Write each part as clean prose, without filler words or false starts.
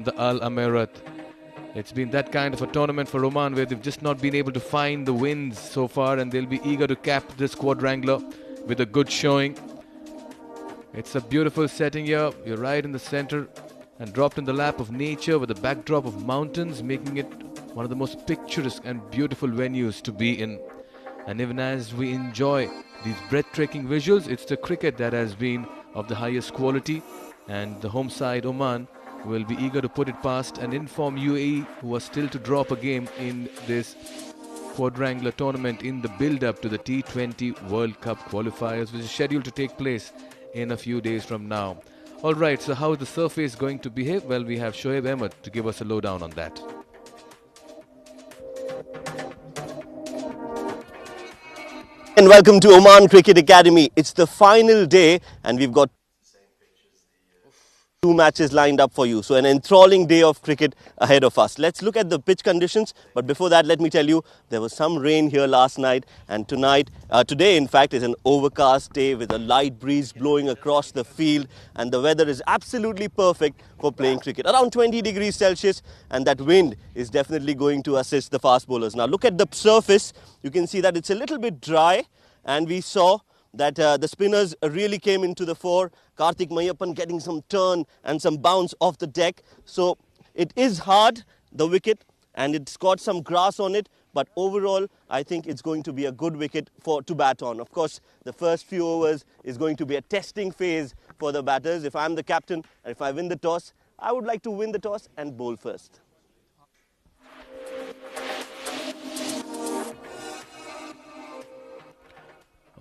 the Al Amirat. It's been that kind of a tournament for Oman where they've just not been able to find the wins so far, and they'll be eager to cap this quadrangular with a good showing. It's a beautiful setting here. You're right in the center and dropped in the lap of nature with a backdrop of mountains, making it one of the most picturesque and beautiful venues to be in. And even as we enjoy these breathtaking visuals, it's the cricket that has been of the highest quality, and the home side Oman will be eager to put it past and inform UAE, who are still to drop a game in this quadrangular tournament in the build-up to the T20 World Cup qualifiers, which is scheduled to take place in a few days from now. Alright, so how is the surface going to behave? Well, we have Shoaib Ahmed to give us a lowdown on that. And welcome to Oman Cricket Academy. It's the final day and we've got 2 matches lined up for you. So an enthralling day of cricket ahead of us. Let's look at the pitch conditions. But before that, let me tell you, there was some rain here last night, and today in fact is an overcast day with a light breeze blowing across the field, and the weather is absolutely perfect for playing cricket. Around 20 degrees Celsius, and that wind is definitely going to assist the fast bowlers. Now look at the surface. You can see that it's a little bit dry, and we saw that the spinners really came into the fore. Karthik Mayappan getting some turn and some bounce off the deck. So it is hard, the wicket, and it's got some grass on it. But overall, I think it's going to be a good wicket to bat on. Of course, the first few overs is going to be a testing phase for the batters. If I'm the captain and if I win the toss, I would like to win the toss and bowl first.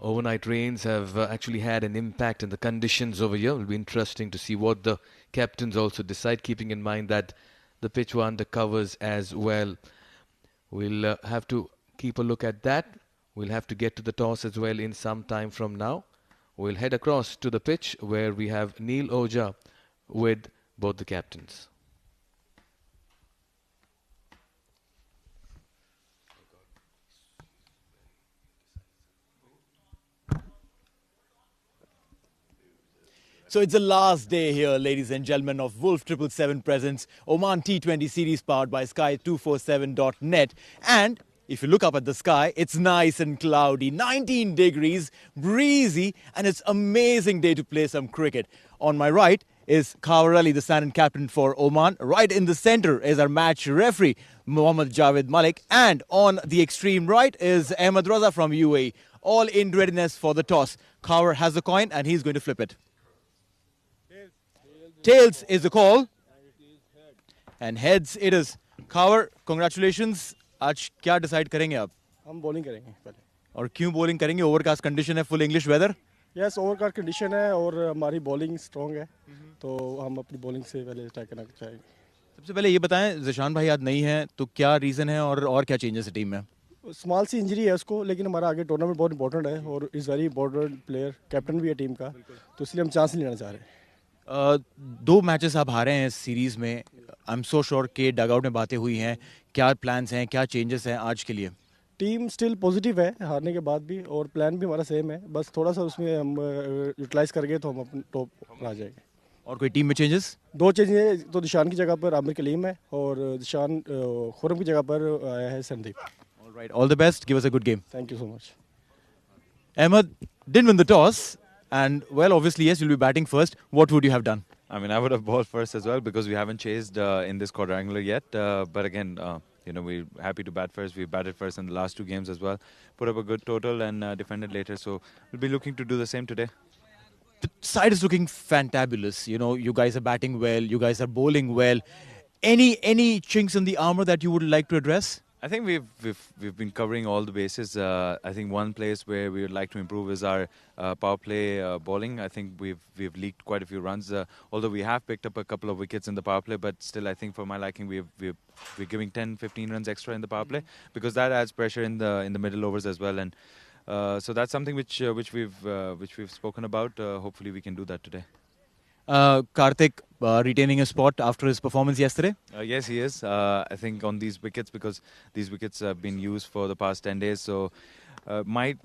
Overnight rains have actually had an impact on the conditions over here. It will be interesting to see what the captains also decide, keeping in mind that the pitch were under covers as well. We'll have to keep a look at that. We'll have to get to the toss as well in some time from now. We'll head across to the pitch where we have Neil Oja with both the captains. So it's the last day here, ladies and gentlemen, of Wolf 777 Presents Oman T20 series powered by Sky247.net. And if you look up at the sky, it's nice and cloudy, 19 degrees, breezy, and it's an amazing day to play some cricket. On my right is Khawar Ali, the stand-in captain for Oman. Right in the center is our match referee, Mohammad Javed Malik. And on the extreme right is Ahmed Raza from UAE. All in readiness for the toss. Khawar has the coin and he's going to flip it. Tails is the call. And heads it is. Khawar, congratulations. आज क्या decide करेंगे आप? हम bowling करेंगे पहले. और क्यों bowling करेंगे? ओवरकास्ट कंडीशन है, full English weather. Yes, overcast condition है और हमारी बॉलिंग स्ट्रांग है, तो हम अपनी बॉलिंग से पहले स्ट्राइक करना चाहेंगे. सबसे पहले ये बताएं, ज़िशान भाई आज नहीं है, तो क्या रीज़न है और क्या चेंजेस है टीम में? स्मॉल सी इंजरी है उसको, लेकिन हमारा आगे टूर्नामेंट बहुत इंपॉर्टेंट है और is very important player, captain भी है टीम का, तो इसलिए हम चांस नहीं लेना चाह रहे. 2 मैचेस आप हारे हैं इस सीरीज में. आई एम सो श्योर के डगआउट में बातें हुई हैं. क्या प्लान्स हैं, क्या चेंजेस हैं आज के लिए? टीम स्टिल पॉजिटिव है हारने के बाद भी, और प्लान भी हमारा सेम है, बस थोड़ा सा उसमें हम यूटिलाइज कर गए तो हम अपने टॉप पर आ जाएंगे. और कोई टीम में चेंजेस? 2 चेंजेस, तो निशान की जगह पर आमिर कलीम है और निशान खुरम की जगह पर आया है Sandeep. Alright, all the best, give us a good game. Thank you so much. Ahmed didn't win the toss, and well, obviously yes, you'll be batting first. What would you have done? I mean, I would have bowled first as well because we haven't chased in this quadrangular yet. But again, we're happy to bat first. We've batted first in the last 2 games as well. Put up a good total and defended later. So we'll be looking to do the same today. The side is looking fantabulous. You guys are batting well. You guys are bowling well. Any chinks in the armor that you would like to address? I think we've been covering all the bases. I think one place where we would like to improve is our power play bowling. I think we've leaked quite a few runs. Although we have picked up a couple of wickets in the power play, but still, I think for my liking, we're giving 10-15 runs extra in the power play because that adds pressure in the middle overs as well. And so that's something which we've spoken about. Hopefully, we can do that today. Karthik retaining his spot after his performance yesterday? Yes, he is. I think on these wickets, because these wickets have been used for the past 10 days, so might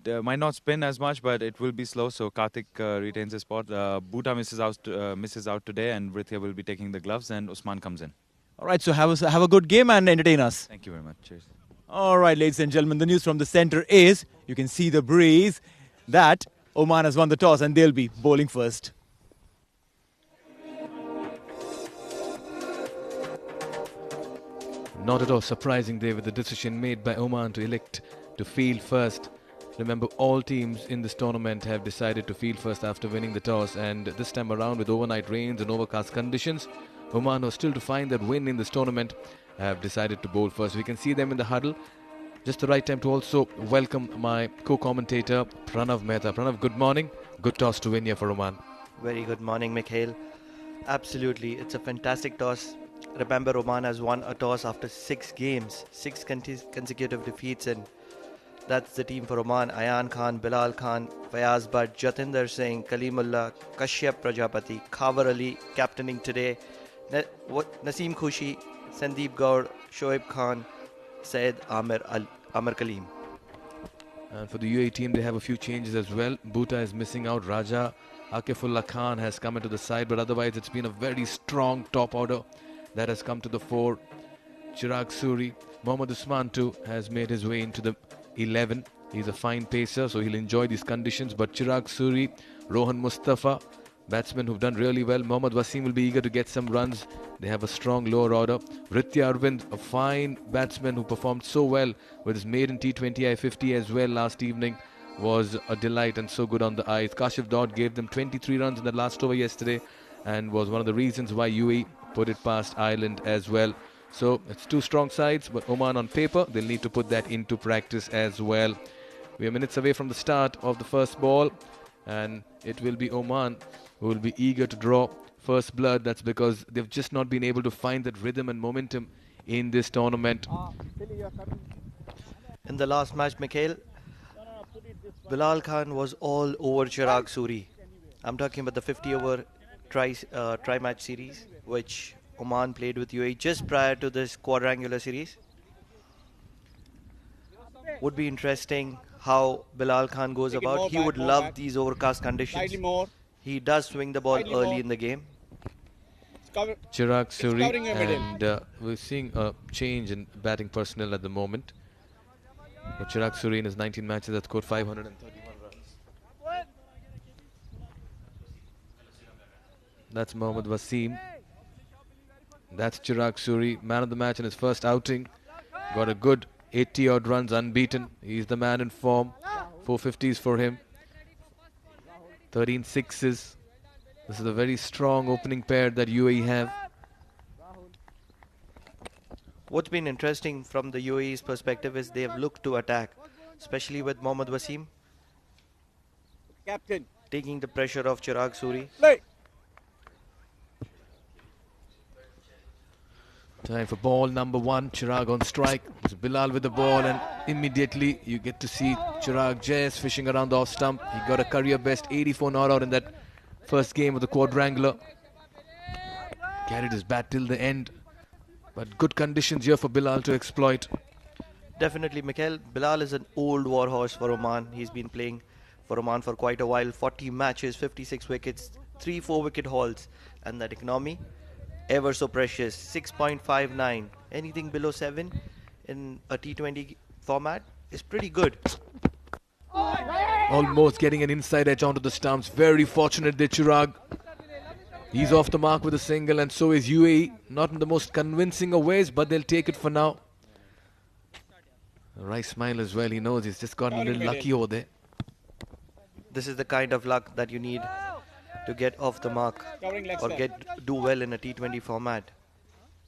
not spin as much, but it will be slow. So Karthik retains his spot. Bhuta misses out today, and Vrithya will be taking the gloves, and Usman comes in. All right, so have a good game and entertain us. Thank you very much. Cheers. All right, ladies and gentlemen, the news from the center is, you can see the breeze, that Oman has won the toss and they'll be bowling first. Not at all surprising there with the decision made by Oman to elect to field first. Remember, all teams in this tournament have decided to field first after winning the toss, and this time around with overnight rains and overcast conditions, Oman, who are still to find that win in this tournament, have decided to bowl first. We can see them in the huddle. Just the right time to also welcome my co-commentator Pranav Mehta. Pranav, good morning. Good toss to win here for Oman. Very good morning, Mikhail. Absolutely, it's a fantastic toss. Remember, Oman has won a toss after 6 games, 6 consecutive defeats, and that's the team for Oman. Ayan Khan, Bilal Khan, Fayaz Bhatt, Jatinder Singh, Kalimullah, Kashyap Prajapati, Khawar Ali captaining today, Naseem Khushi, Sandeep Gaur, Shoaib Khan, Syed Amir Kaleem. And for the UAE team, they have a few changes as well. Bhuta is missing out. Raja Akifullah Khan has come into the side, but otherwise it's been a very strong top order that has come to the fore. Chirag Suri, Mohammad Usman too has made his way into the 11. He's a fine pacer, so he'll enjoy these conditions. But Chirag Suri, Rohan Mustafa, batsmen who've done really well. Mohammad Wasim will be eager to get some runs. They have a strong lower order. Ritya Arvind, a fine batsman who performed so well with his maiden T20I 50 as well last evening, was a delight and so good on the eyes. Kashif Dod gave them 23 runs in the last over yesterday and was one of the reasons why UAE put it past Ireland as well. So it's two strong sides, but Oman on paper, they'll need to put that into practice as well. We are minutes away from the start of the first ball, and it will be Oman who will be eager to draw first blood. That's because they've just not been able to find that rhythm and momentum in this tournament. In the last match, Mikhail, Bilal Khan was all over Chirag Suri. I'm talking about the 50-over tri-match series, which Oman played with UAE just prior to this quadrangular series. Would be interesting how Bilal Khan goes about. He would love these overcast conditions. He does swing the ball early in the game. Chirag Suri, and we're seeing a change in batting personnel at the moment. But Chirag Suri in his 19 matches has scored 531 runs. That's Mohammad Wasim. That's Chirag Suri, man of the match in his first outing. Got a good 80 odd runs unbeaten. He's the man in form. 450s for him. 13 sixes. This is a very strong opening pair that UAE have. What's been interesting from the UAE's perspective is they have looked to attack, especially with Mohammad Wasim taking the pressure off Chirag Suri. Time for ball number 1. Chirag on strike. It's Bilal with the ball, and immediately you get to see Chirag just fishing around the off stump. He got a career best 84 not out in that first game of the quadrangular. Carried his bat till the end. But good conditions here for Bilal to exploit. Definitely, Mikhail. Bilal is an old warhorse for Oman. He's been playing for Oman for quite a while. 40 matches, 56 wickets, 3 4-wicket hauls. And that economy, ever so precious, 6.59. Anything below 7 in a T20 format is pretty good. Almost getting an inside edge onto the stumps. Very fortunate there, Chirag. He's off the mark with a single, and so is UAE. Not in the most convincing of ways, but they'll take it for now. Rice smile as well. He knows he's just gotten a little lucky over there. This is the kind of luck that you need to get off the mark or do well in a T20 format.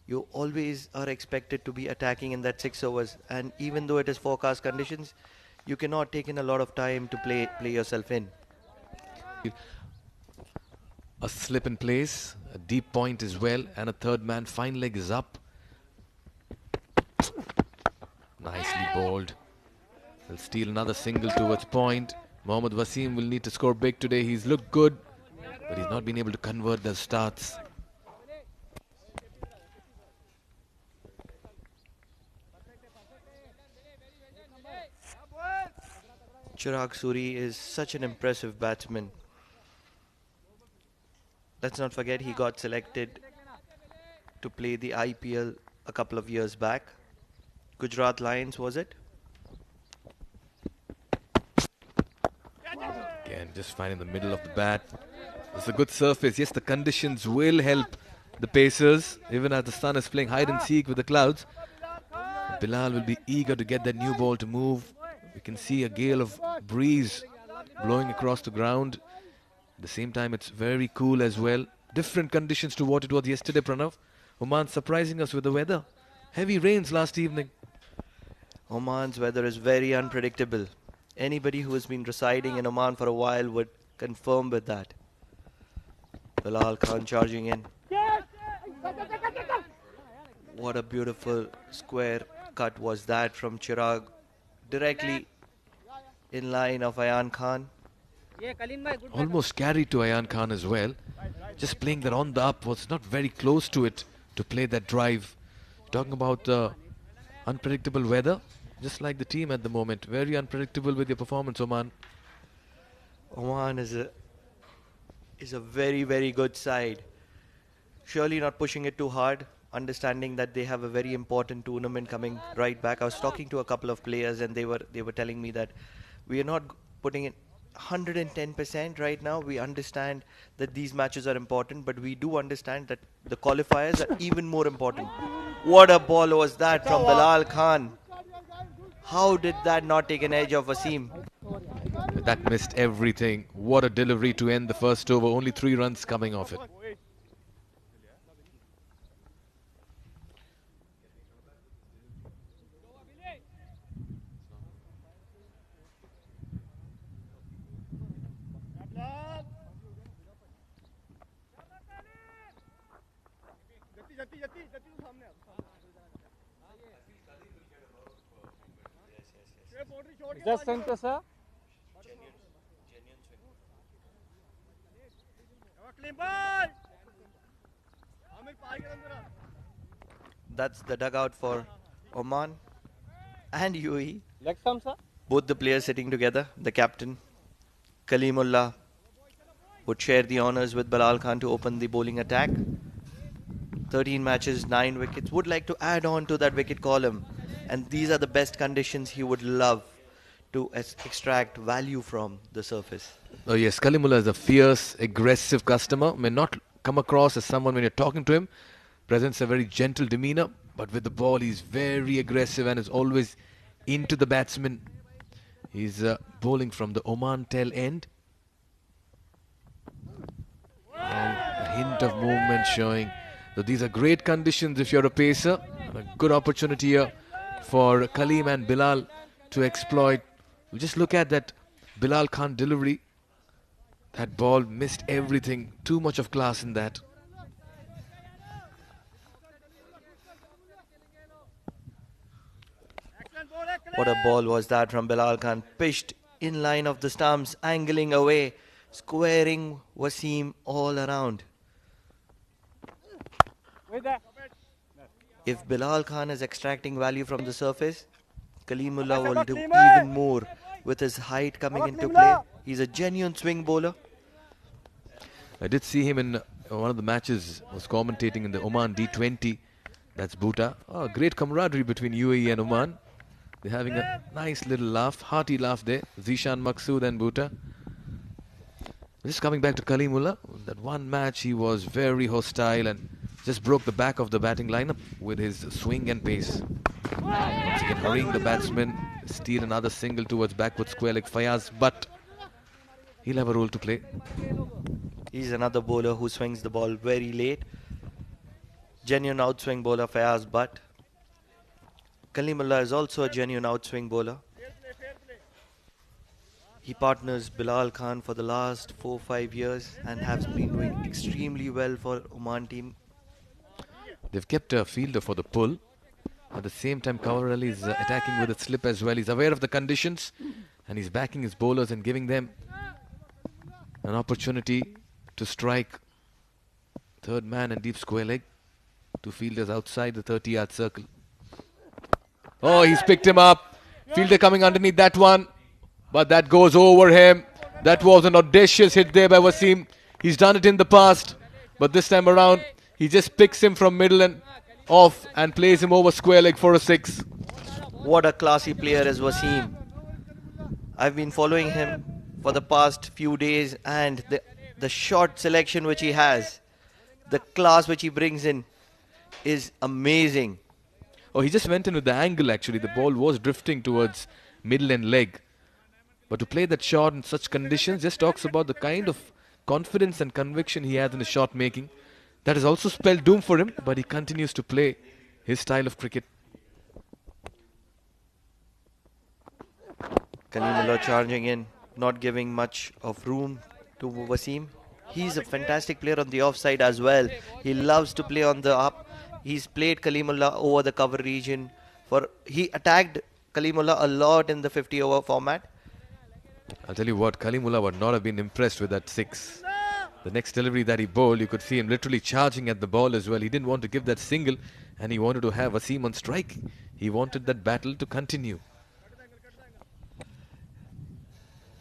You always are expected to be attacking in that 6 overs, and even though it is forecast conditions, you cannot take in a lot of time to play yourself in. A slip in place, a deep point as well, and a third man. Fine leg is up. Nicely bowled. He'll steal another single towards point. Mohammad Wasim will need to score big today. He's looked good, but he's not been able to convert the starts. Chirag Suri is such an impressive batsman. Let's not forget he got selected to play the IPL a couple of years back. Gujarat Lions, was it? Again, just fine in the middle of the bat. It's a good surface. Yes, the conditions will help the Pacers, even as the sun is playing hide and seek with the clouds. Bilal will be eager to get that new ball to move. We can see a gale of breeze blowing across the ground. At the same time, it's very cool as well. Different conditions to what it was yesterday, Pranav. Oman surprising us with the weather. Heavy rains last evening. Oman's weather is very unpredictable. Anybody who has been residing in Oman for a while would confirm with that. Bilal Khan charging in. What a beautiful square cut was that from Chirag, directly in line of Ayan Khan. Almost carried to Ayan Khan as well. Just playing that on the up, was not very close to it to play that drive. Talking about unpredictable weather, just like the team at the moment. Very unpredictable with your performance, Oman. Oman is a very, very good side. Surely not pushing it too hard, understanding that they have a very important tournament coming right back. I was talking to a couple of players and they were telling me that we are not putting in 110% right now. We understand that these matches are important, but we do understand that the qualifiers are even more important. What a ball was that from Bilal Khan. How did that not take an edge of Wasim? That missed everything. What a delivery to end the first over. Only 3 runs coming off it. Is that center, sir? That's the dugout for Oman and UAE. Leg stump, sir? Both the players sitting together. The captain, Kalimullah, would share the honours with Bilal Khan to open the bowling attack. 13 matches, 9 wickets. Would like to add on to that wicket column. And these are the best conditions he would love to extract value from the surface. Oh yes, Kalimullah is a fierce, aggressive customer. May not come across as someone when you're talking to him. Presents a very gentle demeanour. But with the ball, he's very aggressive and is always into the batsman. He's bowling from the Oman tail end. A hint of movement showing. So these are great conditions if you're a pacer. A good opportunity here for Kaleem and Bilal to exploit. We just look at that Bilal Khan delivery. That ball missed everything. Too much of class in that. What a ball was that from Bilal Khan. Pitched in line of the stumps, angling away, squaring Wasim all around. If Bilal Khan is extracting value from the surface, Kalimullah will do even more with his height coming into play. He's a genuine swing bowler. I did see him in one of the matches. Was commentating in the Oman D20. That's Bhuta. Oh, great camaraderie between UAE and Oman. They're having a nice little laugh, hearty laugh there. Zishan Maqsood and Bhuta. Just coming back to Kalimullah. That one match he was very hostile and just broke the back of the batting lineup with his swing and pace. Once again hurrying the batsman, steal another single towards backward square like Fayaz, but he'll have a role to play. He's another bowler who swings the ball very late. Genuine outswing bowler Fayaz Butt. Kalimullah is also a genuine outswing bowler. He partners Bilal Khan for the last 4-5 years and has been doing extremely well for Oman team. They've kept a fielder for the pull. At the same time, Kaur Ali is attacking with a slip as well. He's aware of the conditions and he's backing his bowlers and giving them an opportunity to strike. Third man and deep square leg. 2 fielders outside the 30-yard circle. Oh, he's picked him up. Fielder coming underneath that one. But that goes over him. That was an audacious hit there by Wasim. He's done it in the past. But this time around, He just picks him from middle and off and plays him over square leg for a 6. What a classy player is Wasim. I've been following him for the past few days, and the shot selection which he has, the class which he brings in is amazing. Oh, he just went in with the angle actually. The ball was drifting towards middle and leg. But to play that shot in such conditions just talks about the kind of confidence and conviction he has in his shot making. That has also spelled doom for him, but he continues to play his style of cricket. Kalimullah charging in, not giving much of room to Wasim. He's a fantastic player on the offside as well. He loves to play on the up. He's played Kalimullah over the cover region. He attacked Kalimullah a lot in the 50-over format. I'll tell you what, Kalimullah would not have been impressed with that 6. The next delivery that he bowled, you could see him literally charging at the ball as well. He didn't want to give that single, and he wanted to have Wasim on strike. He wanted that battle to continue.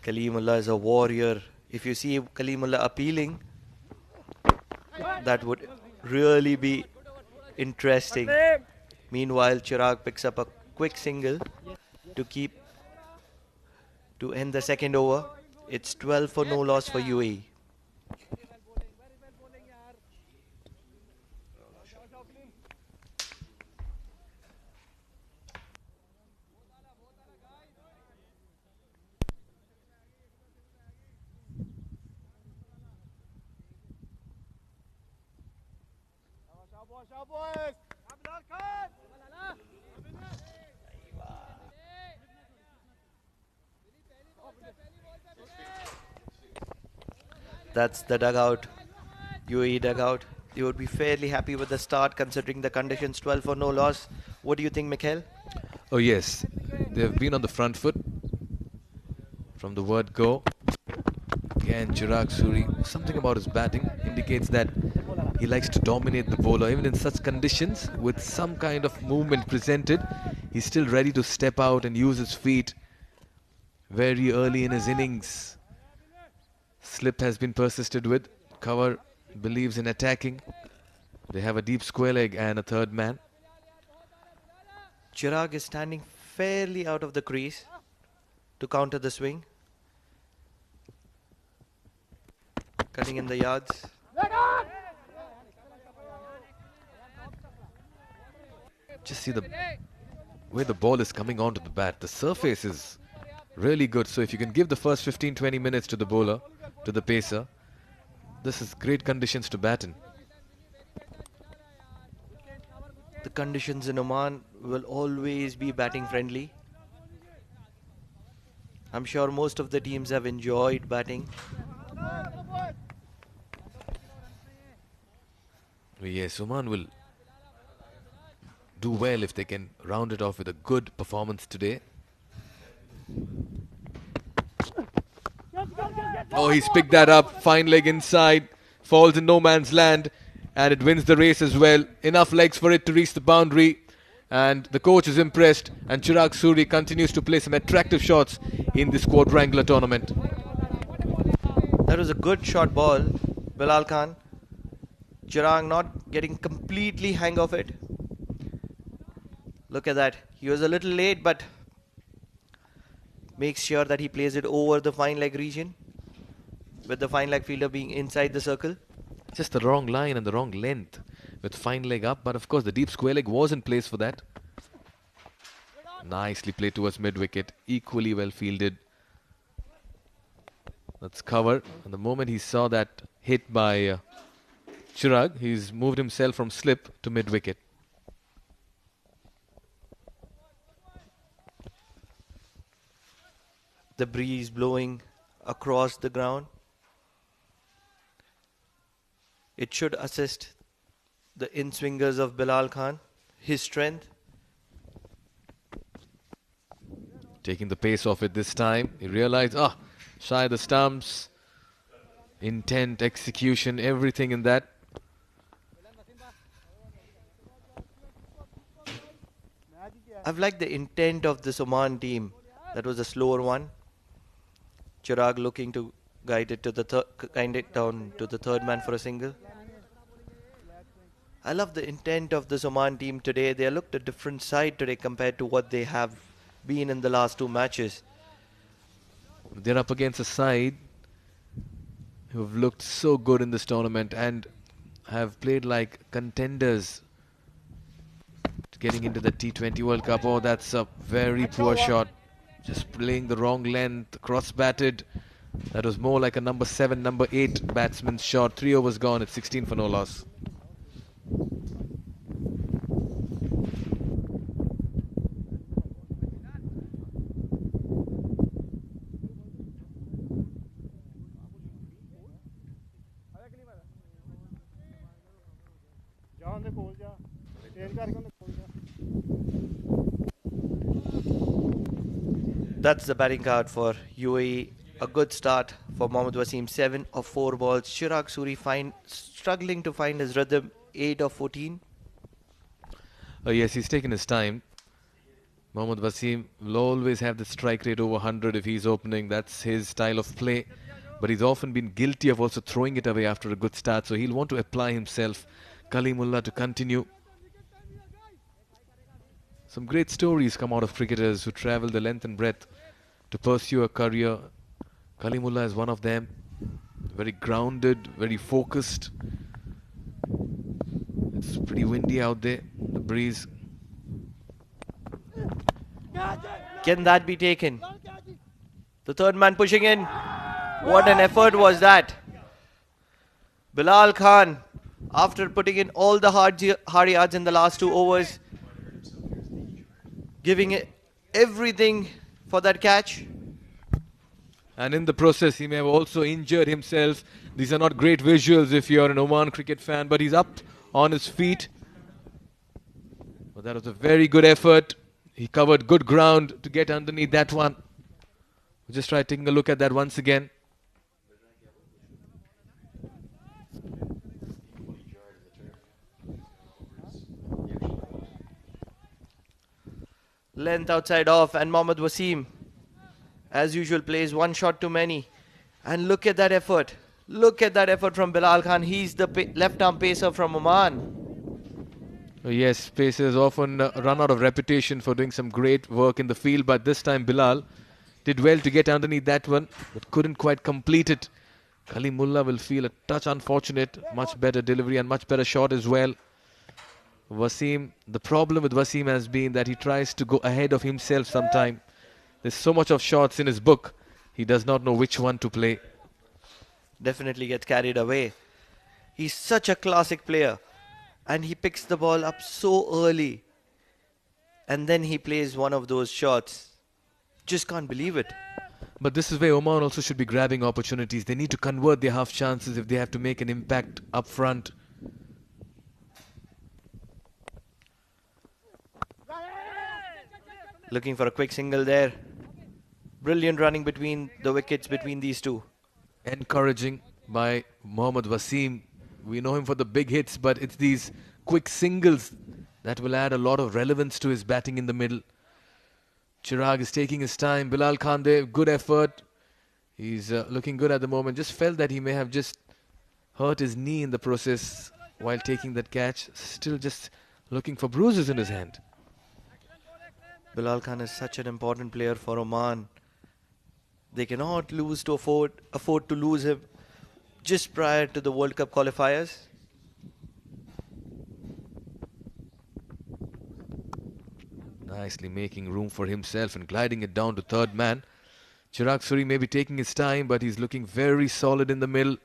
Kalimullah is a warrior. If you see Kalimullah appealing, that would really be interesting. Meanwhile, Chirag picks up a quick single to end the second over. It's 12 for no loss for UAE. That's the dugout, UAE dugout. They would be fairly happy with the start considering the conditions. 12 for no loss. What do you think, Mikhail? Oh yes, they've been on the front foot from the word go. Again, Chirag Suri, something about his batting indicates that he likes to dominate the bowler. Even in such conditions, with some kind of movement presented, he's still ready to step out and use his feet very early in his innings. Slip has been persisted with. Cover believes in attacking. They have a deep square leg and a third man. Chirag is standing fairly out of the crease to counter the swing. Cutting in the yards. Just see the way the ball is coming onto the bat. The surface is really good. So if you can give the first 15-20 minutes to the bowler, to the pacer, this is great conditions to bat in. The conditions in Oman will always be batting friendly. I'm sure most of the teams have enjoyed batting. Yes, Oman will do well if they can round it off with a good performance today. Oh, he's picked that up. Fine leg inside. Falls in no man's land. And it wins the race as well. Enough legs for it to reach the boundary. And the coach is impressed. And Chirag Suri continues to play some attractive shots in this quadrangular tournament. That was a good shot ball, Bilal Khan. Chirag not getting completely hang of it. Look at that. He was a little late, but makes sure that he plays it over the fine leg region, with the fine leg fielder being inside the circle. Just the wrong line and the wrong length with fine leg up. But of course the deep square leg was in place for that. Nicely played towards mid-wicket. Equally well fielded. That's cover. And the moment he saw that hit by Chirag, he's moved himself from slip to mid-wicket. The breeze blowing across the ground. It should assist the in-swingers of Bilal Khan, his strength. Taking the pace off it this time. He realized, shy the stumps. Intent, execution, everything in that. I've liked the intent of this Oman team. That was a slower one. Chirag looking to guide it to the kind it down to the third man for a single. I love the intent of this Oman team today. They looked a different side today compared to what they have been in the last two matches. They're up against a side who have looked so good in this tournament and have played like contenders getting into the T20 World Cup. Oh, that's a very poor shot. Just playing the wrong length, cross-batted. That was more like a number 7, number 8 batsman's shot. 3 overs gone, it's 16 for no loss. That's the batting card for UAE. A good start for Mohammad Wasim. 7 of 4 balls. Chirag Suri struggling to find his rhythm. 8 of 14. Oh yes, he's taken his time. Mohammad Wasim will always have the strike rate over 100 if he's opening. That's his style of play. But he's often been guilty of also throwing it away after a good start. So he'll want to apply himself. Kalimullah to continue. Some great stories come out of cricketers who travel the length and breadth to pursue a career. Kalimullah is one of them. Very grounded, very focused. It's pretty windy out there, the breeze. Can that be taken? The third man pushing in. What an effort was that? Bilal Khan, after putting in all the hard yards in the last 2 overs, giving it everything for that catch. And in the process, he may have also injured himself. These are not great visuals if you're an Oman cricket fan, but he's up on his feet. But that was a very good effort. He covered good ground to get underneath that one. We'll just try taking a look at that once again. Length outside off, and Mohammad Wasim, as usual, plays one shot too many. And look at that effort. Look at that effort from Bilal Khan. He's the left-arm pacer from Oman. Oh, yes, pacers often run out of reputation for doing some great work in the field, but this time Bilal did well to get underneath that one, but couldn't quite complete it. Kalimullah will feel a touch unfortunate. Much better delivery and much better shot as well. Wasim, the problem with Wasim has been that he tries to go ahead of himself sometime. There's so much of shots in his book, he does not know which one to play. Definitely gets carried away. He's such a classic player, and he picks the ball up so early, and then he plays one of those shots. Just can't believe it. But this is where Oman also should be grabbing opportunities. They need to convert their half chances if they have to make an impact up front. Looking for a quick single there. Brilliant running between the wickets between these two. Encouraging by Mohammad Wasim. We know him for the big hits, but it's these quick singles that will add a lot of relevance to his batting in the middle. Chirag is taking his time. Bilal Khan there, good effort. He's looking good at the moment. Just felt that he may have just hurt his knee in the process while taking that catch. Still just looking for bruises in his hand. Bilal Khan is such an important player for Oman. They cannot lose to afford to lose him just prior to the World Cup qualifiers. Nicely making room for himself and gliding it down to third man. Chirag Suri may be taking his time, but he's looking very solid in the middle.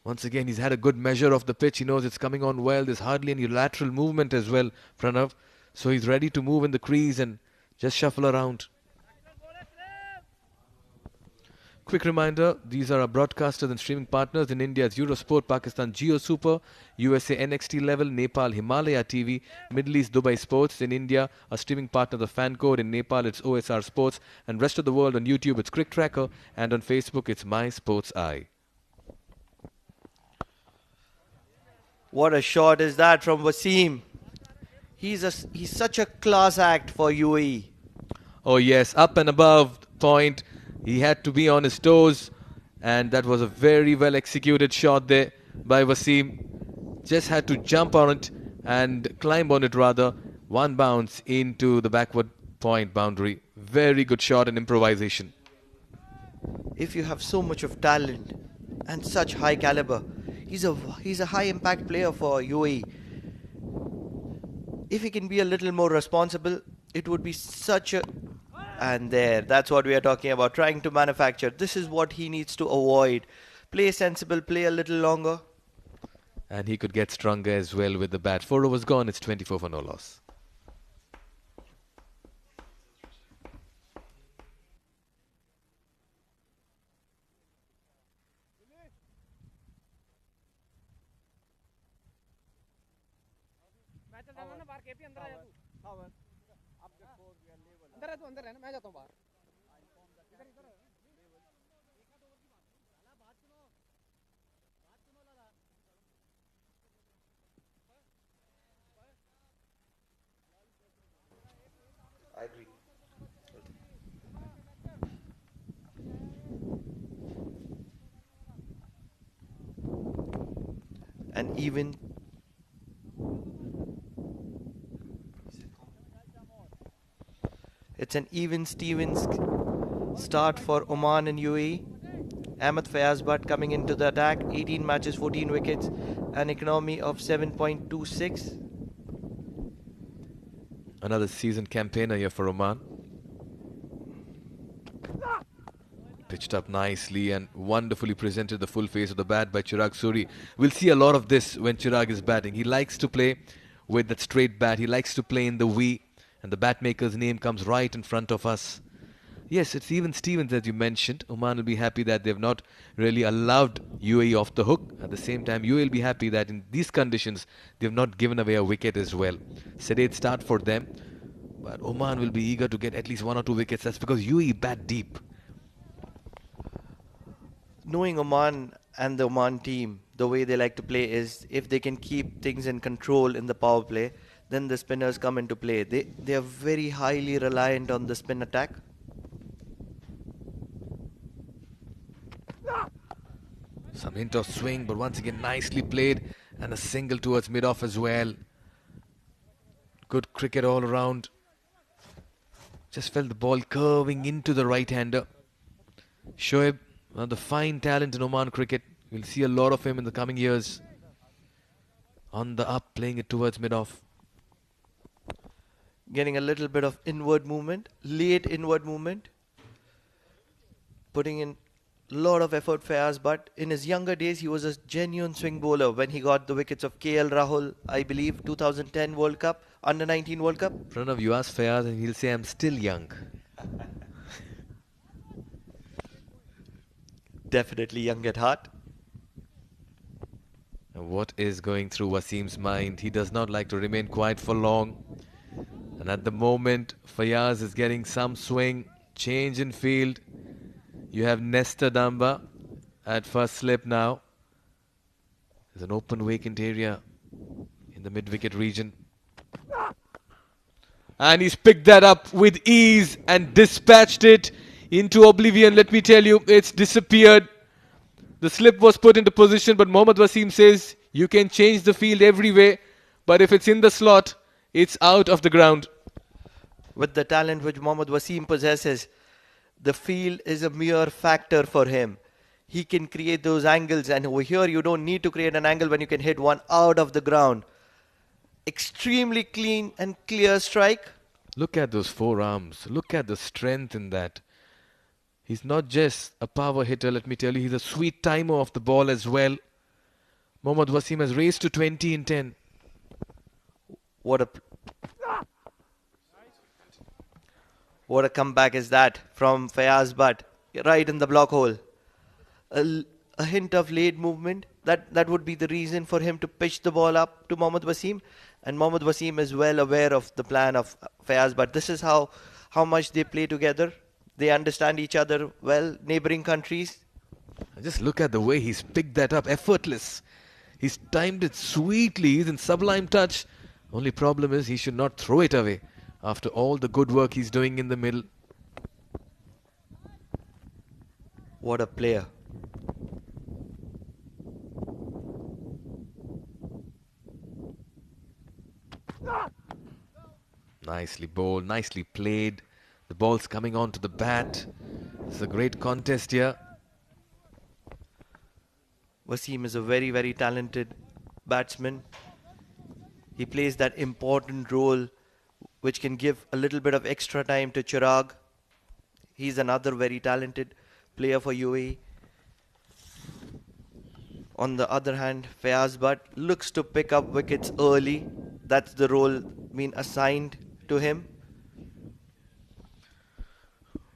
Once again, he's had a good measure of the pitch. He knows it's coming on well. There's hardly any lateral movement as well, Pranav. So he's ready to move in the crease and just shuffle around. Quick reminder, these are our broadcasters and streaming partners in India's Eurosport, Pakistan Jio Super, USA NXT Level, Nepal Himalaya TV, Middle East Dubai Sports. In India, a streaming partner, the Fan Code. In Nepal, it's OSR Sports. And rest of the world on YouTube, it's CricTracker. And on Facebook, it's My Sports Eye. What a shot is that from Wasim. He's such a class act for UAE. Oh yes, up and above point. He had to be on his toes, and that was a very well executed shot there by Wasim. just had to jump on it and climb on it rather. One bounce into the backward point boundary. Very good shot and improvisation. If you have so much of talent and such high caliber, he's a high impact player for UAE. If he can be a little more responsible, it would be such a... And there, that's what we are talking about, trying to manufacture. This is what he needs to avoid. Play sensible, play a little longer. And he could get stronger as well with the bat. 4 overs gone, it's 24 for no loss. I agree. And even it's an even Stevens start for Oman and UAE. Ahmed Fayaz Butt coming into the attack, 18 matches, 14 wickets, an economy of 7.26. Another seasoned campaigner here for Oman. Pitched up nicely and wonderfully presented the full face of the bat by Chirag Suri. We'll see a lot of this when Chirag is batting. He likes to play with that straight bat. He likes to play in the V, and the bat maker's name comes right in front of us. Yes, it's even Stevens, as you mentioned. Oman will be happy that they've not really allowed UAE off the hook. At the same time, UAE will be happy that in these conditions, they've not given away a wicket as well. Sedate start for them, but Oman will be eager to get at least 1 or 2 wickets. That's because UAE bat deep. Knowing Oman and the Oman team, the way they like to play is if they can keep things in control in the power play, then the spinners come into play. They are very highly reliant on the spin attack. Some hint of swing, but once again nicely played, and a single towards mid-off as well. Good cricket all around. Just felt the ball curving into the right-hander. Shoaib, one of the fine talent in Oman cricket. We'll see a lot of him in the coming years. On the up, playing it towards mid-off. Getting a little bit of inward movement, late inward movement. Putting in a lot of effort Fayaz, but in his younger days he was a genuine swing bowler when he got the wickets of KL Rahul, I believe, 2010 World Cup, Under 19 World Cup. Pranav, you ask Fayaz and he'll say I'm still young. Definitely young at heart. And what is going through Wasim's mind? He does not like to remain quiet for long. And at the moment, Fayaz is getting some swing, change in field. You have Nesta Damba at first slip now. There's an open vacant area in the mid-wicket region. And he's picked that up with ease and dispatched it into oblivion. Let me tell you, it's disappeared. The slip was put into position, but Mohammad Wasim says you can change the field every way, but if it's in the slot, it's out of the ground. With the talent which Mohammad Wasim possesses, the field is a mere factor for him. He can create those angles, and over here you don't need to create an angle when you can hit one out of the ground. Extremely clean and clear strike. Look at those forearms. Look at the strength in that. He's not just a power hitter, let me tell you. He's a sweet timer of the ball as well. Mohammad Wasim has raised to 20 in 10. What a comeback is that from Fayaz Butt, right in the block hole. A hint of late movement, that would be the reason for him to pitch the ball up to Mohammad Wasim. And Mohammad Wasim is well aware of the plan of Fayaz Butt. This is how much they play together. They understand each other well, neighboring countries. Just look at the way he's picked that up, effortless. He's timed it sweetly, he's in sublime touch. Only problem is he should not throw it away after all the good work he's doing in the middle. What a player. Nicely bowled, nicely played. The ball's coming onto the bat. It's a great contest here. Wasim is a very, very talented batsman. He plays that important role which can give a little bit of extra time to Chirag. He's another very talented player for UAE. On the other hand, Fayaz Butt looks to pick up wickets early. That's the role being assigned to him.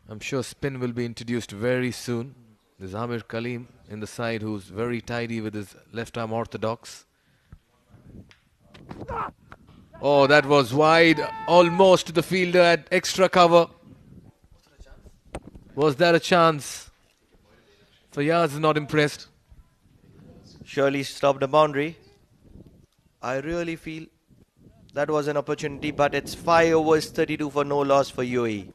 I'm sure spin will be introduced very soon. There's Amir Kaleem in the side who's very tidy with his left arm orthodox. Oh, that was wide, almost to the fielder at extra cover. Was that a chance? Fayaz is not impressed. Surely stopped a boundary. I really feel that was an opportunity, but it's 5 overs 32 for no loss for UAE.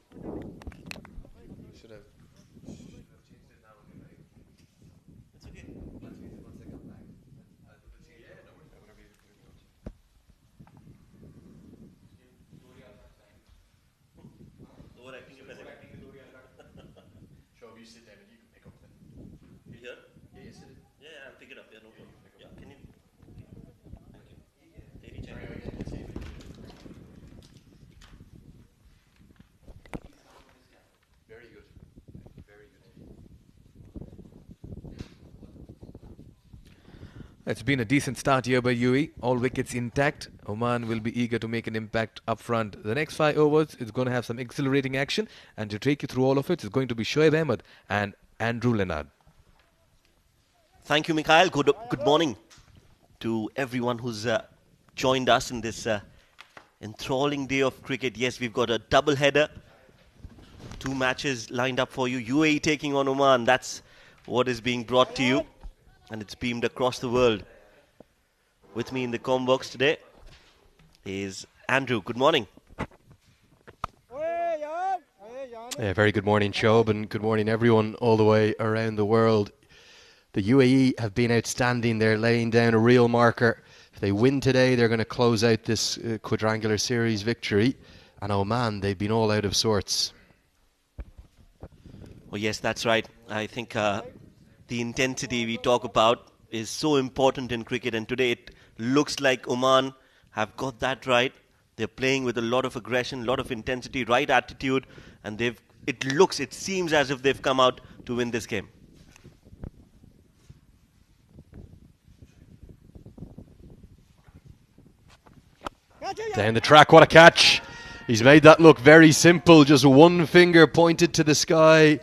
It's been a decent start here by UAE. All wickets intact. Oman will be eager to make an impact up front. The next 5 overs is going to have some exhilarating action. And to take you through all of it is going to be Shoaib Ahmed and Andrew Leonard. Thank you, Mikhail. Good morning to everyone who's joined us in this enthralling day of cricket. Yes, we've got a double header. 2 matches lined up for you. UAE taking on Oman. That's what is being brought to you. And it's beamed across the world. With me in the comm box today is Andrew. Good morning. Yeah, very good morning, Shoaib, and good morning everyone all the way around the world. The UAE have been outstanding. They're laying down a real marker. If they win today, they're going to close out this quadrangular series victory. And Oman, they've been all out of sorts. Oh yes, that's right. I think the intensity we talk about is so important in cricket, and today it looks like Oman have got that right. They're playing with a lot of aggression, a lot of intensity, right attitude, and it seems as if they've come out to win this game. Down the track, what a catch. He's made that look very simple, just one finger pointed to the sky,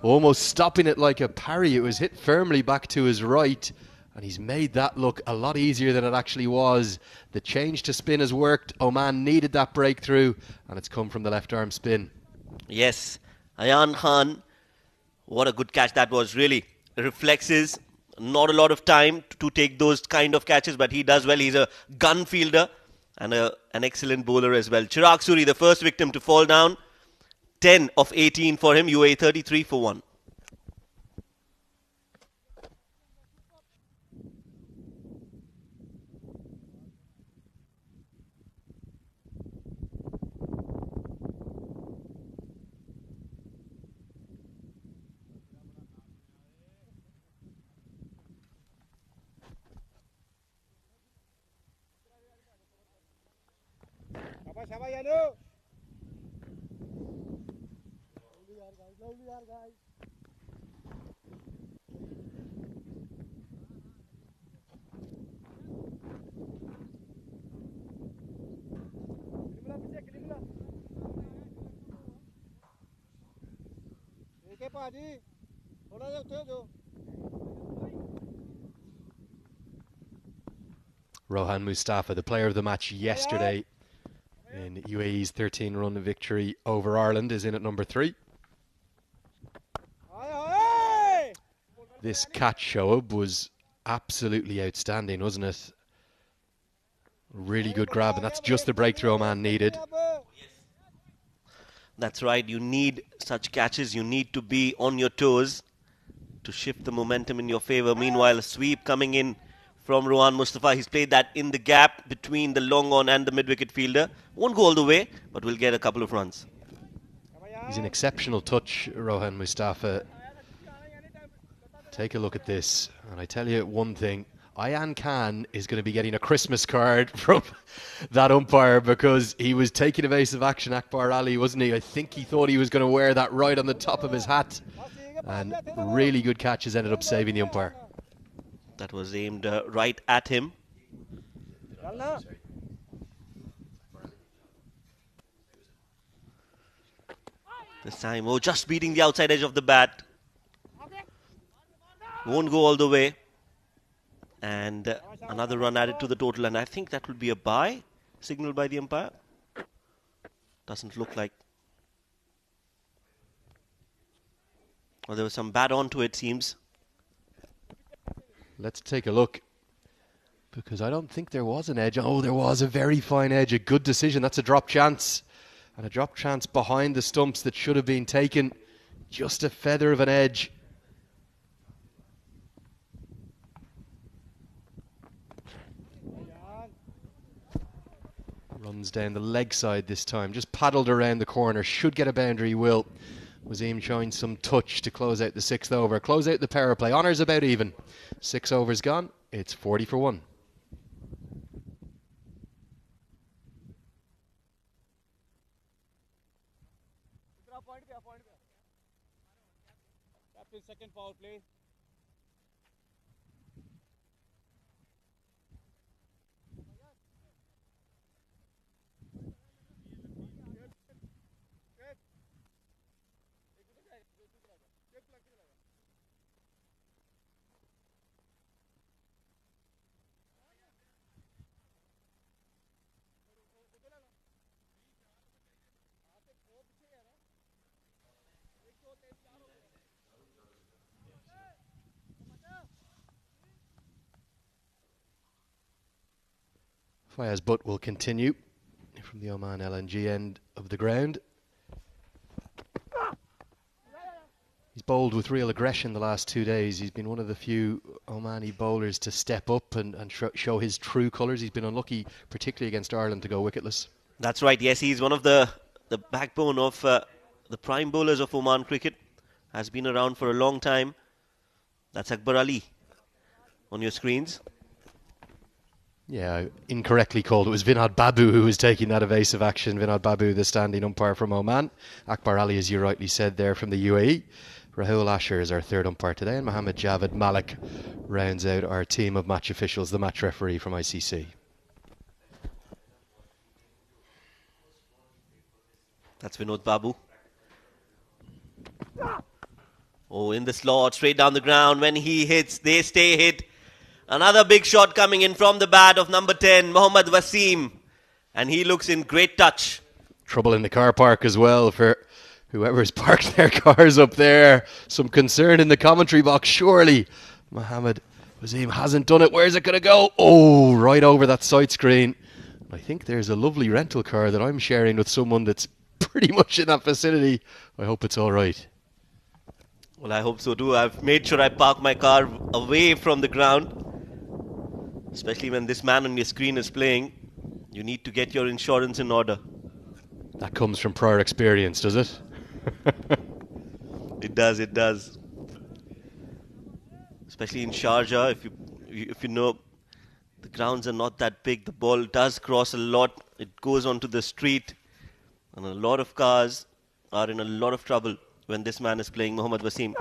almost stopping it like a parry. It was hit firmly back to his right, and he's made that look a lot easier than it actually was. The change to spin has worked. Oman needed that breakthrough, and it's come from the left arm spin. Yes, Ayan Khan, what a good catch that was, really. Reflexes, not a lot of time to take those kind of catches, but he does well. He's a gun fielder and an excellent bowler as well. Chirag Suri, the first victim to fall down. 10 of 18 for him, UAE 33 for 1. Rohan Mustafa, the player of the match yesterday in UAE's 13-run victory over Ireland, is in at number 3. This catch, Shoaib, was absolutely outstanding, wasn't it? Really good grab, and that's just the breakthrough Oman needed. That's right, you need such catches. You need to be on your toes to shift the momentum in your favour. Meanwhile, a sweep coming in from Rohan Mustafa. He's played that in the gap between the long on and the mid-wicket fielder. Won't go all the way, but will get a couple of runs. He's an exceptional touch, Rohan Mustafa. Take a look at this, and I tell you one thing. Ayan Khan is going to be getting a Christmas card from that umpire, because he was taking evasive action, Akbar Ali, wasn't he? I think he thought he was going to wear that right on the top of his hat, and really good catches ended up saving the umpire. That was aimed right at him. This time, just beating the outside edge of the bat. Won't go all the way. And another run added to the total, and I think that will be a bye, signaled by the umpire. Doesn't look like. Well, there was some bat onto it, seems. Let's take a look, because I don't think there was an edge. Oh, there was a very fine edge. A good decision. That's a drop chance. And a drop chance behind the stumps that should have been taken. Just a feather of an edge. Runs down the leg side this time. Just paddled around the corner. Should get a boundary, will. Wasim showing some touch to close out the 6th over. Close out the power play. Honours about even. 6 overs gone. It's 40 for 1. Second power play. Fayaz Butt will continue from the Oman LNG end of the ground. He's bowled with real aggression the last 2 days. He's been one of the few Omani bowlers to step up and show his true colours. He's been unlucky, particularly against Ireland, to go wicketless. That's right, yes, he's one of the backbone of the prime bowlers of Oman cricket. Has been around for a long time. That's Akbar Ali on your screens. Yeah, incorrectly called. It was Vinod Babu who was taking that evasive action. Vinod Babu, the standing umpire from Oman. Akbar Ali, as you rightly said there, from the UAE. Rahul Asher is our third umpire today, and Mohammed Javed Malik rounds out our team of match officials, the match referee from ICC. That's Vinod Babu. In the slot, straight down the ground. When he hits, they stay hit. Another big shot coming in from the bat of number 10, Mohammad Wasim. And he looks in great touch. Trouble in the car park as well for whoever's parked their cars up there. Some concern in the commentary box, surely. Mohammad Wasim hasn't done it. Where's it going to go? Oh, right over that sight screen. I think there's a lovely rental car that I'm sharing with someone that's pretty much in that vicinity. I hope it's all right. Well, I hope so too. I've made sure I park my car away from the ground. Especially when this man on your screen is playing. You need to get your insurance in order. That comes from prior experience, does it? It does, it does. Especially in Sharjah, if you know, the grounds are not that big. The ball does cross a lot. It goes onto the street. And a lot of cars are in a lot of trouble when this man is playing, Mohammad Wasim.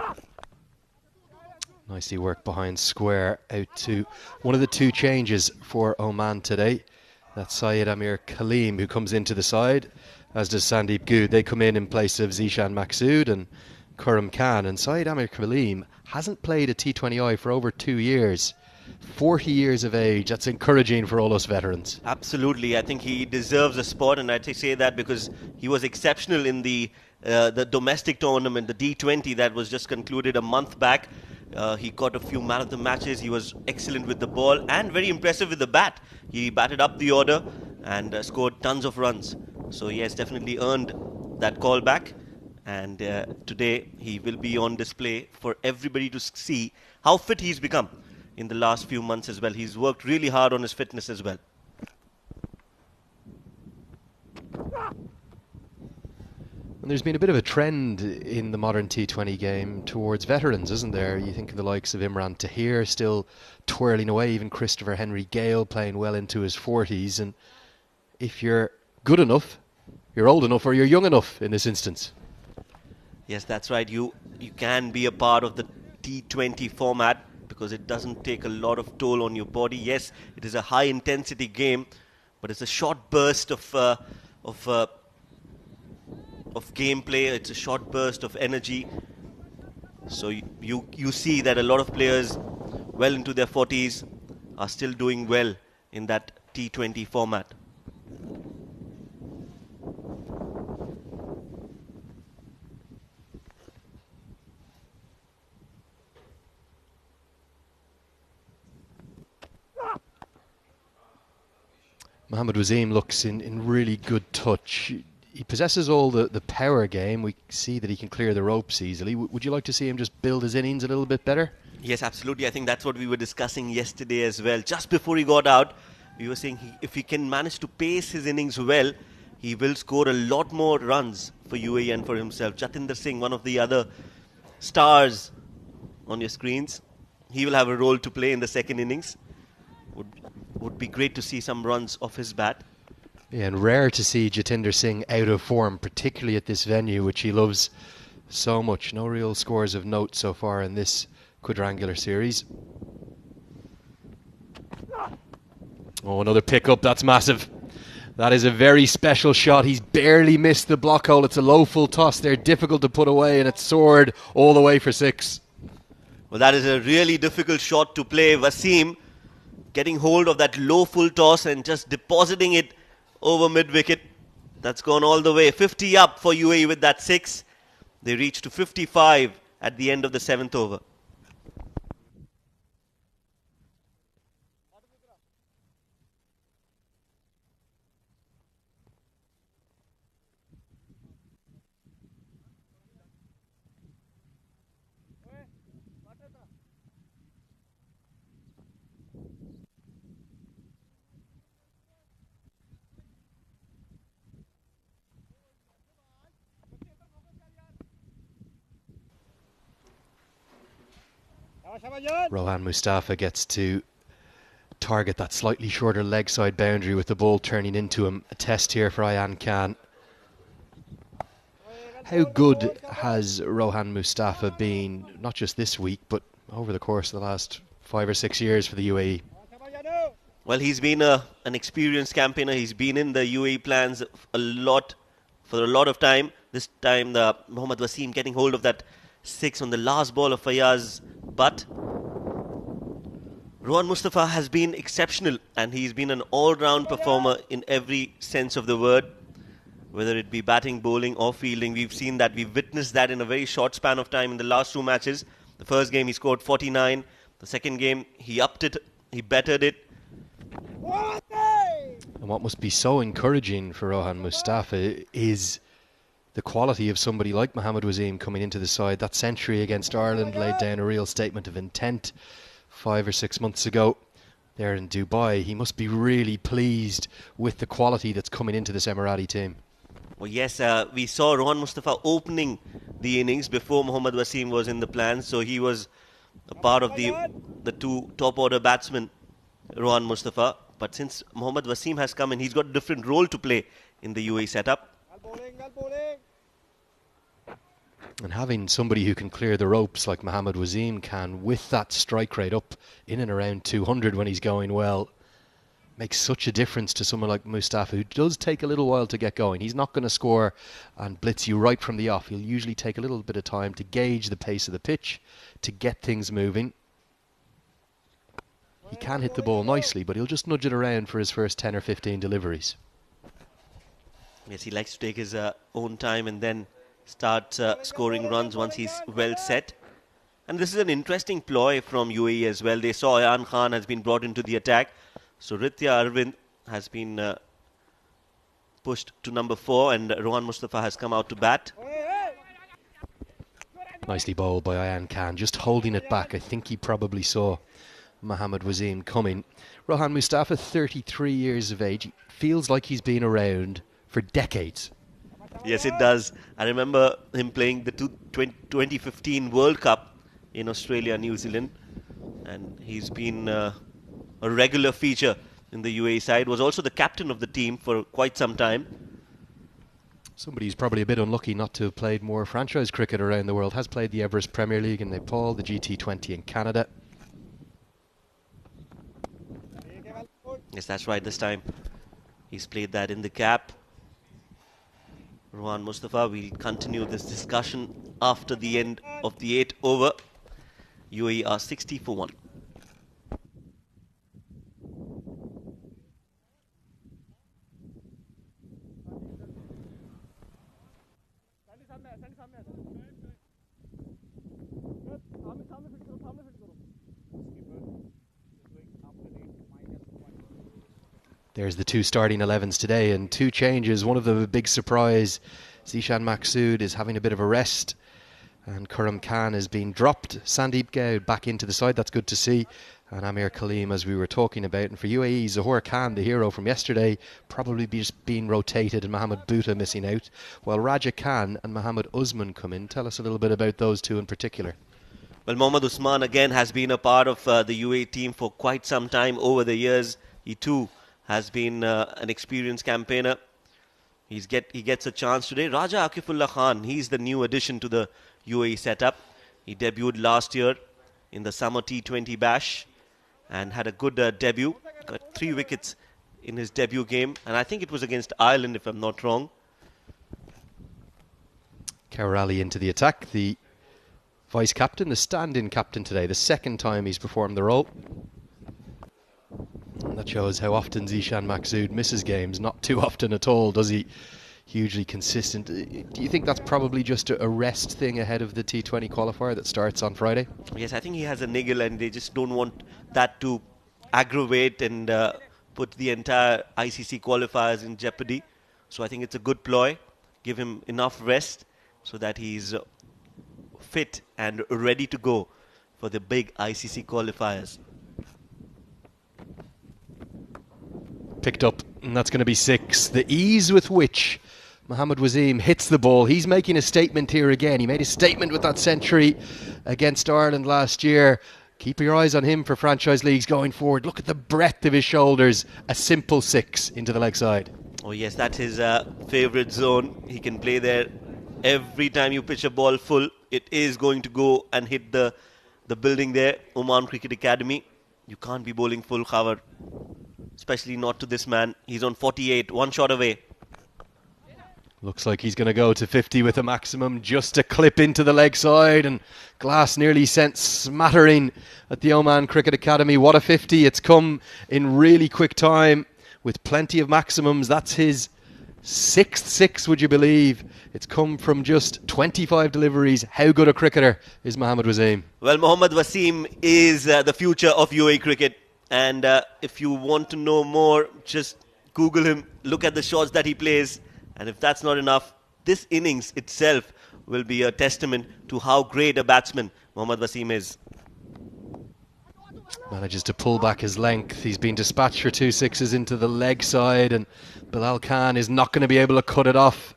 Nicely worked behind square, out to one of the 2 changes for Oman today. That's Syed Amir Kaleem, who comes into the side, as does Sandeep Good. They come in place of Zishan Maksud and Khurram Khan. And Syed Amir Kaleem hasn't played a T20I for over 2 years. 40 years of age. That's encouraging for all us veterans. Absolutely. I think he deserves a spot, and I say that because he was exceptional in the domestic tournament, the D20 that was just concluded a month back. He got a few man of the matches. He was excellent with the ball and very impressive with the bat. He batted up the order and scored tons of runs. So he has definitely earned that call back. And today he will be on display for everybody to see how fit he's become. in the last few months as well. He's worked really hard on his fitness as well. And there's been a bit of a trend in the modern T20 game towards veterans, isn't there? You think of the likes of Imran Tahir still twirling away, even Christopher Henry Gale playing well into his 40s. And if you're good enough, you're old enough, or you're young enough in this instance. Yes, that's right. You can be a part of the T20 format because it doesn't take a lot of toll on your body. Yes, it is a high intensity game, but it's a short burst of gameplay. It's a short burst of energy. So you see that a lot of players well into their 40s are still doing well in that T20 format. Mohammad Waseem looks in really good touch. He possesses all the power game. We see that he can clear the ropes easily. Would you like to see him just build his innings a little bit better? Yes, absolutely. I think that's what we were discussing yesterday as well. Just before he got out, we were saying if he can manage to pace his innings well, he will score a lot more runs for UAE and for himself. Jatinder Singh, one of the other stars on your screens, he will have a role to play in the second innings. Would be great to see some runs off his bat. Yeah, and rare to see Jatinder Singh out of form, particularly at this venue, which he loves so much. No real scores of note so far in this quadrangular series. Oh, another pickup. That's massive. That is a very special shot. He's barely missed the block hole. It's a low full toss. They're difficult to put away, and it's soared all the way for 6. Well, that is a really difficult shot to play. Waseem getting hold of that low full toss and just depositing it over mid-wicket. That's gone all the way. 50 up for UAE with that 6. They reached to 55 at the end of the 7th over. Rohan Mustafa gets to target that slightly shorter leg side boundary with the ball turning into him. A test here for Ayan Khan. How good has Rohan Mustafa been, not just this week, but over the course of the last 5 or 6 years for the UAE? Well, he's been an experienced campaigner. He's been in the UAE plans for a lot of time. This time, the Mohammad Waseem getting hold of that 6 on the last ball of Fayaz. But Rohan Mustafa has been exceptional, and he's been an all-round performer in every sense of the word. Whether it be batting, bowling or fielding, we've seen that. We've witnessed that in a very short span of time in the last 2 matches. The first game he scored 49. The second game he upped it, he bettered it. And what must be so encouraging for Rohan Mustafa is the quality of somebody like Mohammad Waseem coming into the side. That century against Ireland laid down a real statement of intent 5 or 6 months ago there in Dubai. He must be really pleased with the quality that's coming into this Emirati team. Well, yes, we saw Rohan Mustafa opening the innings before Mohammad Waseem was in the plans. So he was a part of the 2 top-order batsmen, Rohan Mustafa. But since Mohammad Waseem has come in, he's got a different role to play in the UAE setup. And having somebody who can clear the ropes like Mohammad Waseem can, with that strike rate up in and around 200 when he's going well, makes such a difference to someone like Mustafa, who does take a little while to get going. He's not going to score and blitz you right from the off. He'll usually take a little bit of time to gauge the pace of the pitch, to get things moving. He can hit the ball nicely, but he'll just nudge it around for his first 10 or 15 deliveries. Yes, he likes to take his own time and then start scoring runs once he's well set. And this is an interesting ploy from UAE as well. They saw Ayan Khan has been brought into the attack. So Ritya Arvind has been pushed to number 4 and Rohan Mustafa has come out to bat. Nicely bowled by Ayan Khan, just holding it back. I think he probably saw Mohammad Waseem coming. Rohan Mustafa, 33 years of age, feels like he's been around for decades. Yes, it does. I remember him playing the 2015 World Cup in Australia, New Zealand, and he's been a regular feature in the UAE side. Was also the captain of the team for quite some time. Somebody who's probably a bit unlucky not to have played more franchise cricket around the world. Has played the Everest Premier League in Nepal, the GT20 in Canada. Yes, that's right. This time he's played that in the cap. Rohan Mustafa, we'll continue this discussion after the end of the 8th over. UAE are 60 for 1. There's the two starting 11s today and two changes. One of them a big surprise. Zishan Maqsood is having a bit of a rest and Karam Khan has been dropped. Sandeep Goud back into the side, that's good to see. And Amir Kaleem, as we were talking about. And for UAE, Zahoor Khan, the hero from yesterday, probably just being rotated and Mohammad Bhutta missing out. While Raja Khan and Mohammad Usman come in. Tell us a little bit about those two in particular. Well, Mohammad Usman again has been a part of the UAE team for quite some time over the years. He too has been an experienced campaigner. He gets a chance today. Raja Akifullah Khan, he's the new addition to the UAE setup. He debuted last year in the Summer T20 Bash and had a good debut. Got 3 wickets in his debut game, and I think it was against Ireland, if I'm not wrong. Kaur into the attack, the vice-captain, the stand-in captain today, the second time he's performed the role. And that shows how often Zishan Maqsood misses games. Not too often at all, does he? Hugely consistent. Do you think that's probably just a rest thing ahead of the T20 qualifier that starts on Friday? Yes, I think he has a niggle and they just don't want that to aggravate and put the entire ICC qualifiers in jeopardy. So I think it's a good ploy. Give him enough rest so that he's fit and ready to go for the big ICC qualifiers. Picked up, and that's going to be 6. The ease with which Mohammad Waseem hits the ball. He's making a statement here again. He made a statement with that century against Ireland last year. Keep your eyes on him for franchise leagues going forward. Look at the breadth of his shoulders. A simple 6 into the leg side. Oh yes, that's his favourite zone. He can play there. Every time you pitch a ball full, it is going to go and hit the building there. Oman Cricket Academy. You can't be bowling full cover. Especially not to this man. He's on 48, 1 shot away. Looks like he's going to go to 50 with a maximum, just a clip into the leg side, and glass nearly sent smattering at the Oman Cricket Academy. What a 50. It's come in really quick time with plenty of maximums. That's his 6th 6, would you believe? It's come from just 25 deliveries. How good a cricketer is Mohammad Waseem? Well, Mohammad Waseem is the future of UAE cricket. And if you want to know more, just Google him, look at the shots that he plays. And if that's not enough, this innings itself will be a testament to how great a batsman Mohammad Waseem is. Manages to pull back his length. He's been dispatched for 2 6s into the leg side, and Bilal Khan is not going to be able to cut it off.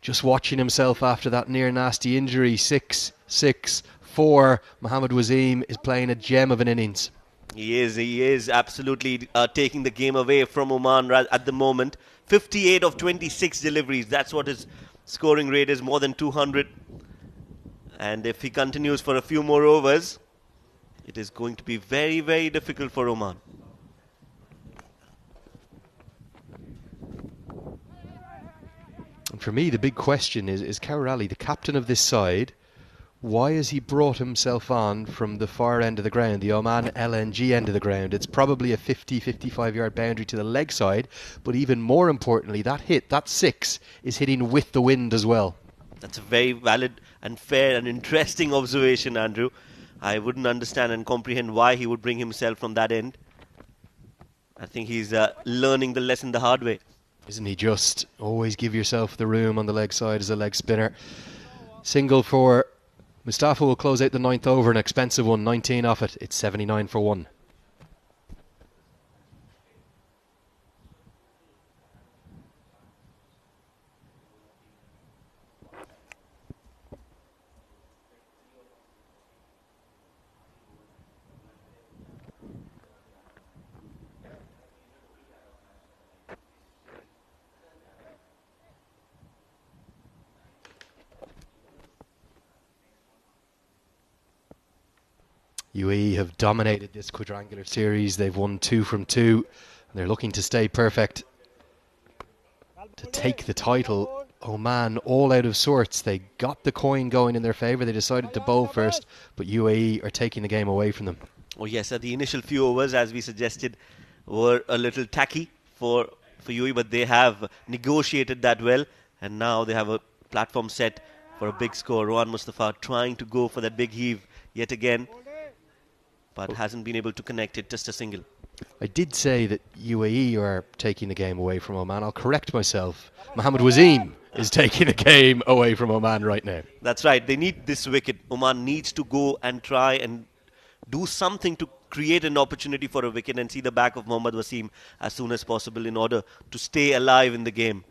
Just watching himself after that near nasty injury. 6 6 4. Mohammad Waseem is playing a gem of an innings. He is absolutely taking the game away from Oman at the moment. 58 of 26 deliveries. That's what his scoring rate is, more than 200. And if he continues for a few more overs, it is going to be very, very difficult for Oman. And for me, the big question is Kaur, the captain of this side, why has he brought himself on from the far end of the ground, the Oman LNG end of the ground? It's probably a 50-55 yard boundary to the leg side, but even more importantly, that hit, that 6, is hitting with the wind as well. That's a very valid and fair and interesting observation, Andrew. I wouldn't understand and comprehend why he would bring himself from that end. I think he's learning the lesson the hard way. Isn't he just? Always give yourself the room on the leg side as a leg spinner. Single for Mustafa will close out the 9th over, an expensive one, 19 off it. It's 79 for 1. UAE have dominated this quadrangular series. They've won 2 from 2. They're looking to stay perfect to take the title. Oman all out of sorts. They got the coin going in their favour. They decided to bowl first, but UAE are taking the game away from them. Oh yes, the initial few overs, as we suggested, were a little tacky for UAE, but they have negotiated that well, and now they have a platform set for a big score. Rohan Mustafa trying to go for that big heave yet again, but hasn't been able to connect it, just a single. I did say that UAE are taking the game away from Oman. I'll correct myself. Mohammad Wasim is taking the game away from Oman right now. That's right. They need this wicket. Oman needs to go and try and do something to create an opportunity for a wicket and see the back of Mohammad Wasim as soon as possible in order to stay alive in the game.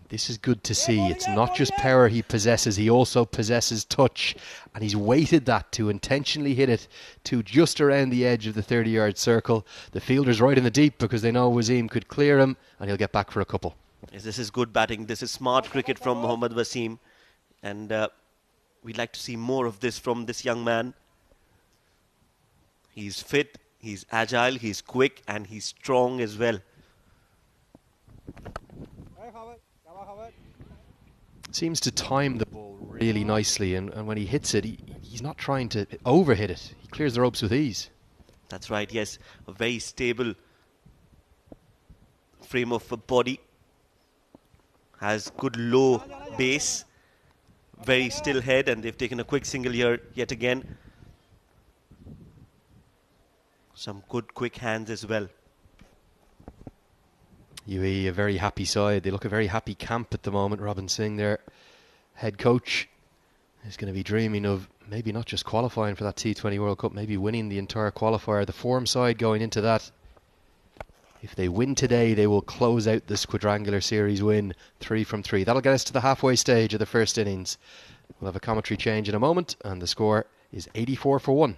This is good to see. It's not just power he possesses, he also possesses touch. And he's weighted that to intentionally hit it to just around the edge of the 30-yard circle. The fielder's right in the deep because they know Wasim could clear him and he'll get back for a couple. Yes, this is good batting. This is smart cricket from Mohammad Wasim. And we'd like to see more of this from this young man. He's fit, he's agile, he's quick, and he's strong as well. Seems to time the ball really nicely, and when he hits it, he's not trying to overhit it. He clears the ropes with ease. That's right, yes. A very stable frame of a body. Has good low base. Very still head, and they've taken a quick single here yet again. Some good quick hands as well. UAE, a very happy side. They look a very happy camp at the moment. Robin Singh, their head coach, is going to be dreaming of maybe not just qualifying for that T20 World Cup, maybe winning the entire qualifier. The form side going into that, if they win today, they will close out this quadrangular series win 3 from 3. That'll get us to the halfway stage of the first innings. We'll have a commentary change in a moment, and the score is 84 for 1.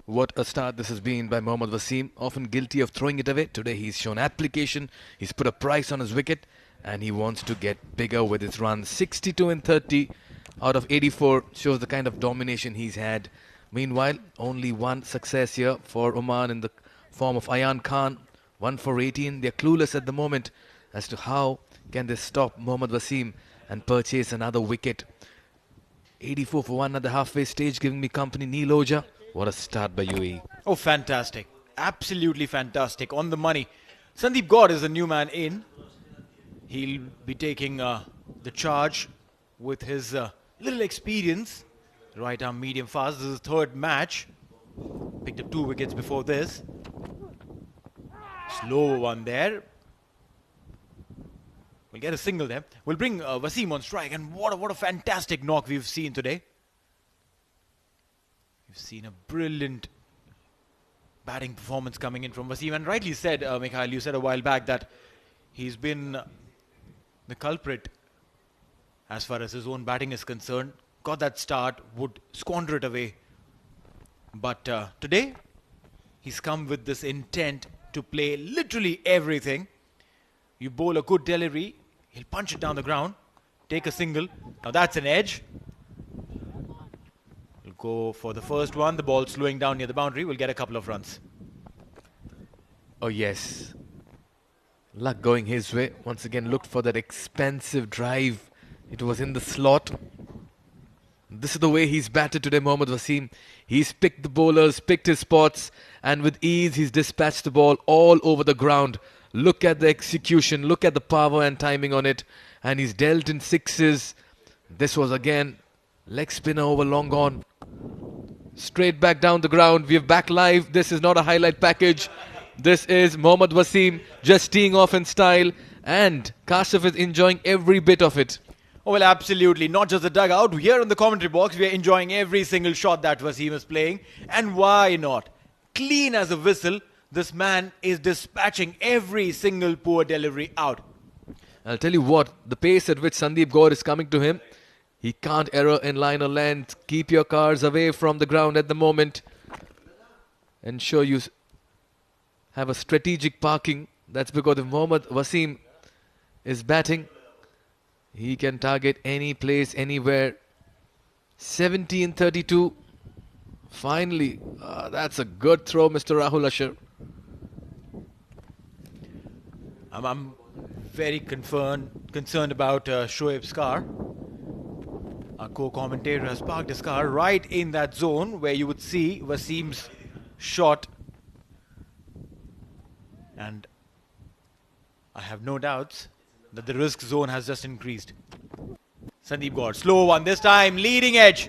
What a start this has been by Mohammad Wasim, often guilty of throwing it away. Today he's shown application, he's put a price on his wicket, and he wants to get bigger with his runs. 62 and 30 out of 84 shows the kind of domination he's had. Meanwhile, only one success here for Oman in the form of Ayan Khan, 1 for 18. They're clueless at the moment as to how can they stop Mohammad Wasim and purchase another wicket. 84 for 1 at the halfway stage, giving me company. Neil Oja. What a start by UAE. Oh, fantastic. Absolutely fantastic. On the money. Sandeep Gaur is the new man in. He'll be taking the charge with his little experience. Right arm medium fast. This is his third match. Picked up 2 wickets before this. Slow one there. We'll get a single there. We'll bring Wasim on strike. And what a fantastic knock we've seen today. We've seen a brilliant batting performance coming in from Wasim. And rightly said, Mikhail, you said a while back that he's been the culprit as far as his own batting is concerned. Got that start, would squander it away. But today, he's come with this intent to play literally everything. You bowl a good delivery, he'll punch it down the ground, take a single. Now that's an edge. We'll go for the first one. The ball slowing down near the boundary. We'll get a couple of runs. Oh yes. Luck going his way. Once again looked for that expensive drive. It was in the slot. This is the way he's batted today, Mohammad Wasim. He's picked the bowlers, picked his spots, and with ease he's dispatched the ball all over the ground. Look at the execution, look at the power and timing on it. And he's dealt in sixes. This was again leg spinner over long on. Straight back down the ground. We have back live. This is not a highlight package. This is Mohammad Wasim just teeing off in style. And Kashif is enjoying every bit of it. Oh, well, absolutely. Not just the dugout. Here in the commentary box, we are enjoying every single shot that Wasim is playing. And why not? Clean as a whistle, this man is dispatching every single poor delivery out. I'll tell you what, the pace at which Sandeep Gaur is coming to him, he can't error in line or length. Keep your cars away from the ground at the moment. Ensure you have a strategic parking. That's because if Mohammad Wasim is batting, he can target any place, anywhere. 17-32. Finally, that's a good throw, Mr. Rahul Ashar. I'm very concerned about Shoaib's car. Our co-commentator has parked his car right in that zone where you would see Wasim's shot. And I have no doubts that the risk zone has just increased. Sandeep Gaur, slow one this time, leading edge.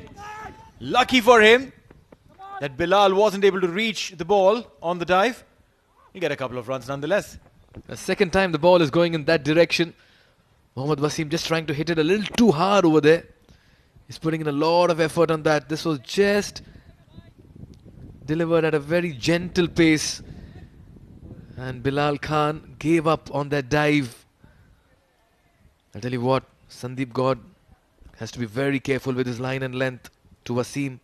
Lucky for him that Bilal wasn't able to reach the ball on the dive. You get a couple of runs nonetheless. The second time the ball is going in that direction. Mohammad Wasim just trying to hit it a little too hard over there. He's putting in a lot of effort on that. This was just delivered at a very gentle pace. And Bilal Khan gave up on that dive. I'll tell you what, Sandeep Gaur has to be very careful with his line and length to Wasim.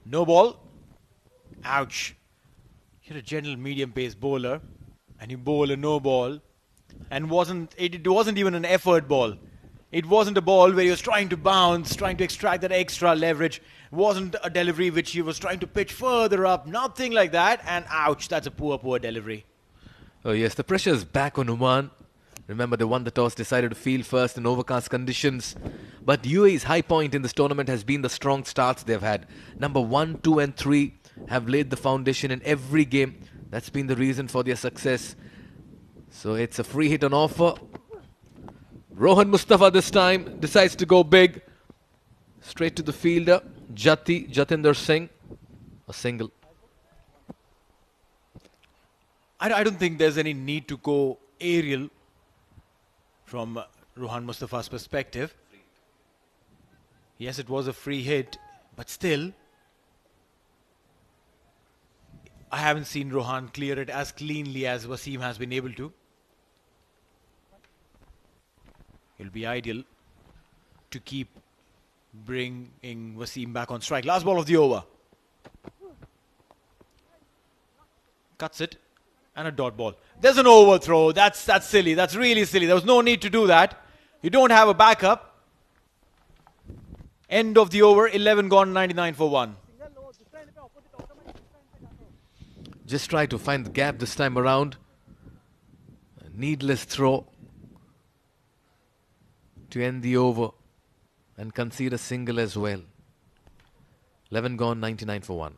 No ball. Ouch. You're a gentle medium pace bowler and you bowl a no ball, and it wasn't even an effort ball. It wasn't a ball where he was trying to bounce, trying to extract that extra leverage. It wasn't a delivery which he was trying to pitch further up. Nothing like that. And ouch, that's a poor delivery. Oh yes, the pressure is back on Oman. Remember, they won the toss, decided to field first in overcast conditions. But UAE's high point in this tournament has been the strong starts they've had. Number 1, 2 and 3 have laid the foundation in every game. That's been the reason for their success. So it's a free hit on offer. Rohan Mustafa this time decides to go big. Straight to the fielder, Jatinder Singh. A single. I don't think there's any need to go aerial from Rohan Mustafa's perspective. Yes, it was a free hit, but still, I haven't seen Rohan clear it as cleanly as Wasim has been able to. It'll be ideal to keep bringing Wasim back on strike. Last ball of the over. Cuts it. And a dot ball. There's an overthrow. That's silly. That's really silly. There was no need to do that. You don't have a backup. End of the over. 11 gone, 99 for 1. Just try to find the gap this time around. A needless throw to end the over and concede a single as well. 11 gone, 99 for 1.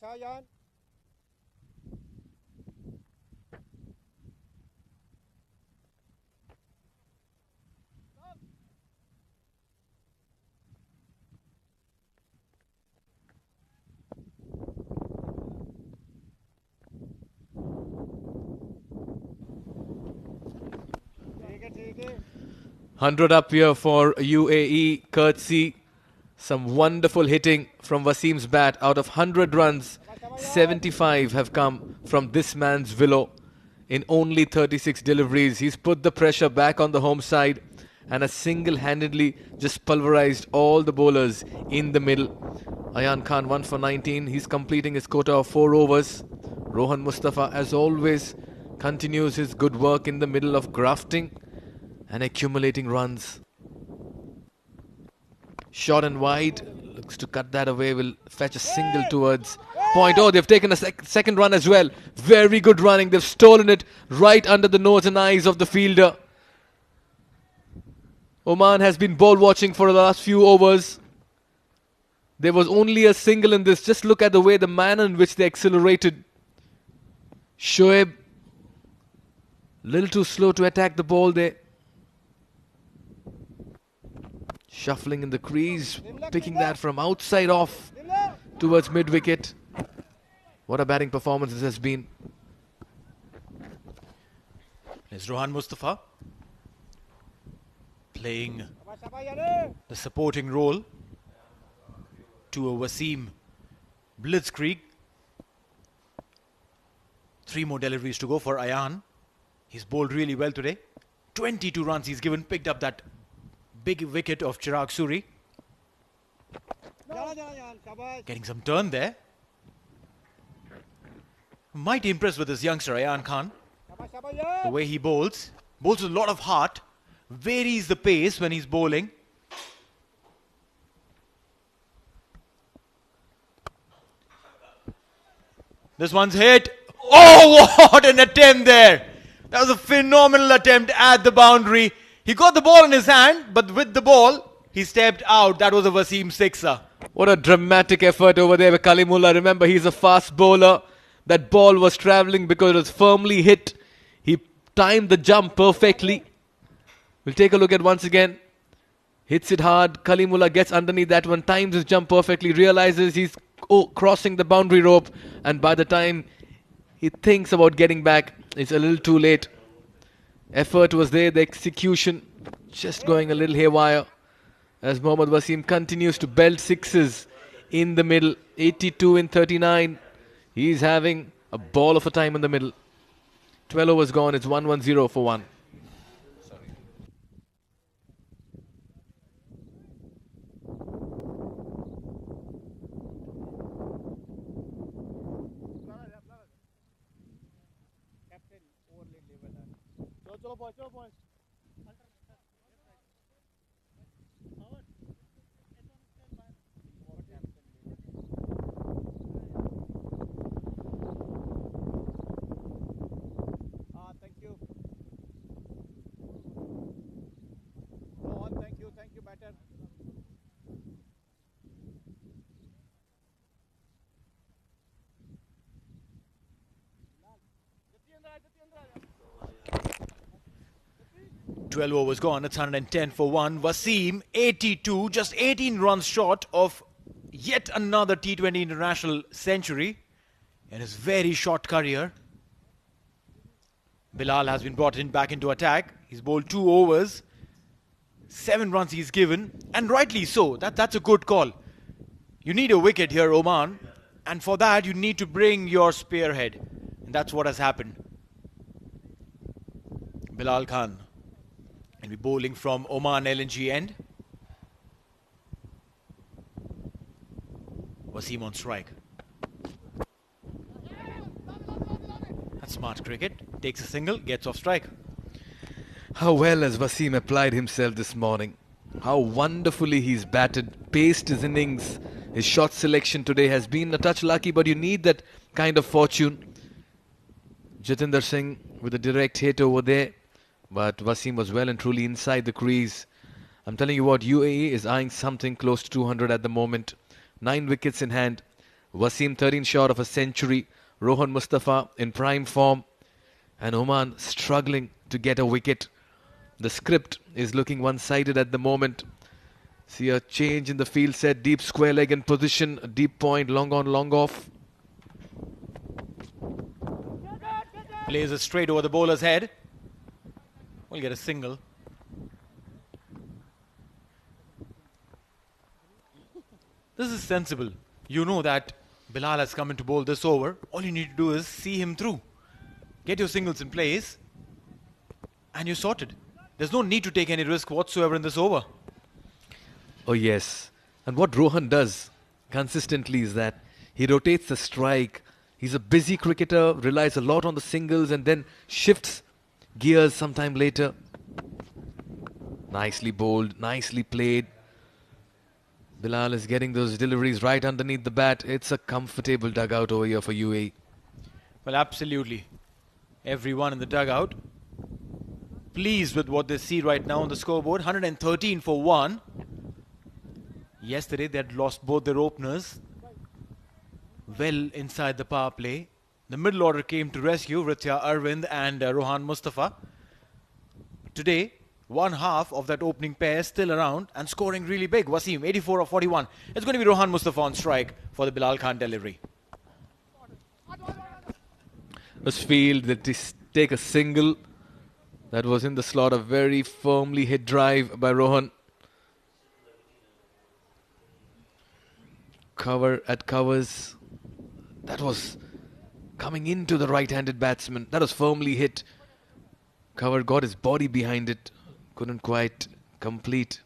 Shayan. ठीक है 100 up here for UAE, courtesy some wonderful hitting from Wasim's bat. Out of 100 runs, 75 have come from this man's willow in only 36 deliveries. He's put the pressure back on the home side and has single-handedly just pulverized all the bowlers in the middle. Ayan Khan 1 for 19. He's completing his quota of 4 overs. Rohan Mustafa, as always, continues his good work in the middle of grafting and accumulating runs. Short and wide, looks to cut that away, will fetch a single towards point. Oh, they've taken a second run as well. Very good running. They've stolen it right under the nose and eyes of the fielder. Oman has been ball watching for the last few overs. There was only a single in this. Just look at the way, the manner in which they accelerated. Shoaib, little too slow to attack the ball there. Shuffling in the crease, picking that from outside off towards mid-wicket. What a batting performance this has been. There's Rohan Mustafa playing the supporting role to a Wasim blitzkrieg. 3 more deliveries to go for Ayan. He's bowled really well today. 22 runs he's given, picked up that big wicket of Chirag Suri. Getting some turn there. Mighty impressed with this youngster Ayan Khan. The way he bowls. Bowls with a lot of heart. Varies the pace when he's bowling. This one's hit. Oh, what an attempt there. That was a phenomenal attempt at the boundary. He got the ball in his hand, but with the ball, he stepped out. That was a Wasim sixer. What a dramatic effort over there with Kalimullah. Remember, he's a fast bowler. That ball was travelling because it was firmly hit. He timed the jump perfectly. We'll take a look at once again. Hits it hard. Kalimullah gets underneath that one, times his jump perfectly, realizes he's crossing the boundary rope, and by the time he thinks about getting back, it's a little too late. Effort was there, the execution just going a little haywire as Mohammad Wasim continues to belt sixes in the middle. 82 in 39. He's having a ball of a time in the middle. 12 overs gone, it's 1-1-0 for 1. Thank you, batter. "12 overs gone, it's 110 for 1. Wasim, 82, just 18 runs short of yet another T20 international century in his very short career. Bilal has been brought in back into attack. He's bowled 2 overs. 7 runs he's given, and rightly so. That's a good call. You need a wicket here, Oman, and for that you need to bring your spearhead. And that's what has happened. Bilal Khan will be bowling from Oman LNG end. Wasim on strike. That's smart cricket. Takes a single, gets off strike. How well has Wasim applied himself this morning. How wonderfully he's batted, paced his innings. His shot selection today has been a touch lucky, but you need that kind of fortune. Jatinder Singh with a direct hit over there, but Wasim was well and truly inside the crease. I'm telling you what, UAE is eyeing something close to 200 at the moment. 9 wickets in hand. Wasim 13 short of a century. Rohan Mustafa in prime form. And Oman struggling to get a wicket. The script is looking one-sided at the moment. See a change in the field set. Deep square leg in position. A deep point. Long on, long off. Plays it straight over the bowler's head. We'll get a single. This is sensible. You know that Bilal has come in to bowl this over. All you need to do is see him through. Get your singles in place, and you're sorted. There's no need to take any risk whatsoever in this over. Oh yes. And what Rohan does consistently is that he rotates the strike. He's a busy cricketer, relies a lot on the singles and then shifts gears sometime later. Nicely bowled, nicely played. Bilal is getting those deliveries right underneath the bat. It's a comfortable dugout over here for UAE. Well, absolutely. Everyone in the dugout pleased with what they see right now on the scoreboard. 113 for 1. Yesterday they had lost both their openers. Well inside the power play. The middle order came to rescue Ritya Arvind and Rohan Mustafa. Today, one half of that opening pair still around and scoring really big. Wasim, 84 of 41. It's going to be Rohan Mustafa on strike for the Bilal Khan delivery. This field, they take a single. That was in the slot, a very firmly hit drive by Rohan. Cover at covers. That was coming into the right-handed batsman. That was firmly hit. Cover got his body behind it. Couldn't quite complete.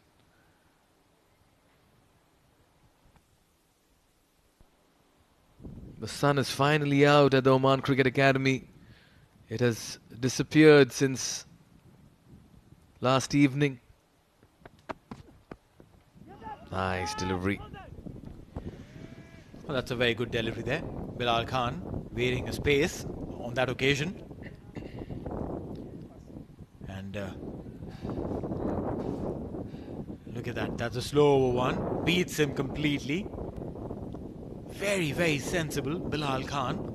The sun is finally out at the Oman Cricket Academy. It has disappeared since last evening. Nice delivery. Well, that's a very good delivery there. Bilal Khan varying his pace on that occasion. And look at that. That's a slow one. Beats him completely. Very, very sensible, Bilal Khan.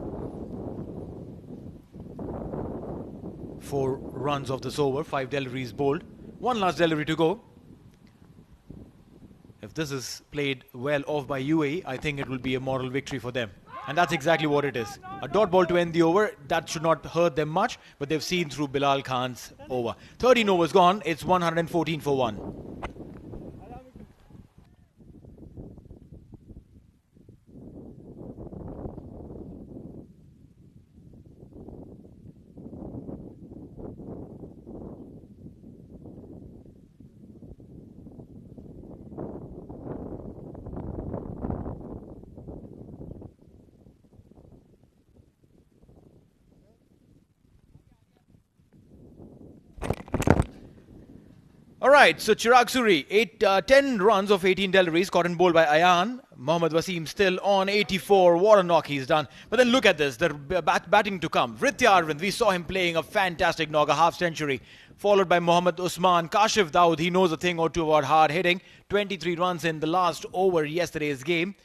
4 runs of this over, 5 deliveries bowled. One last delivery to go. If this is played well off by UAE, I think it will be a moral victory for them. And that's exactly what it is. A dot ball to end the over, that should not hurt them much, but they've seen through Bilal Khan's over. 13 overs gone, it's 114 for 1. Alright, so Chirag Suri, 10 runs of 18 deliveries, caught and bowled by Ayan. Mohammad Wasim still on 84, what a knock he's done. But then look at this, the batting to come. Ritya Arvind, we saw him playing a fantastic knock, a half century. Followed by Mohammad Usman. Kashif Daud, he knows a thing or two about hard hitting. 23 runs in the last over yesterday's game.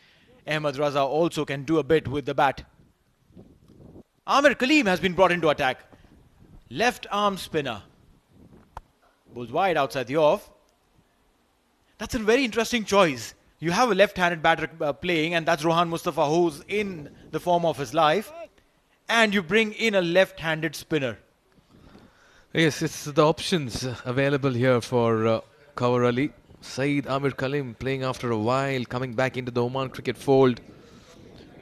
Ahmed Raza also can do a bit with the bat. Amir Kaleem has been brought into attack. Left arm spinner. Bowls wide outside the off. That's a very interesting choice. You have a left-handed batter playing, and that's Rohan Mustafa, who's in the form of his life. And you bring in a left-handed spinner. Yes, it's the options available here for Kawar Ali. Saeed Amir Kaleem playing after a while, coming back into the Oman cricket fold.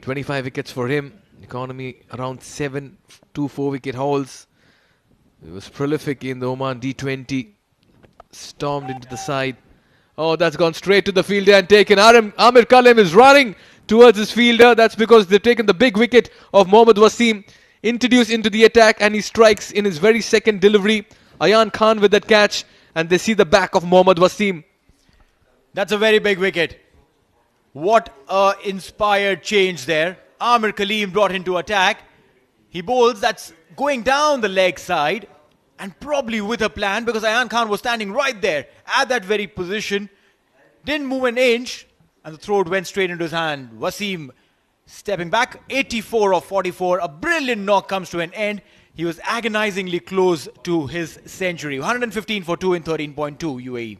25 wickets for him. Economy around 7, 2 4-wicket hauls. He was prolific in the Oman D20. Stormed into the side. Oh, that's gone straight to the fielder and taken. Amir Kaleem is running towards his fielder. That's because they've taken the big wicket of Mohammad Wasim. Introduced into the attack, and he strikes in his very second delivery. Ayan Khan with that catch, and they see the back of Mohammad Wasim. That's a very big wicket. What a inspired change there. Amir Kaleem brought into attack. He bowls, that's going down the leg side, and probably with a plan, because Ayan Khan was standing right there at that very position. Didn't move an inch, and the throw went straight into his hand. Wasim stepping back, 84 of 44. A brilliant knock comes to an end. He was agonizingly close to his century. 115 for 2 in 13.2 UAE.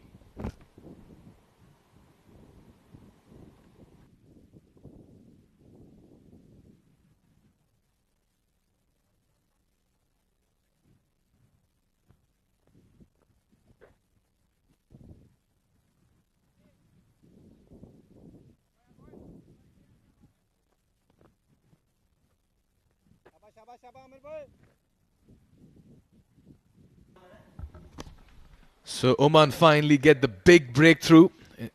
So Oman finally get the big breakthrough,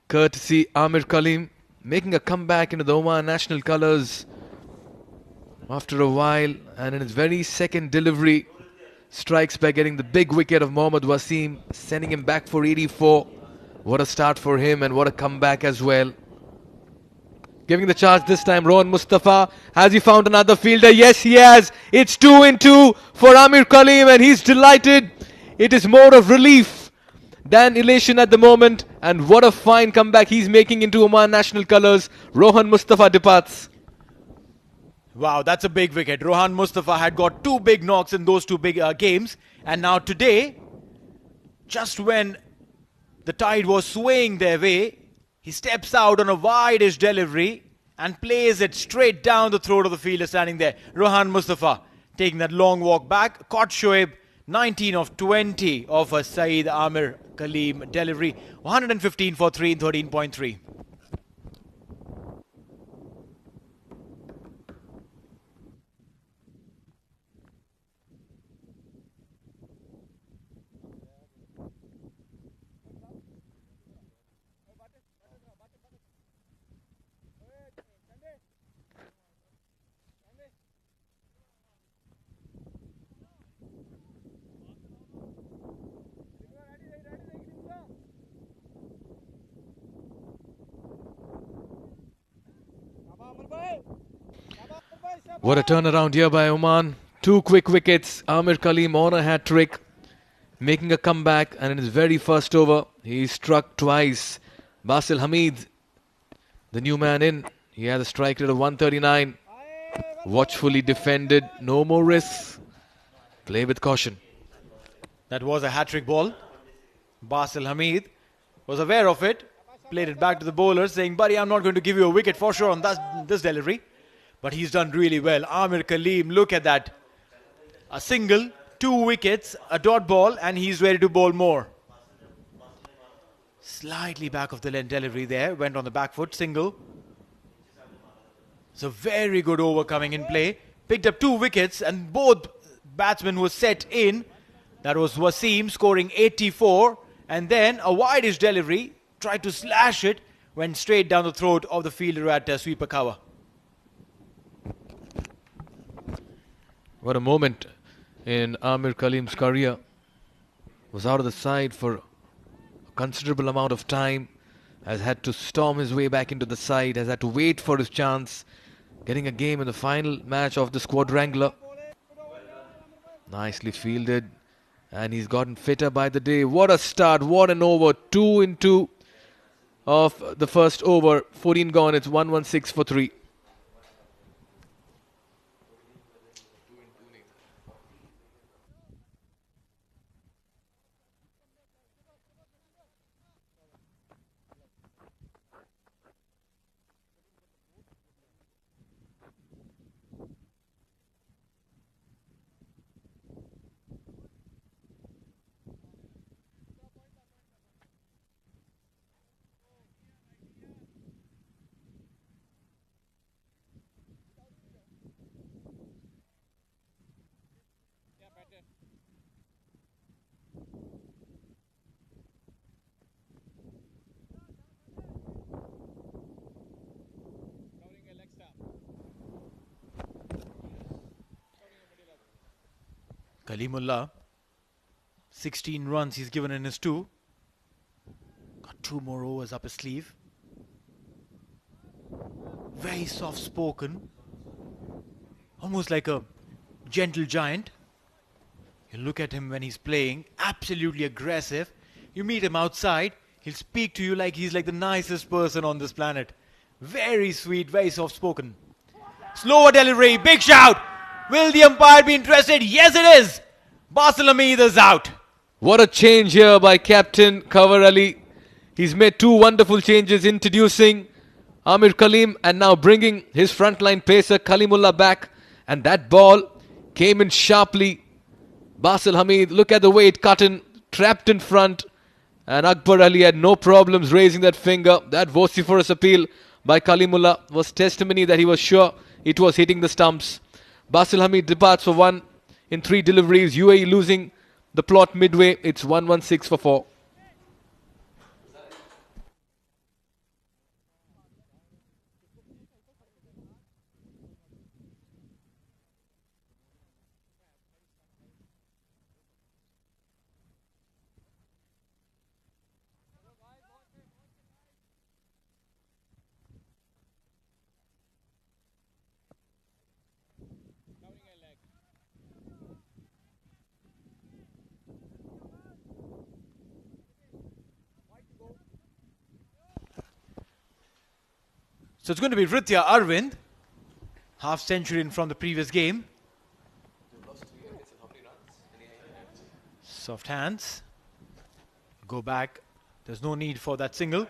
courtesy Amir Kaleem, making a comeback into the Oman national colours after a while, and in his very second delivery, strikes by getting the big wicket of Mohammad Wasim, sending him back for 84. What a start for him, and what a comeback as well. Giving the charge this time, Rohan Mustafa. Has he found another fielder? Yes, he has. It's 2 in 2 for Amir Kaleem, and he's delighted. It is more of relief than elation at the moment. And what a fine comeback he's making into Oman national colours. Rohan Mustafa departs. Wow, that's a big wicket. Rohan Mustafa had got 2 big knocks in those 2 big games. And now today, just when the tide was swaying their way, he steps out on a wide-ish delivery and plays it straight down the throat of the fielder standing there. Rohan Mustafa taking that long walk back. Caught Shoaib, 19 of 20 of a Saeed Amir Kaleem delivery. 115 for 3 in 13.3. What a turnaround here by Oman. 2 quick wickets. Amir Kaleem on a hat-trick, making a comeback, and in his very first over, he struck twice. Basil Hamid, the new man in, he has a strike rate of 139. Watchfully defended, no more risks. Play with caution. That was a hat-trick ball. Basil Hamid was aware of it, played it back to the bowler saying, buddy, I'm not going to give you a wicket for sure on this delivery. But he's done really well. Amir Kaleem, look at that. A single, 2 wickets, a dot ball, and he's ready to bowl more. Slightly back of the length delivery there. Went on the back foot, single. It's a very good over coming in play. Picked up 2 wickets and both batsmen were set in. That was Wasim scoring 84. And then a wide-ish delivery. Tried to slash it. Went straight down the throat of the fielder at sweeper cover. What a moment in Amir Kaleem's career. Was out of the side for a considerable amount of time. Has had to storm his way back into the side. Has had to wait for his chance. Getting a game in the final match of this quadrangular. Nicely fielded. And he's gotten fitter by the day. What a start. What an over. 2 in 2 of the first over. 14 gone. It's 116 for 3. Kalimullah, 16 runs he's given in his 2. Got 2 more overs up his sleeve. Very soft spoken. Almost like a gentle giant. You look at him when he's playing, absolutely aggressive. You meet him outside, he'll speak to you like he's like the nicest person on this planet. Very sweet, very soft spoken. Slower delivery, big shout. Will the umpire be interested? Yes, it is. Basil Hamid is out. What a change here by Captain Kawar Ali. He's made 2 wonderful changes, introducing Amir Kaleem and now bringing his frontline pacer Kalimullah back. And that ball came in sharply. Basil Hamid, look at the way it cut in, trapped in front. And Akbar Ali had no problems raising that finger. That vociferous appeal by Kalimullah was testimony that he was sure it was hitting the stumps. Basil Hamid departs for 1 in 3 deliveries. UAE losing the plot midway. It's 116 for 4. So it's going to be Ritya Arvind, half century from the previous game. Soft hands. Go back. There's no need for that single.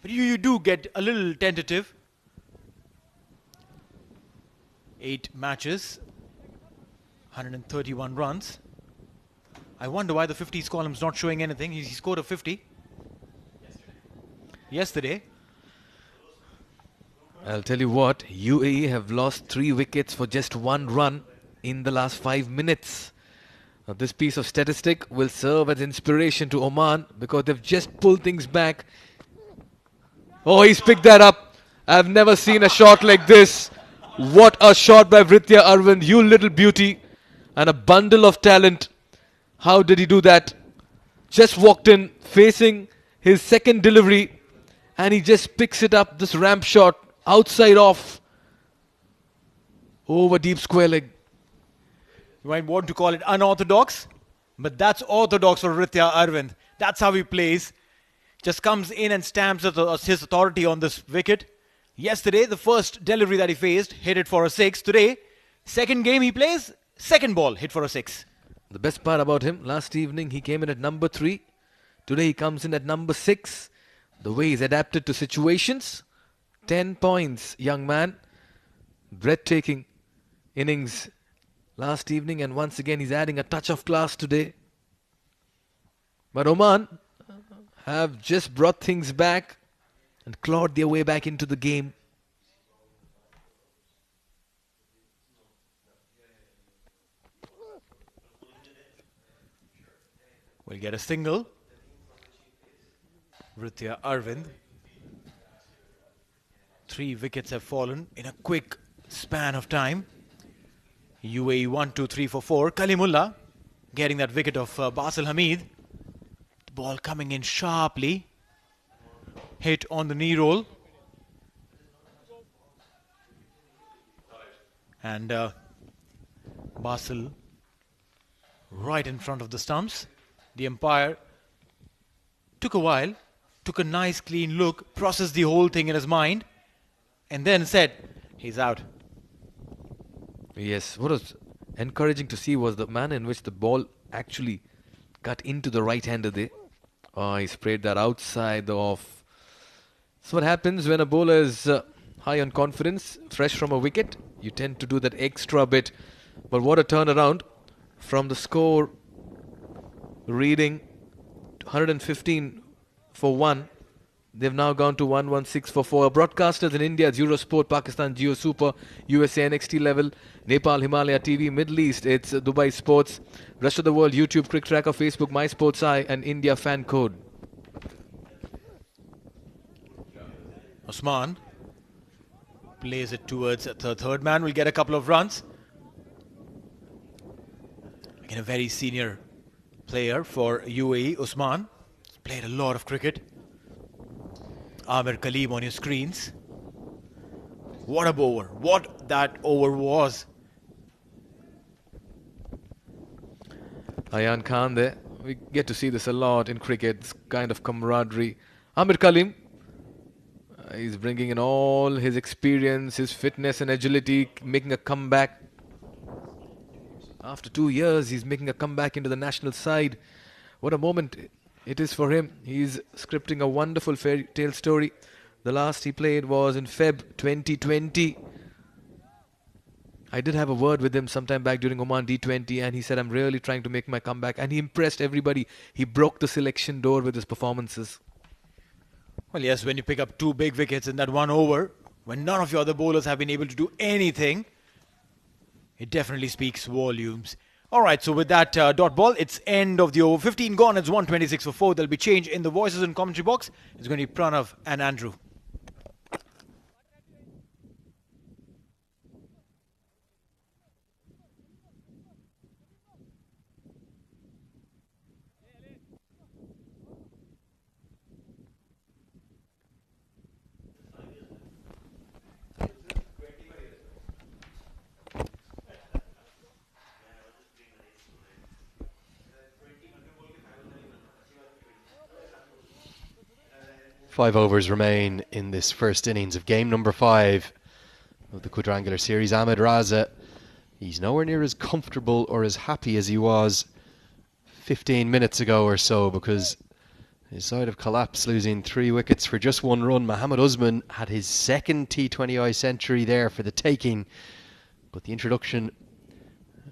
But you do get a little tentative. 8 matches, 131 runs. I wonder why the 50s column's not showing anything. He scored a 50 yesterday. I'll tell you what, UAE have lost 3 wickets for just 1 run in the last 5 minutes. Now, this piece of statistic will serve as inspiration to Oman because they've just pulled things back. Oh, he's picked that up. I've never seen a shot like this. What a shot by Ritya Arvind, you little beauty. And a bundle of talent. How did he do that? Just walked in, facing his second delivery, and he just picks it up, this ramp shot, outside off, over deep square leg. You might want to call it unorthodox, but that's orthodox for Ritya Arvind. That's how he plays. Just comes in and stamps his authority on this wicket. Yesterday, the first delivery that he faced, hit it for a 6. Today, second game he plays, second ball, hit for a 6. The best part about him, last evening he came in at number 3. Today he comes in at number 6. The way he's adapted to situations. 10 points, young man. Breathtaking innings last evening, and once again he's adding a touch of class today. But Oman have just brought things back and clawed their way back into the game. We'll get a single. Ritya Arvind. 3 wickets have fallen in a quick span of time. UAE 1, 2, 3 for 4. Kalimullah getting that wicket of Basil Hamid. The ball coming in sharply. Hit on the knee roll. And Basil right in front of the stumps. The umpire took a while, took a nice clean look, processed the whole thing in his mind, and then said, he's out. Yes, what was encouraging to see was the manner in which the ball actually cut into the right-hander there. Oh, he sprayed that outside off. So what happens when a bowler is high on confidence, fresh from a wicket? You tend to do that extra bit. But what a turnaround from the score reading 115 for 1. They've now gone to 116 for 4. Broadcasters in India, Eurosport, Pakistan, Geo Super, USA NXT Level, Nepal, Himalaya TV, Middle East, it's Dubai Sports, rest of the world, YouTube, CricTracker, Facebook, My Sports Eye, and India Fan Code. Osman plays it towards the third man. Will get a couple of runs. Again, a very senior player for UAE, Osman. He's played a lot of cricket. Amir Khalib on your screens. What a over. What that over was. Ayan Khan there. We get to see this a lot in cricket, this kind of camaraderie. Amir Khalib, he's bringing in all his experience, his fitness and agility, making a comeback. After 2 years, he's making a comeback into the national side. What a moment it is for him. He's scripting a wonderful fairy tale story. The last he played was in Feb 2020. I did have a word with him sometime back during Oman D20, and he said, I'm really trying to make my comeback. And he impressed everybody. He broke the selection door with his performances. Well, yes, when you pick up 2 big wickets in that 1 over, when none of your other bowlers have been able to do anything, it definitely speaks volumes. All right, so with that dot ball, it's end of the over. 15 gone, it's 126 for 4. There'll be change in the voices and commentary box. It's going to be Pranav and Andrew. 5 overs remain in this first innings of game number 5 of the Quadrangular Series. Ahmed Raza, he's nowhere near as comfortable or as happy as he was 15 minutes ago or so, because his side have collapsed, losing 3 wickets for just 1 run. Mohammad Usman had his second T20I century there for the taking, but the introduction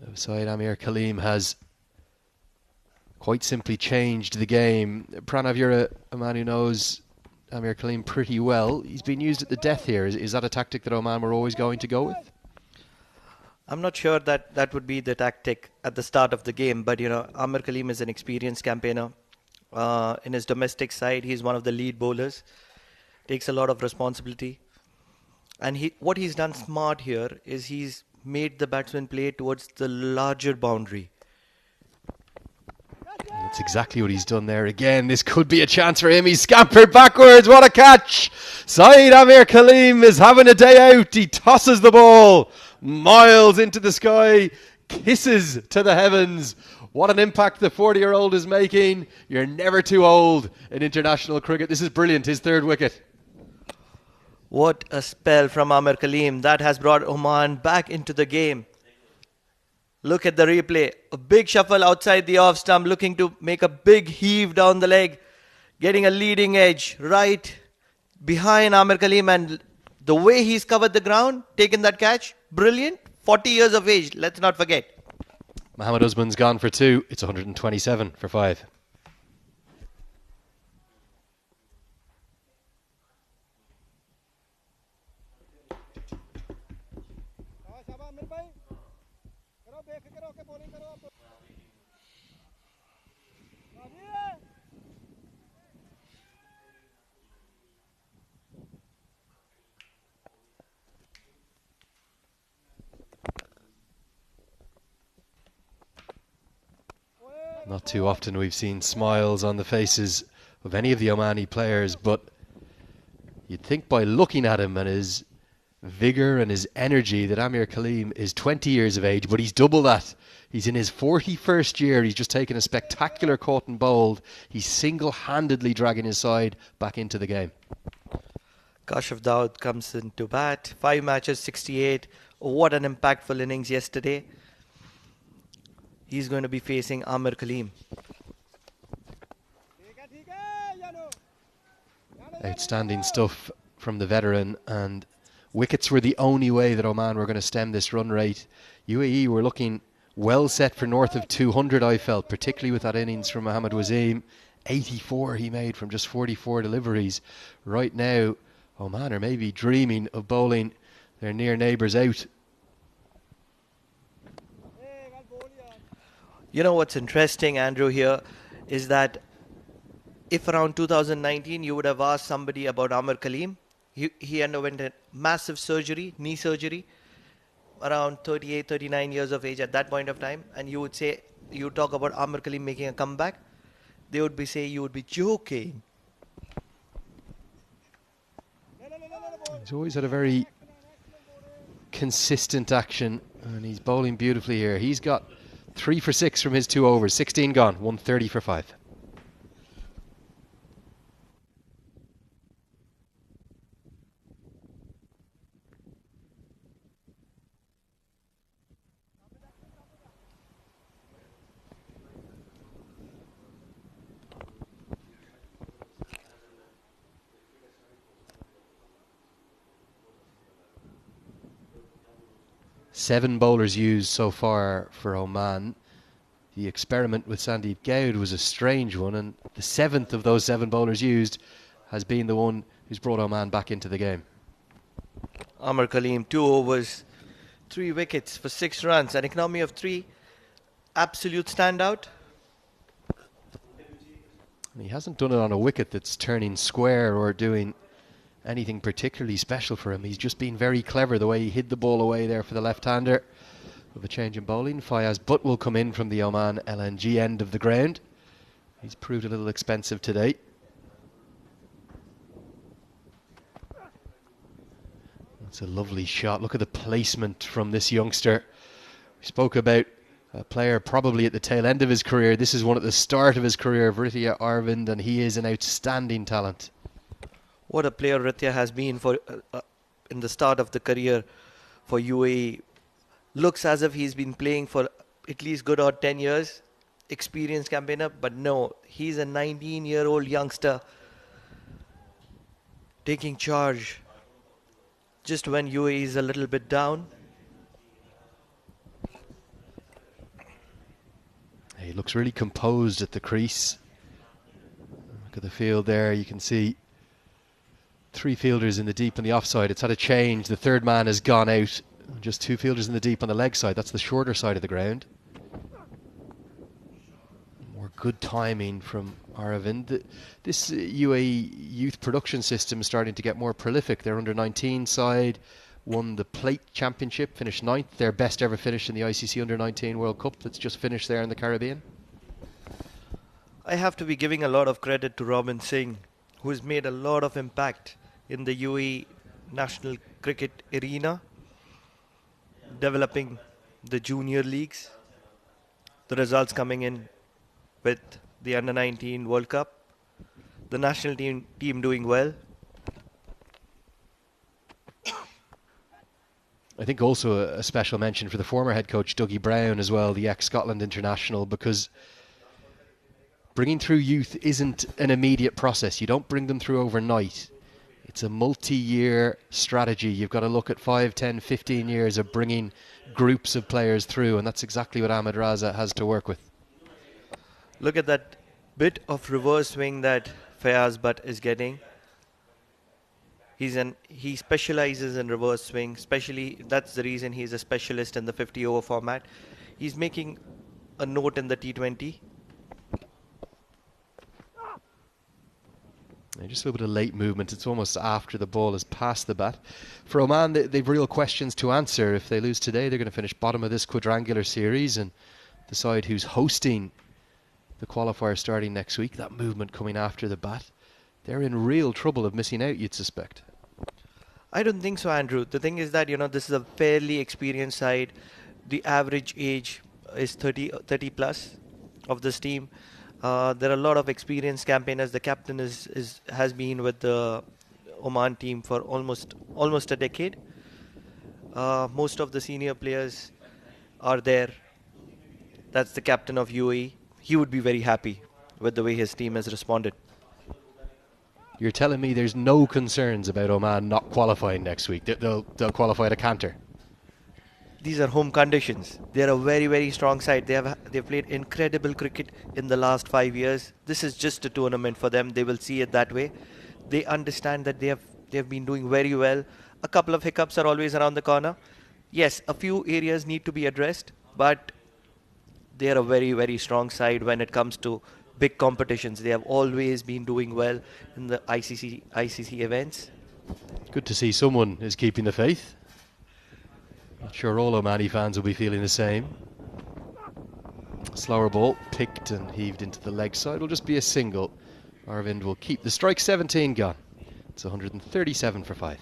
of Syed Amir Kaleem has quite simply changed the game. Pranav, you're a man who knows Amir Kaleem pretty well. He's been used at the death here. Is that a tactic that Oman were always going to go with? I'm not sure that would be the tactic at the start of the game, but Amir Kaleem is an experienced campaigner. In his domestic side, he's one of the lead bowlers. Takes a lot of responsibility. And what he's done smart here is he's made the batsman play towards the larger boundary. That's exactly what he's done there again. This could be a chance for him. He's scampered backwards. What a catch. Syed Amir Kaleem is having a day out. He tosses the ball miles into the sky, kisses to the heavens. What an impact the 40-year-old is making. You're never too old in international cricket. This is brilliant. His 3rd wicket. What a spell from Amir Kaleem. That has brought Oman back into the game. Look at the replay. A big shuffle outside the off stump, looking to make a big heave down the leg. Getting a leading edge right behind Amir Kaleem. And the way he's covered the ground, taken that catch, brilliant. 40 years of age, let's not forget. Mohammad Usman's gone for 2. It's 127 for 5. Not too often we've seen smiles on the faces of any of the Omani players, but you'd think by looking at him and his vigour and his energy that Amir Kaleem is 20 years of age, but he's double that. He's in his 41st year. He's just taken a spectacular caught and bowled. He's single-handedly dragging his side back into the game. Kashif Daud comes into bat. 5 matches, 68. What an impactful innings yesterday. He's going to be facing Amir Kaleem. Outstanding stuff from the veteran, and wickets were the only way that Oman were going to stem this run rate. UAE were looking well set for north of 200, I felt, particularly with that innings from Mohammad Wasim. 84 he made from just 44 deliveries. Right now, Oman are maybe dreaming of bowling their near neighbours out. You know what's interesting, Andrew, here is that if around 2019 you would have asked somebody about Amir Kaleem, he underwent a massive surgery, knee surgery, around 38, 39 years of age at that point of time, and you would say, you talk about Amir Kaleem making a comeback, they would be saying you would be joking. He's always had a very consistent action, and he's bowling beautifully here. He's got 3 for 6 from his 2 overs, 16 gone, 130 for 5. Seven bowlers used so far for Oman. The experiment with Sandeep Goud was a strange one, and the 7th of those 7 bowlers used has been the one who's brought Oman back into the game. Amir Kaleem, 2 overs, 3 wickets for 6 runs, an economy of 3, absolute standout. And he hasn't done it on a wicket that's turning square or doing anything particularly special for him. He's just been very clever the way he hid the ball away there for the left-hander. With a change in bowling, Fayaz Butt will come in from the Oman LNG end of the ground. He's proved a little expensive today. That's a lovely shot. Look at the placement from this youngster. We spoke about a player probably at the tail end of his career. This is one at the start of his career, Vritya Arvind, and he is an outstanding talent. What a player Ritya has been for in the start of the career for UAE. Looks as if he's been playing for at least good or 10 years. Experienced campaigner, but no, he's a 19-year-old youngster taking charge just when UAE is a little bit down. He looks really composed at the crease. Look at the field there. You can see 3 fielders in the deep on the offside. It's had a change. The third man has gone out. Just 2 fielders in the deep on the leg side. That's the shorter side of the ground. More good timing from Aravind. This UAE youth production system is starting to get more prolific. Their under-19 side won the Plate Championship, finished 9th, their best ever finish in the ICC Under-19 World Cup that's just finished there in the Caribbean. I have to be giving a lot of credit to Robin Singh, who has made a lot of impact in the UAE national cricket arena, developing the junior leagues. The results coming in with the Under-19 World Cup, the national team doing well. I think also a special mention for the former head coach Dougie Brown as well, the ex-Scotland international, because bringing through youth isn't an immediate process. You don't bring them through overnight. It's a multi-year strategy. You've got to look at 5, 10, 15 years of bringing groups of players through, and that's exactly what Ahmed Raza has to work with. Look at that bit of reverse swing that Fayaz Butt is getting. He specializes in reverse swing, especially that's the reason he's a specialist in the 50 over format. He's making a note in the T20. Just a little bit of late movement. It's almost after the ball has passed the bat. For Oman, they've real questions to answer. If they lose today, they're going to finish bottom of this quadrangular series and decide who's hosting the qualifier starting next week. That movement coming after the bat. They're in real trouble of missing out, you'd suspect. I don't think so, Andrew. The thing is that, this is a fairly experienced side. The average age is 30 plus of this team. There are a lot of experienced campaigners. The captain has been with the Oman team for almost a decade. Most of the senior players are there. That's the captain of UAE. He would be very happy with the way his team has responded. You're telling me there's no concerns about Oman not qualifying next week? They'll qualify to canter. These are home conditions. They're a very, very strong side. They've played incredible cricket in the last 5 years. This is just a tournament for them. They will see it that way. They understand that they have been doing very well. A couple of hiccups are always around the corner. Yes, a few areas need to be addressed, but they are a very, very strong side when it comes to big competitions. They have always been doing well in the ICC events. Good to see someone is keeping the faith. Not sure all Omani fans will be feeling the same. Slower ball, picked and heaved into the leg side. Will just be a single. Aravind will keep the strike. 17 gone. It's 137 for 5.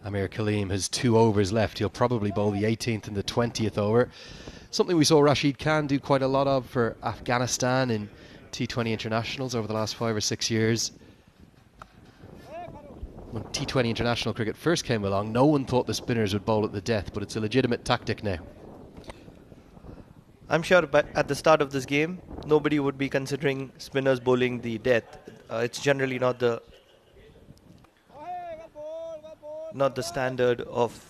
Amir Kaleem has 2 overs left. He'll probably bowl the 18th and the 20th over. Something we saw Rashid Khan do quite a lot of for Afghanistan in T20 internationals over the last 5 or 6 years. When T20 international cricket first came along, no one thought the spinners would bowl at the death, but it's a legitimate tactic now. I'm sure at the start of this game, nobody would be considering spinners bowling the death. It's generally not the standard of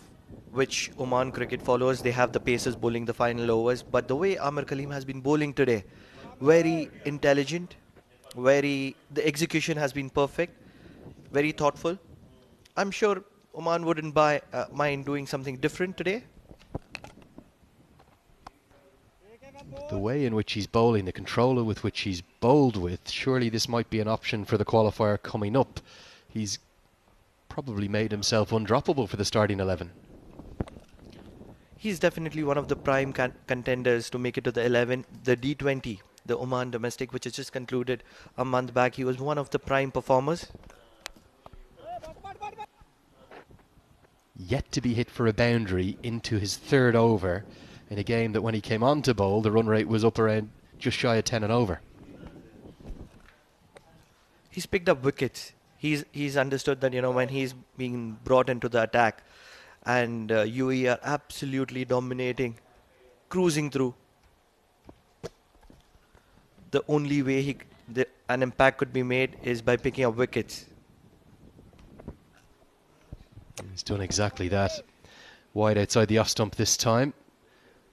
which Oman cricket follows. They have the pacers bowling the final overs, but the way Amir Kaleem has been bowling today, very intelligent, the execution has been perfect, very thoughtful. I'm sure Oman wouldn't mind doing something different today. the way in which he's bowling, the controller with which he's bowled with, surely this might be an option for the qualifier coming up. He's probably made himself undroppable for the starting 11. He's definitely one of the prime contenders to make it to the 11. The D20, the Oman domestic, which has just concluded a month back, he was one of the prime performers. Yet to be hit for a boundary into his third over in a game that when he came on to bowl, the run rate was up around just shy of 10 and over. He's picked up wickets. He's understood that, when he's being brought into the attack and UAE are absolutely dominating, cruising through, the only way an impact could be made is by picking up wickets. He's done exactly that. Wide outside the off stump this time.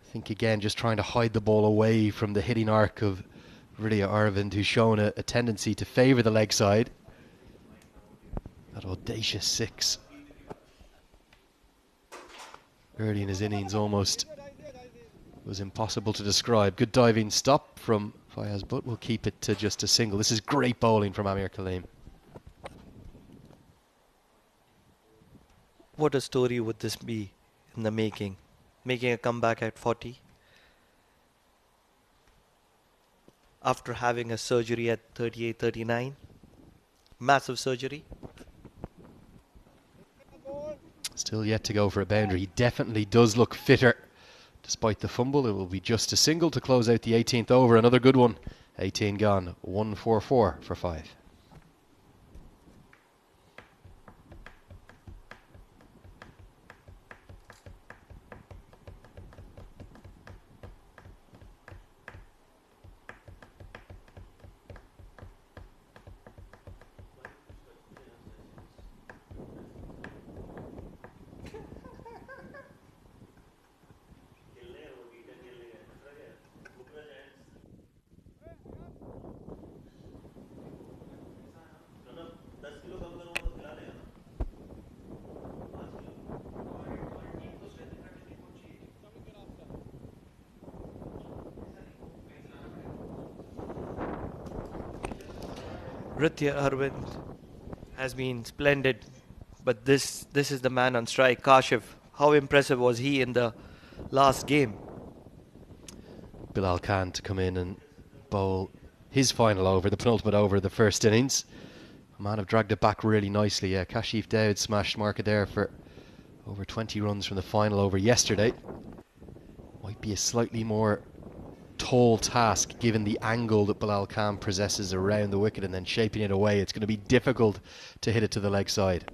I think again just trying to hide the ball away from the hitting arc of Vidya Arvind, who's shown a tendency to favour the leg side. That audacious 6. Early in his innings almost was impossible to describe. Good diving stop from Fayaz, but we'll keep it to just a single. This is great bowling from Amir Kaleem. What a story would this be in the making? Making a comeback at 40. After having a surgery at 38, 39. Massive surgery. Still yet to go for a boundary. He definitely does look fitter. Despite the fumble, it will be just a single to close out the 18th over. Another good one. 18 gone. 144 for 5. Vidya Arvind has been splendid, but this is the man on strike, Kashif. How impressive was he in the last game? Bilal Khan to come in and bowl his final over, the penultimate over of the first innings. Oman have dragged it back really nicely. Yeah, Kashif Dawood smashed market there for over 20 runs from the final over yesterday. Might be a slightly more tall task given the angle that Bilal Khan possesses around the wicket and then shaping it away. It's going to be difficult to hit it to the leg side.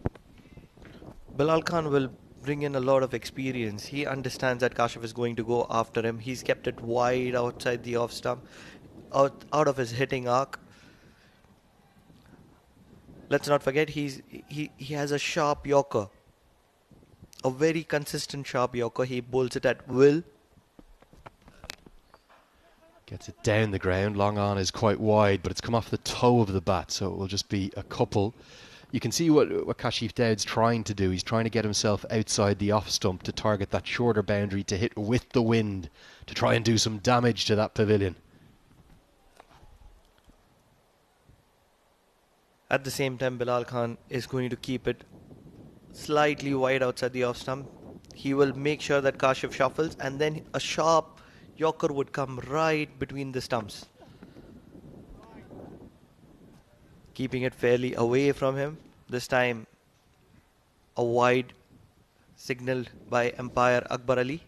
Bilal Khan will bring in a lot of experience. He understands that Kashif is going to go after him. He's kept it wide outside the off stump, out of his hitting arc. Let's not forget he has a sharp yorker, a very consistent sharp yorker. He bowls it at will. Gets it down the ground. Long on is quite wide, but it's come off the toe of the bat, so it will just be a couple. You can see what Kashif Dawood's trying to do. He's trying to get himself outside the off stump to target that shorter boundary to hit with the wind to try and do some damage to that pavilion. At the same time, Bilal Khan is going to keep it slightly wide outside the off stump. He will make sure that Kashif shuffles, and then a sharp yorker would come right between the stumps, keeping it fairly away from him. This time a wide signaled by umpire Akbar Ali.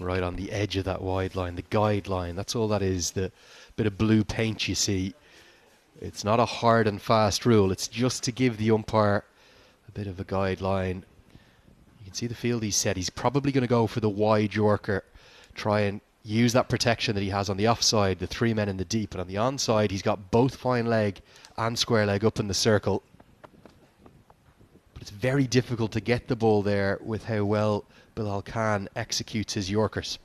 Right on the edge of that wide line, the guide line, that's all that is, the bit of blue paint you see. It's not a hard and fast rule, it's just to give the umpire a bit of a guideline. You can see the field he's set. He's probably going to go for the wide yorker, try and use that protection that he has on the offside, the 3 men in the deep, and on the onside he's got both fine leg and square leg up in the circle. But it's very difficult to get the ball there with how well Bilal Khan executes his yorkers.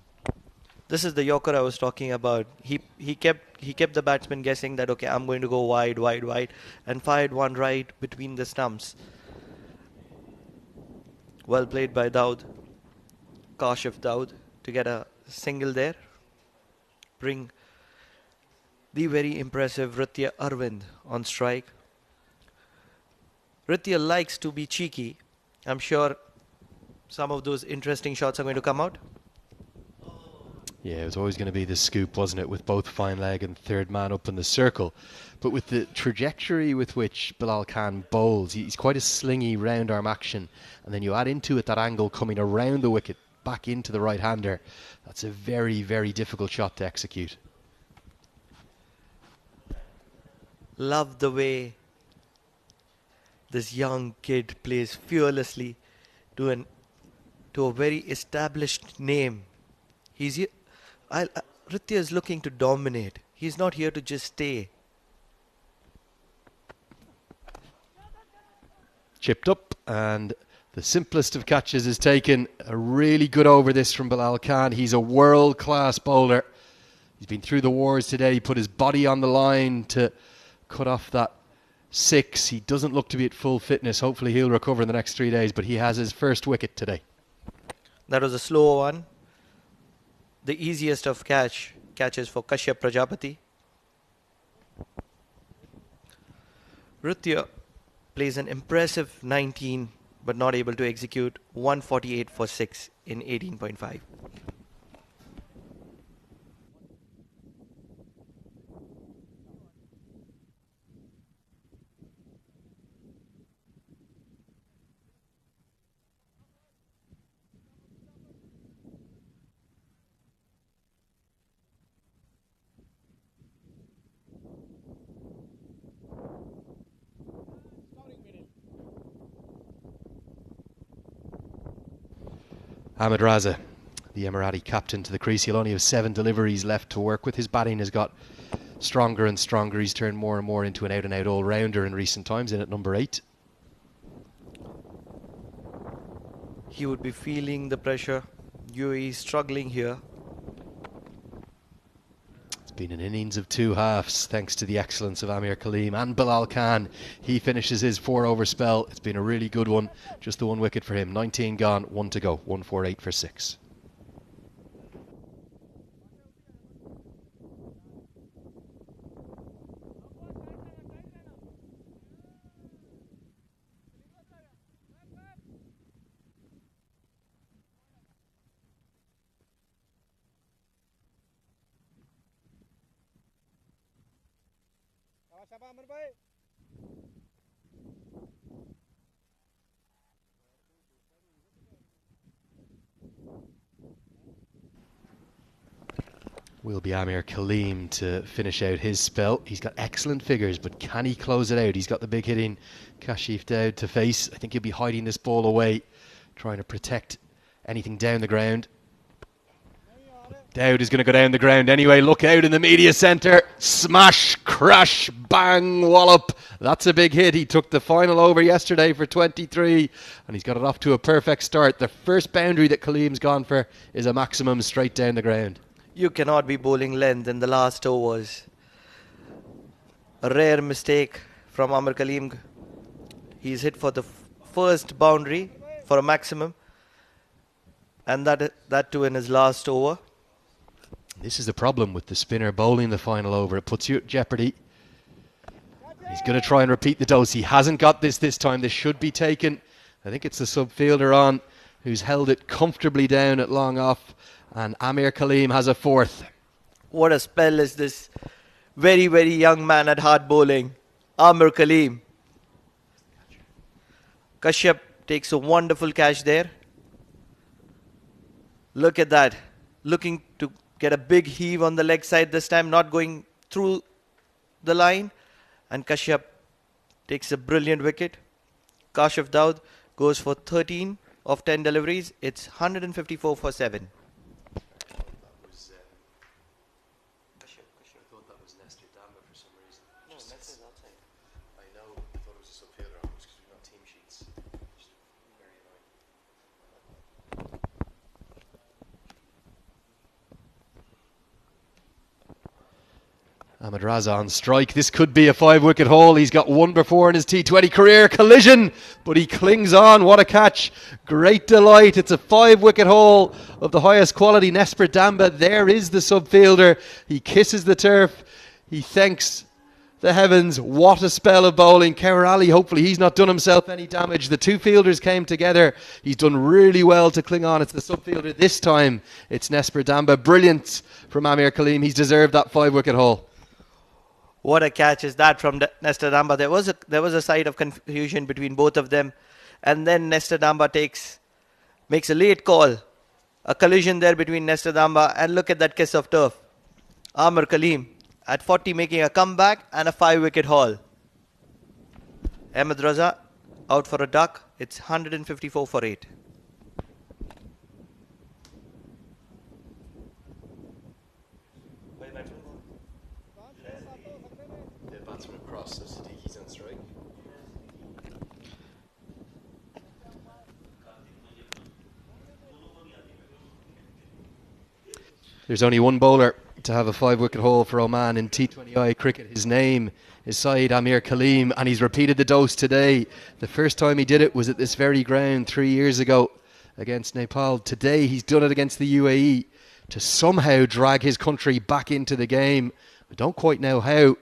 This is the yorker I was talking about. He kept the batsman guessing that, okay, I'm going to go wide, and fired one right between the stumps. Well played by Dawood, Kashif Dawood, to get a single there. bring the very impressive Ritya Arvind on strike. Ritya likes to be cheeky. I'm sure some of those interesting shots are going to come out. Yeah, it was always going to be the scoop, wasn't it, with both fine leg and third man up in the circle. But with the trajectory with which Bilal Khan bowls, he's quite a slingy round arm action. And then you add into it that angle coming around the wicket, back into the right-hander. That's a very, very difficult shot to execute. Love the way this young kid plays fearlessly to a very established name. Ritya is looking to dominate. He's not here to just stay. Chipped up, and the simplest of catches is taken. A really good over this from Bilal Khan. He's a world-class bowler. He's been through the wars today. He put his body on the line to cut off that 6. He doesn't look to be at full fitness. Hopefully he'll recover in the next 3 days, but he has his first wicket today. That was a slow one. The easiest of catches for Kashyap Prajapati. Ritya plays an impressive 19, but not able to execute 148 for 6 in 18.5. Ahmed Raza, the Emirati captain, to the crease. He'll only have 7 deliveries left to work with. His batting has got stronger and stronger. He's turned more and more into an out-and-out all-rounder in recent times, in at number 8. He would be feeling the pressure. UAE struggling here. It's been an innings of 2 halves, thanks to the excellence of Amir Kaleem and Bilal Khan. He finishes his 4-over spell. It's been a really good one. Just the 1 wicket for him. 19 gone, 1 to go. 148 for 6. Will be Amir Kaleem to finish out his spell. He's got excellent figures, but can he close it out? He's got the big hitting Kashif Daud to face. I think he'll be hiding this ball away, trying to protect anything down the ground. Daud is going to go down the ground anyway. Look out in the media centre. Smash, crash, bang, wallop. That's a big hit. He took the final over yesterday for 23, and he's got it off to a perfect start. The first boundary that Kaleem's gone for is a maximum straight down the ground. You cannot be bowling length in the last overs. A rare mistake from Amir Kaleem. He's hit for the first boundary for a maximum, and that too in his last over. This is the problem with the spinner bowling the final over. It puts you at jeopardy. He's going to try and repeat the dose. He hasn't got this time. This should be taken. I think it's the sub-fielder on who's held it comfortably down at long off. And Amir Kaleem has a 4th. What a spell is this very, very young man at hard bowling, Amir Kaleem. Kashyap takes a wonderful catch there. Look at that. Looking to get a big heave on the leg side this time, not going through the line. And Kashyap takes a brilliant wicket. Kashif Daud goes for 13 of 10 deliveries. It's 154 for 7. Ahmed Raza on strike. This could be a 5-wicket haul. He's got one before in his T20 career. Collision, but he clings on. What a catch. Great delight. It's a 5-wicket haul of the highest quality. Nesper Damba, there is the subfielder. He kisses the turf. He thanks the heavens. What a spell of bowling. Kerr Ali, hopefully he's not done himself any damage. The two fielders came together. He's done really well to cling on. It's the subfielder this time. It's Nesper Damba. Brilliant from Amir Kaleem. He's deserved that 5-wicket haul. What a catch is that from Nestor Damba. There was a sight of confusion between both of them. And then Nestor Damba makes a late call. A collision there between Nestor Damba. And look at that kiss of turf. Amir Kaleem at 40 making a comeback and a 5-wicket haul. Ahmed Raza out for a duck. It's 154 for 8. There's only one bowler to have a 5-wicket haul for Oman in T20I cricket. His name is Saeed Amir Kaleem, and he's repeated the dose today. The first time he did it was at this very ground 3 years ago against Nepal. Today he's done it against the UAE to somehow drag his country back into the game. I don't quite know how.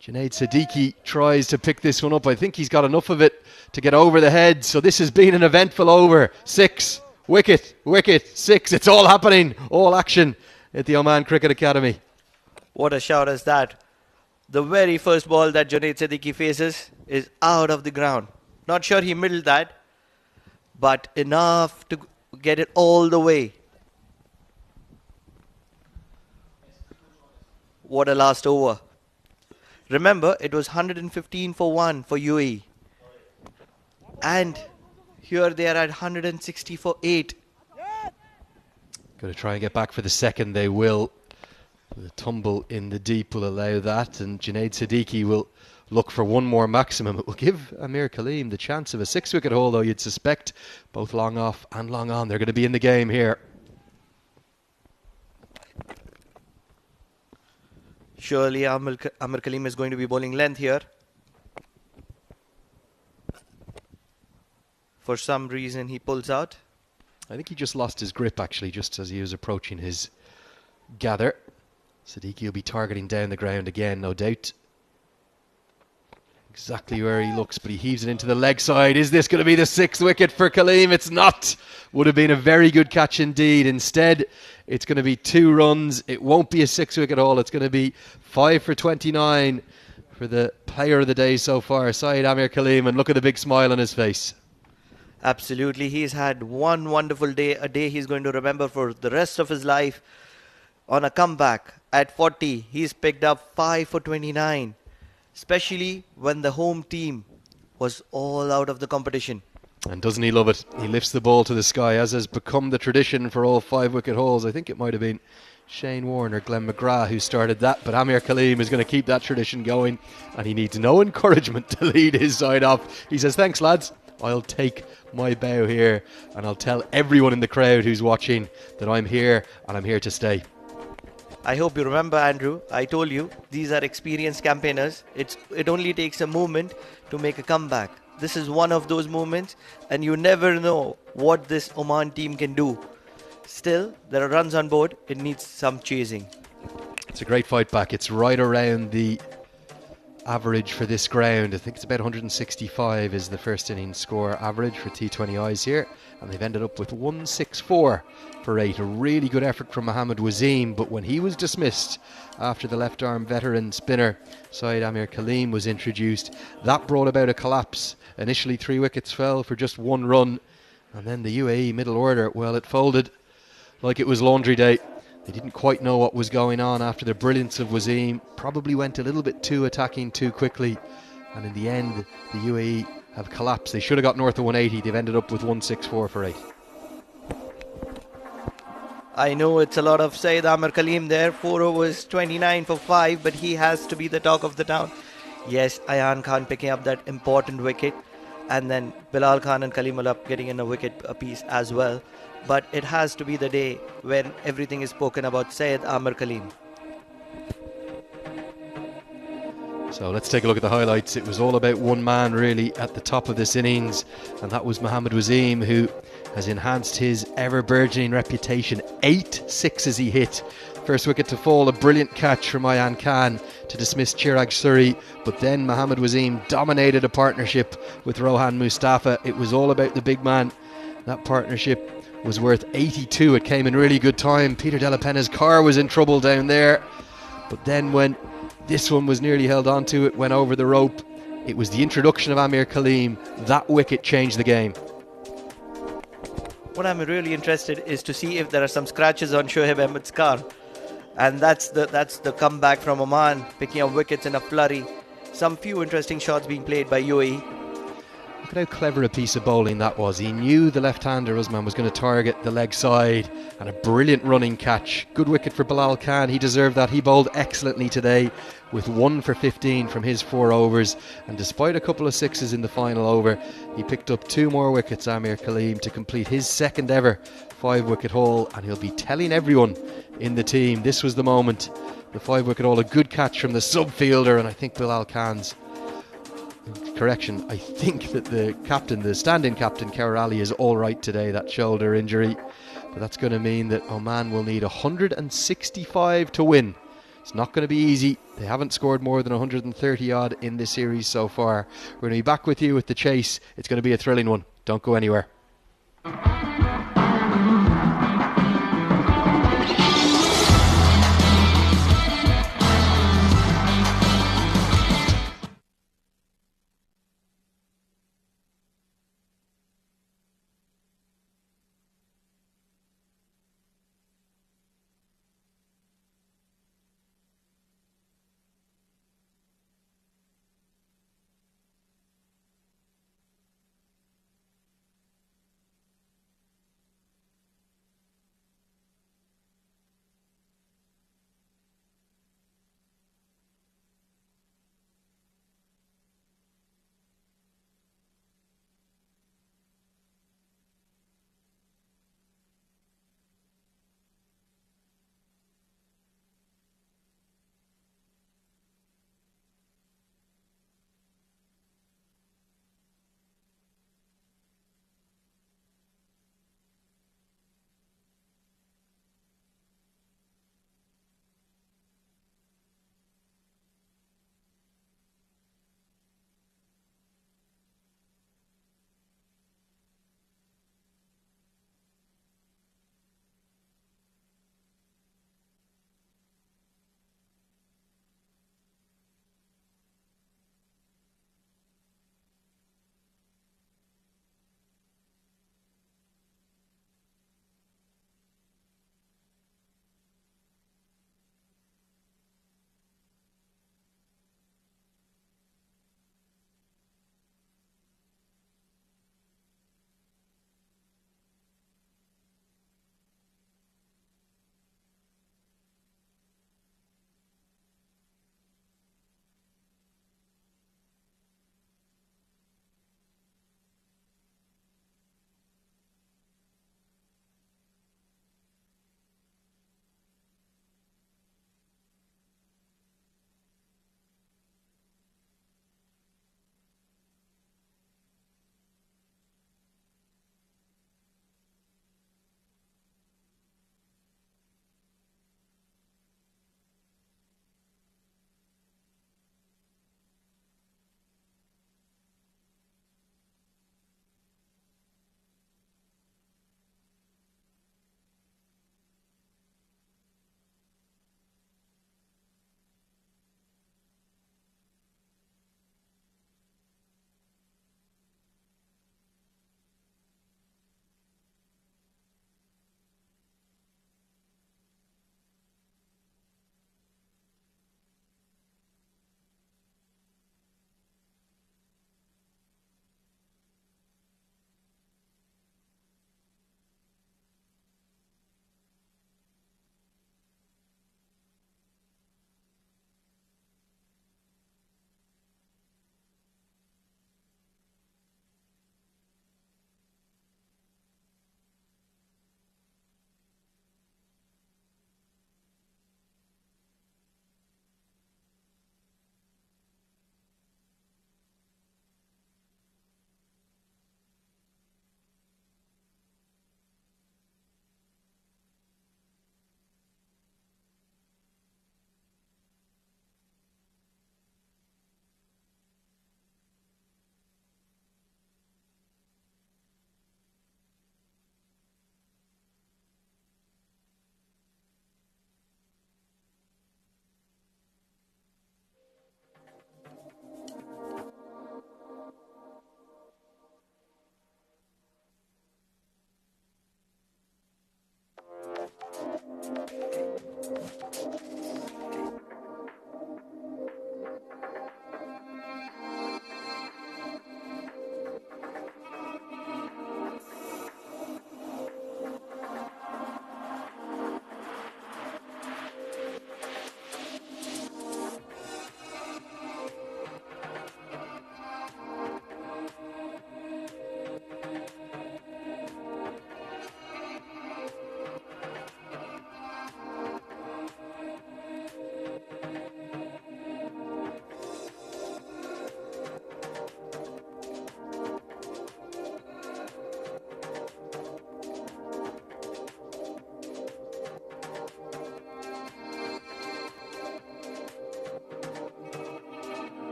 Junaid Siddiqui tries to pick this one up. I think he's got enough of it to get over the head. So this has been an eventful over. 6. Wicket, 6. It's all happening. All action at the Oman Cricket Academy. What a shot is that. The very first ball that Junaid Siddiqui faces is out of the ground. Not sure he middled that, but enough to get it all the way. What a last over. Remember, it was 115 for 1 for UAE. And here they are at 160 for 8. Going to try and get back for the second. They will. The tumble in the deep will allow that. And Junaid Siddiqui will look for one more maximum. It will give Amir Kaleem the chance of a 6-wicket haul, though you'd suspect. Both long off and long on. They're going to be in the game here. Surely Amir Kaleem is going to be bowling length here. For some reason he pulls out. I think he just lost his grip actually just as he was approaching his gather. Siddiqui will be targeting down the ground again, no doubt. Exactly where he looks, but he heaves it into the leg side. Is this going to be the 6th wicket for Kaleem? It's not. Would have been a very good catch indeed. Instead, it's going to be 2 runs. It won't be a 6-wicket haul. It's going to be 5 for 29 for the player of the day so far, Saeed Amir Kaleem. And look at the big smile on his face. Absolutely. He's had one wonderful day, a day he's going to remember for the rest of his life. On a comeback at 40, he's picked up 5 for 29. Especially when the home team was all out of the competition. And doesn't he love it? He lifts the ball to the sky, as has become the tradition for all 5-wicket hauls. I think it might have been Shane Warne or Glenn McGrath who started that, but Amir Kaleem is going to keep that tradition going, and he needs no encouragement to lead his side off. He says, thanks lads, I'll take my bow here, and I'll tell everyone in the crowd who's watching that I'm here, and I'm here to stay. I hope you remember, Andrew, I told you, these are experienced campaigners. It only takes a moment to make a comeback. This is one of those moments, and you never know what this Oman team can do. Still, there are runs on board. It needs some chasing. It's a great fight back. It's right around the average for this ground. I think it's about 165 is the first innings score average for T20Is here, and they've ended up with 164 for 8. A really good effort from Mohammad Wazeem, but when he was dismissed after the left arm veteran spinner Saeed Amir Kaleem was introduced, that brought about a collapse. Initially 3 wickets fell for just 1 run, and then the UAE middle order, well, it folded like it was laundry day. They didn't quite know what was going on after the brilliance of Wazeem. Probably went a little bit too attacking too quickly, and in the end the UAE have collapsed. They should have got north of 180. They've ended up with 164 for 8. I know it's a lot of Saeed Amir Kaleem there. 4 overs, 29 for 5, but he has to be the talk of the town. Yes, Ayan Khan picking up that important wicket, and then Bilal Khan and Kalimullah getting in a wicket apiece as well. But it has to be the day when everything is spoken about Saeed Amir Kaleem. So let's take a look at the highlights. It was all about one man really at the top of this innings, and that was Mohammad Waseem, who has enhanced his ever-burgeoning reputation. 8 sixes he hit. First wicket to fall, a brilliant catch from Ayan Khan to dismiss Chirag Suri, but then Mohammad Waseem dominated a partnership with Rohan Mustafa. It was all about the big man. That partnership was worth 82. It came in really good time. Peter De La Pena's car was in trouble down there, but then when this one was nearly held onto, it went over the rope. It was the introduction of Amir Kaleem. That wicket changed the game. What I'm really interested is to see if there are some scratches on Shoaib Ahmed's car. And that's the comeback from Oman, picking up wickets in a flurry. Some few interesting shots being played by UAE. Look at how clever a piece of bowling that was. He knew the left-hander Usman was going to target the leg side, and a brilliant running catch. Good wicket for Bilal Khan. He deserved that. He bowled excellently today with 1 for 15 from his 4 overs, and despite a couple of sixes in the final over, he picked up 2 more wickets, Amir Kaleem, to complete his second ever 5-wicket haul, and he'll be telling everyone in the team this was the moment. The 5-wicket haul, a good catch from the sub-fielder, and I think Bilal Khan's correction, I think that the captain, the stand-in captain, Kaur Ali, is all right today, that shoulder injury. But that's going to mean that Oman will need 165 to win. It's not going to be easy. They haven't scored more than 130 odd in this series so far. We're going to be back with you with the chase. It's going to be a thrilling one. Don't go anywhere.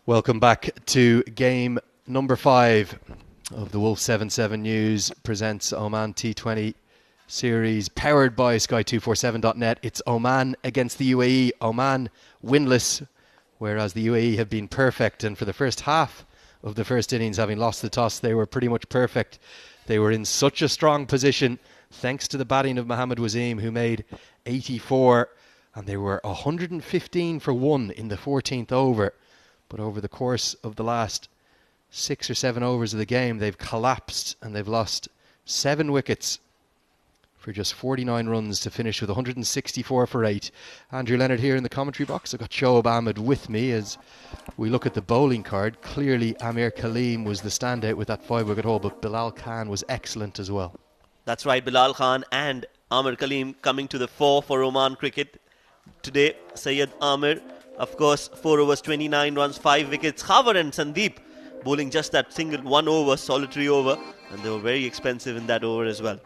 Welcome back to game number 5 of the Wolf 77 News presents Oman T20 series powered by Sky247.net. It's Oman against the UAE. Oman winless, whereas the UAE have been perfect. And for the first half of the first innings, having lost the toss, they were pretty much perfect. They were in such a strong position thanks to the batting of Mohammad Wasim, who made 84, and they were 115 for 1 in the 14th over. But over the course of the last 6 or 7 overs of the game, they've collapsed and they've lost 7 wickets for just 49 runs to finish with 164 for 8. Andrew Leonard here in the commentary box. I've got Shoaib Ahmed with me as we look at the bowling card. Clearly Amir Kaleem was the standout with that 5-wicket haul, but Bilal Khan was excellent as well. That's right, Bilal Khan and Amir Kaleem coming to the fore for Oman cricket today. Syed Amir, of course, 4 overs, 29 runs, 5 wickets. Khavar and Sandeep bowling just that single 1 over, solitary over, and they were very expensive in that over as well.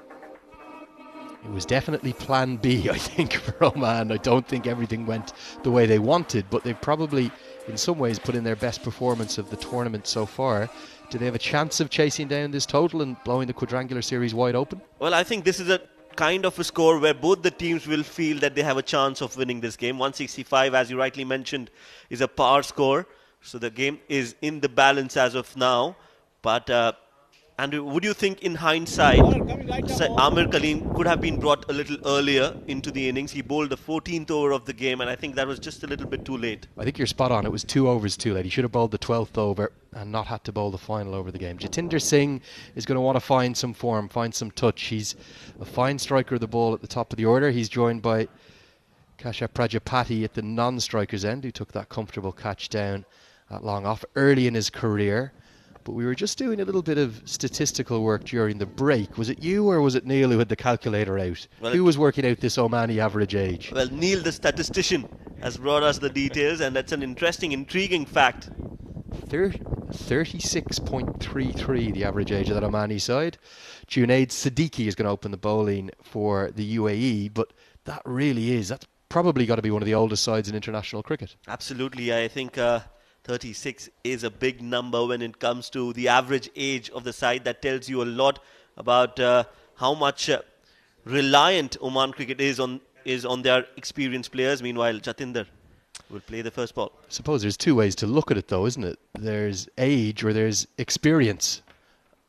It was definitely plan B, I think, for Oman. I don't think everything went the way they wanted, but they've probably, in some ways, put in their best performance of the tournament so far. Do they have a chance of chasing down this total and blowing the quadrangular series wide open? Well, I think this is a kind of a score where both the teams will feel that they have a chance of winning this game. 165, as you rightly mentioned, is a par score. So the game is in the balance as of now. But Andrew, would you think in hindsight, Amir Kaleem could have been brought a little earlier into the innings? He bowled the 14th over of the game, and I think that was just a little bit too late. I think you're spot on. It was 2 overs too late. He should have bowled the 12th over and not had to bowl the final over of the game. Jatinder Singh is going to want to find some form, find some touch. He's a fine striker of the ball at the top of the order. He's joined by Kashyap Prajapati at the non-striker's end, who took that comfortable catch down at long off early in his career. But we were just doing a little bit of statistical work during the break. Was it you or was it Neil who had the calculator out? Well, who was working out this Omani average age? Well, Neil, the statistician, has brought us the details, and that's an interesting, intriguing fact. 36.33, the average age of that Omani side. Junaid Siddiqui is going to open the bowling for the UAE, but that's probably got to be one of the oldest sides in international cricket. Absolutely, I think 36 is a big number when it comes to the average age of the side. That tells you a lot about how much reliant Oman cricket is on their experienced players. Meanwhile, Jatinder will play the first ball. I suppose there's 2 ways to look at it though, isn't it? There's age or there's experience.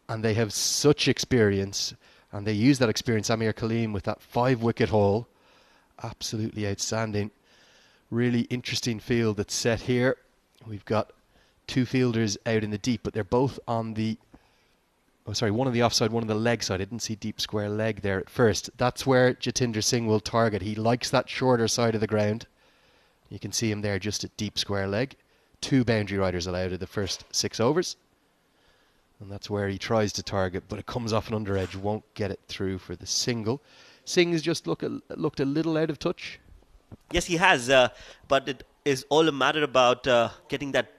And they have such experience, and they use that experience. Amir Kaleem with that 5-wicket haul. Absolutely outstanding. Really interesting field that's set here. We've got 2 fielders out in the deep, but they're both on the... one on the offside, one on the leg side. I didn't see deep square leg there at first. That's where Jatinder Singh will target. He likes that shorter side of the ground. You can see him there just at deep square leg. 2 boundary riders allowed in the first 6 overs. And that's where he tries to target, but it comes off an under edge, won't get it through for the single. Singh's just looked a little out of touch. Yes, he has, but it is all a matter about getting that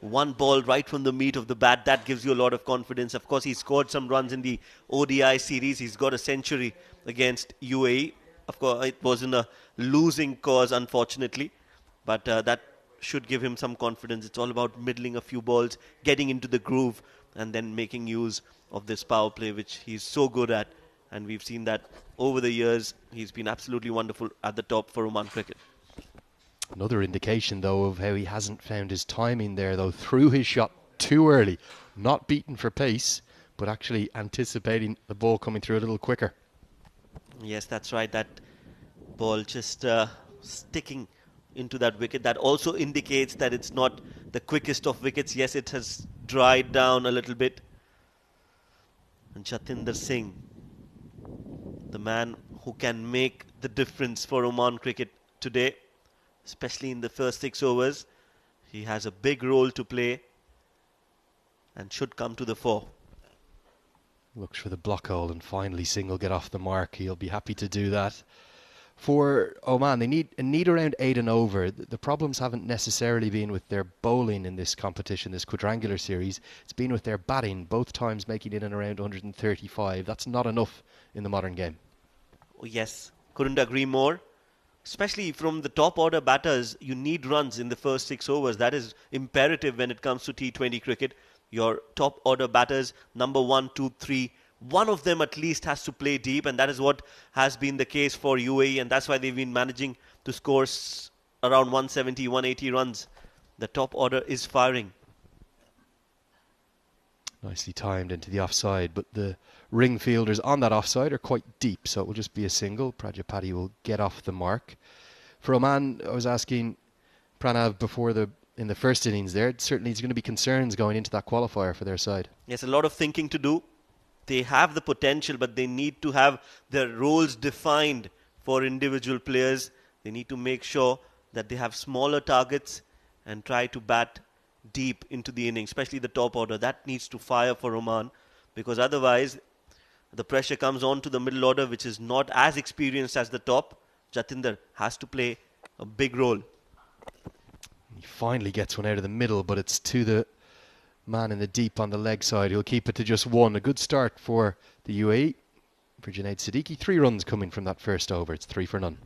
one ball right from the meat of the bat. That gives you a lot of confidence. Of course, he scored some runs in the ODI series. He's got a century against UAE. Of course, it was in a losing cause, unfortunately, but that should give him some confidence. It's all about middling a few balls, getting into the groove, and then making use of this power play, which he's so good at. And we've seen that over the years. He's been absolutely wonderful at the top for Oman cricket. Another indication, though, of how he hasn't found his timing there, though. Threw his shot too early. Not beaten for pace, but actually anticipating the ball coming through a little quicker. Yes, that's right. That ball just sticking into that wicket. That also indicates that it's not the quickest of wickets. Yes, it has dried down a little bit. And Jatinder Singh, the man who can make the difference for Oman cricket today, especially in the first 6 overs. He has a big role to play and should come to the fore. Looks for the block hole and finally Singh will get off the mark. He'll be happy to do that. For Oman, they need around 8 and over. The problems haven't necessarily been with their bowling in this competition, this quadrangular series. It's been with their batting, both times making it in around 135. That's not enough in the modern game. Oh, yes, couldn't agree more. especially from the top order batters, you need runs in the first 6 overs. That is imperative when it comes to T20 cricket. Your top order batters, number 1, 2, 3, one of them at least has to play deep, and that is what has been the case for UAE, and that's why they've been managing to score around 170, 180 runs. The top order is firing. Nicely timed into the offside, but the ring fielders on that offside are quite deep, so it will just be a single. Prajapati will get off the mark. For Oman, I was asking Pranav before in the first innings there, certainly there's going to be concerns going into that qualifier for their side. Yes, a lot of thinking to do. They have the potential, but they need to have their roles defined for individual players. They need to make sure that they have smaller targets and try to bat deep into the innings, especially the top order. That needs to fire for Oman, because otherwise the pressure comes on to the middle order, which is not as experienced as the top. Jatinder has to play a big role. He finally gets one out of the middle, but it's to the man in the deep on the leg side. He'll keep it to just one. A good start for the UAE. For Junaid Siddiqui, 3 runs coming from that first over. It's 3 for none.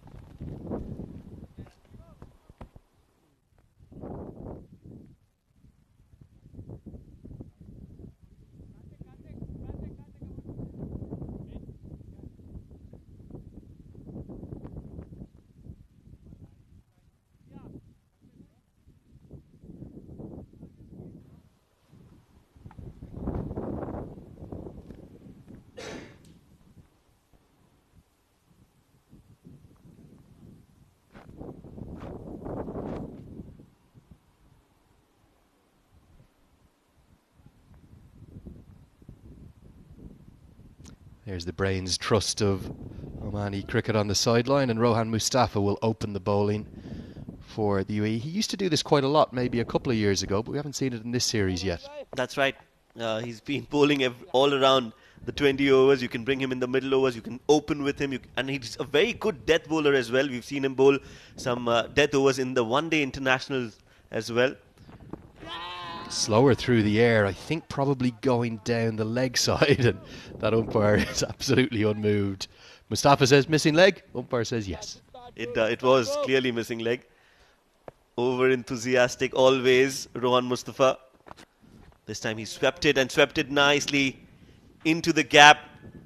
There's the brains trust of Omani cricket on the sideline, and Rohan Mustafa will open the bowling for the UAE. He used to do this quite a lot, maybe a couple of years ago, but we haven't seen it in this series yet. That's right. He's been bowling all around the 20 overs. You can bring him in the middle overs. You can open with him. And he's a very good death bowler as well. We've seen him bowl some death overs in the one-day internationals as well. Slower through the air, I think probably going down the leg side, and that umpire is absolutely unmoved. Mustafa says missing leg, umpire says yes. It was clearly missing leg. Over enthusiastic always, Rohan Mustafa. This time he swept it, and swept it nicely into the gap.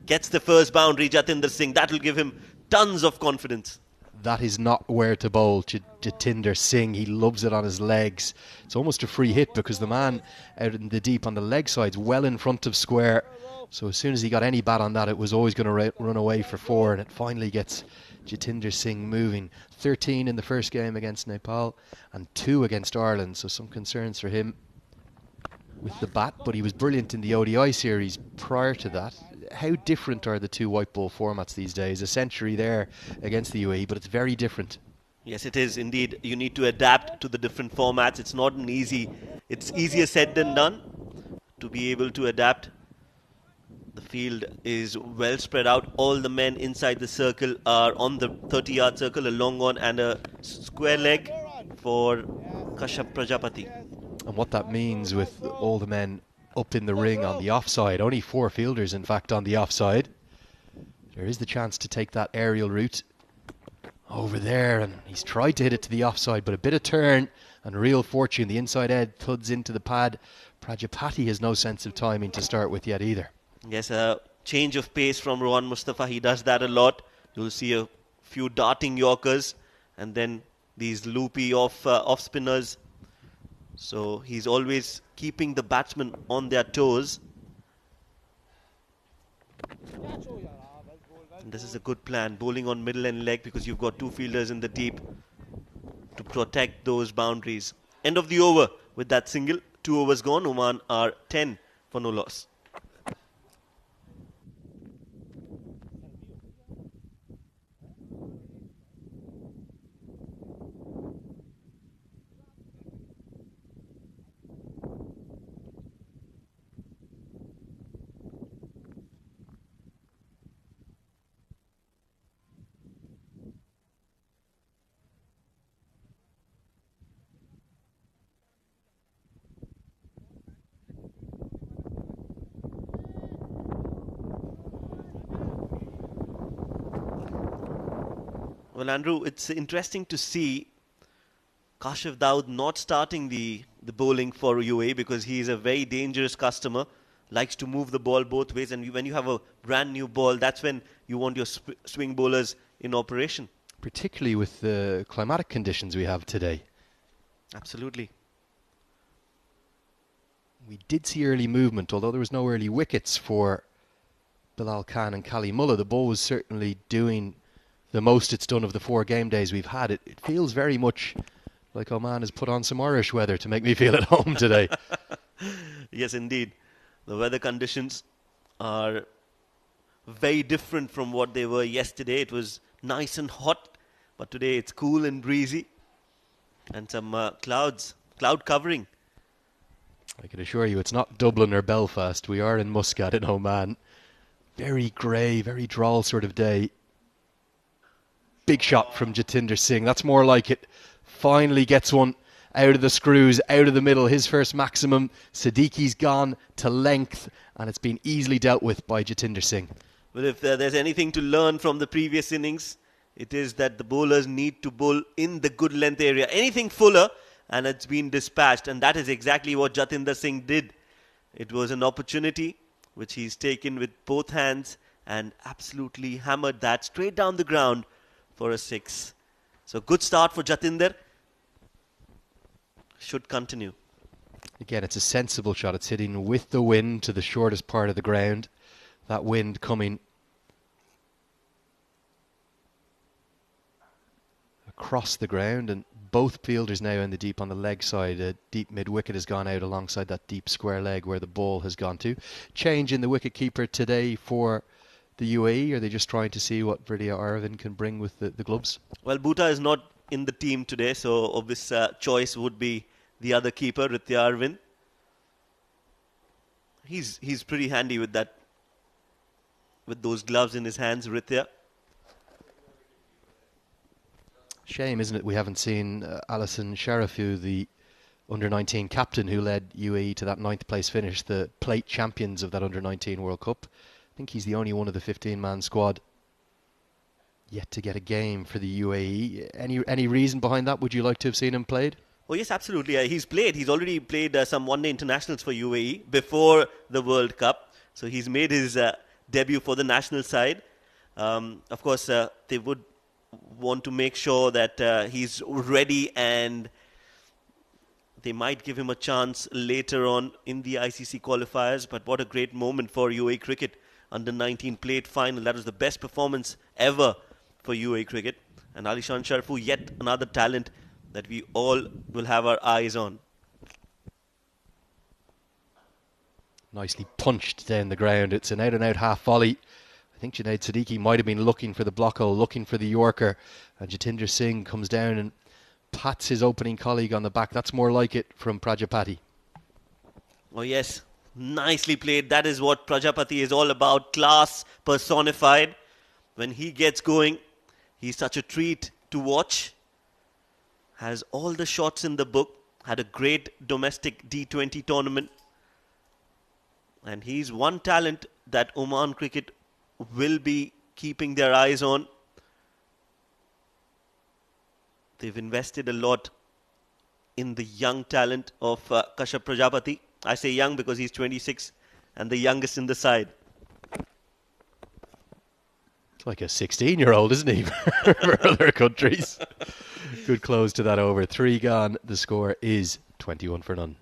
Gets the first boundary, Jatinder Singh. That will give him tons of confidence. That is not where to bowl Jatinder Singh. He loves it on his legs. It's almost a free hit because the man out in the deep on the leg side's well in front of square. So as soon as he got any bat on that, it was always going to run away for 4, and it finally gets Jatinder Singh moving. 13 in the first game against Nepal and 2 against Ireland, so some concerns for him with the bat, but he was brilliant in the ODI series prior to that. How different are the 2 white ball formats these days? A century there against the UAE, but it's very different. Yes, it is indeed. You need to adapt to the different formats. It's not an it's easier said than done to be able to adapt. The field is well spread out. All the men inside the circle are on the 30-yard circle, a long on and a square leg for Kashyap Prajapati. And what that means with all the men up in the ring on the offside, only 4 fielders in fact on the offside, there is the chance to take that aerial route over there, and he's tried to hit it to the offside, but a bit of turn and real fortune. The inside edge thuds into the pad. Prajapati has no sense of timing to start with yet either. Yes, a change of pace from Rohan Mustafa. He does that a lot. You'll see a few darting Yorkers and then these loopy off spinners. So he's always keeping the batsmen on their toes. And this is a good plan, bowling on middle and leg, because you've got 2 fielders in the deep to protect those boundaries. End of the over with that single. 2 overs gone. Oman are 10 for no loss. Well, Andrew, it's interesting to see Kashif Daud not starting the bowling for UAE because he is a very dangerous customer, likes to move the ball both ways, and when you have a brand new ball, that's when you want your swing bowlers in operation. Particularly with the climatic conditions we have today. Absolutely. We did see early movement, although there was no early wickets for Bilal Khan and Kali Mullah. The ball was certainly doing the most it's done of the 4 game days we've had. It feels very much like Oman has put on some Irish weather to make me feel at home today. Yes, indeed. The weather conditions are very different from what they were yesterday. It was nice and hot, but today it's cool and breezy and some cloud covering. I can assure you it's not Dublin or Belfast. We are in Muscat in Oman. Very grey, very droll sort of day. Big shot from Jatinder Singh. That's more like it. Finally gets one out of the screws, out of the middle. His first maximum. Siddiqui's gone to length, and it's been easily dealt with by Jatinder Singh. Well, if there's anything to learn from the previous innings, it is that the bowlers need to bowl in the good length area. Anything fuller, and it's been dispatched. And that is exactly what Jatinder Singh did. It was an opportunity which he's taken with both hands and absolutely hammered that straight down the ground for a 6. So good start for Jatinder. Should continue. Again, it's a sensible shot. It's hitting with the wind to the shortest part of the ground. That wind coming across the ground, and both fielders now in the deep on the leg side. A deep mid-wicket has gone out alongside that deep square leg where the ball has gone to. Change in the wicket-keeper today for the UAE? Are they just trying to see what Vidya Arvind can bring with the gloves? Well, Bhuta is not in the team today, so obvious choice would be the other keeper, Ritya Arvind. He's pretty handy with that, with those gloves in his hands, Ritya. Shame, isn't it, we haven't seen Alison Sharafu, the under-19 captain who led UAE to that 9th place finish, the plate champions of that under-19 World Cup. I think he's the only one of the 15-man squad yet to get a game for the UAE. Any reason behind that? Would you like to have seen him played? Oh yes, absolutely. He's played. He's already played some one-day internationals for UAE before the World Cup. So he's made his debut for the national side. Of course, they would want to make sure that he's ready, and they might give him a chance later on in the ICC qualifiers. But what a great moment for UAE cricket. Under-19 plate final. That was the best performance ever for UAE cricket. And Alishan Sharfu, yet another talent that we all will have our eyes on. Nicely punched down the ground. It's an out-and-out half volley. I think Junaid Siddiqui might have been looking for the block hole, looking for the Yorker. And Jatinder Singh comes down and pats his opening colleague on the back. That's more like it from Prajapati. Oh yes, nicely played. That is what Prajapati is all about. Class personified. When he gets going, he's such a treat to watch. Has all the shots in the book. Had a great domestic D20 tournament. And he's one talent that Oman cricket will be keeping their eyes on. They've invested a lot in the young talent of Kashyap Prajapati. I say young because he's 26 and the youngest in the side. It's like a 16-year-old, isn't he, for other countries? Good close to that over. 3 gone. The score is 21 for none.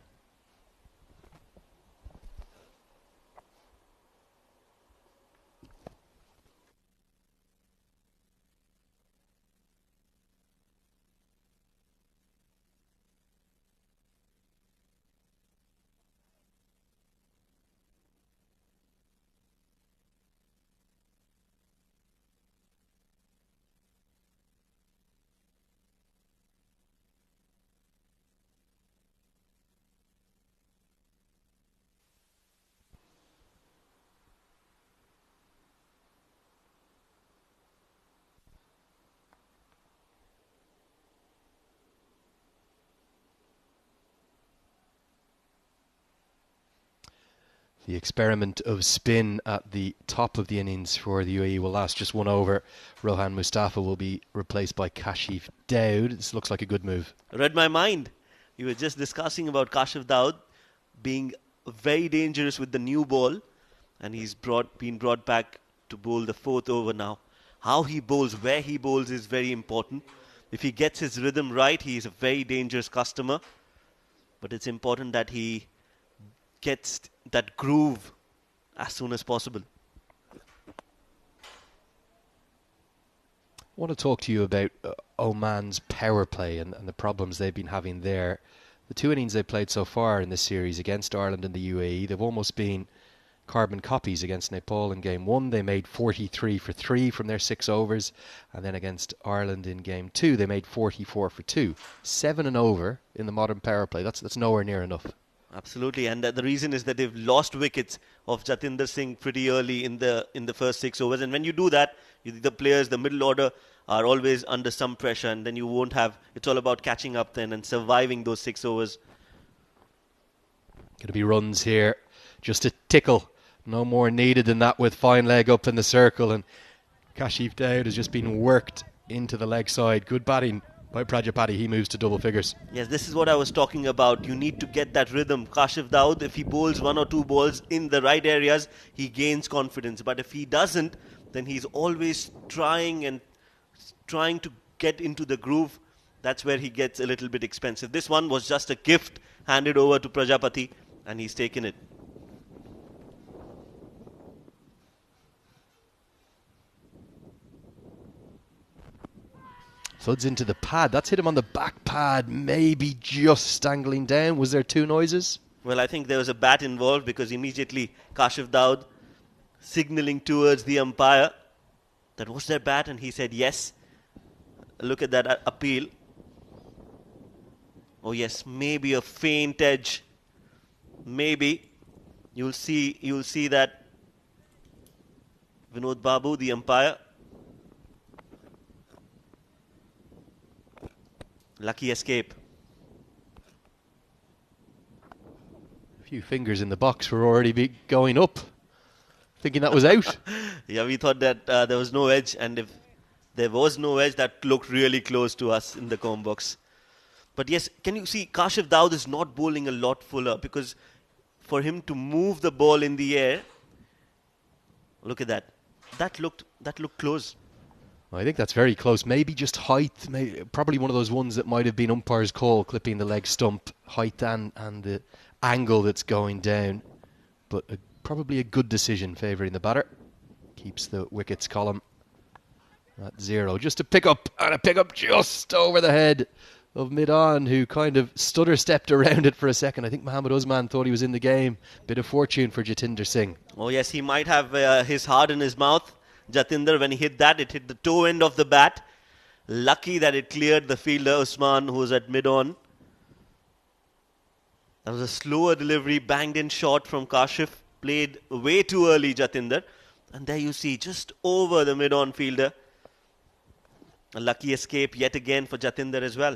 The experiment of spin at the top of the innings for the UAE will last just one over. Rohan Mustafa will be replaced by Kashif Daud. This looks like a good move. Read my mind. You were just discussing about Kashif Daud being very dangerous with the new ball, and he's been brought back to bowl the 4th over now. How he bowls, where he bowls is very important. If he gets his rhythm right, he is a very dangerous customer. But it's important that he gets that groove as soon as possible. I want to talk to you about Oman's power play and the problems they've been having there. The 2 innings they've played so far in this series against Ireland and the UAE, they've almost been carbon copies. Against Nepal in game 1, they made 43 for 3 from their 6 overs, and then against Ireland in game 2, they made 44 for 2. 7 and over in the modern power play. That's nowhere near enough. Absolutely, and the reason is that they've lost wickets of Jatinder Singh pretty early in the first 6 overs, and when you do that, the players, the middle order, are always under some pressure, and then you won't have. It's all about catching up then and surviving those 6 overs. Going to be runs here, just a tickle. No more needed than that with fine leg up in the circle, and Kashif Daud has just been worked into the leg side. Good batting by Prajapati. He moves to double figures. Yes, this is what I was talking about. You need to get that rhythm. Kashif Daud, if he bowls 1 or 2 balls in the right areas, he gains confidence. But if he doesn't, then he's always trying to get into the groove. That's where he gets a little bit expensive. This one was just a gift handed over to Prajapati, and he's taken it. Thuds into the pad. That's hit him on the back pad, maybe just angling down. Was there 2 noises? Well, I think there was a bat involved because immediately Kashif Daud signaling towards the umpire that was their bat, and he said yes. Look at that appeal. Oh yes, maybe a faint edge. Maybe you'll see that Vinod Babu, the umpire. Lucky escape. A few fingers in the box were already going up, thinking that was out. Yeah, we thought that there was no edge, and if there was no edge, that looked really close to us in the comb box. But yes, can you see Kashif Daud is not bowling a lot fuller, because for him to move the ball in the air, look at that. That looked close. I think that's very close. Maybe just height. Probably one of those ones that might have been umpire's call, clipping the leg stump. Height and the angle that's going down. But probably a good decision favouring the batter. Keeps the wickets column at 0. Just a pick up, and a pick up just over the head of mid-on, who kind of stutter-stepped around it for a second. I think Mohammad Usman thought he was in the game. Bit of fortune for Jatinder Singh. Oh yes, he might have his heart in his mouth. Jatinder, when he hit that, it hit the toe end of the bat. Lucky that it cleared the fielder, Usman, who was at mid-on. That was a slower delivery, banged in shot from Kashif. Played way too early, Jatinder. And there you see, just over the mid-on fielder. A lucky escape yet again for Jatinder as well.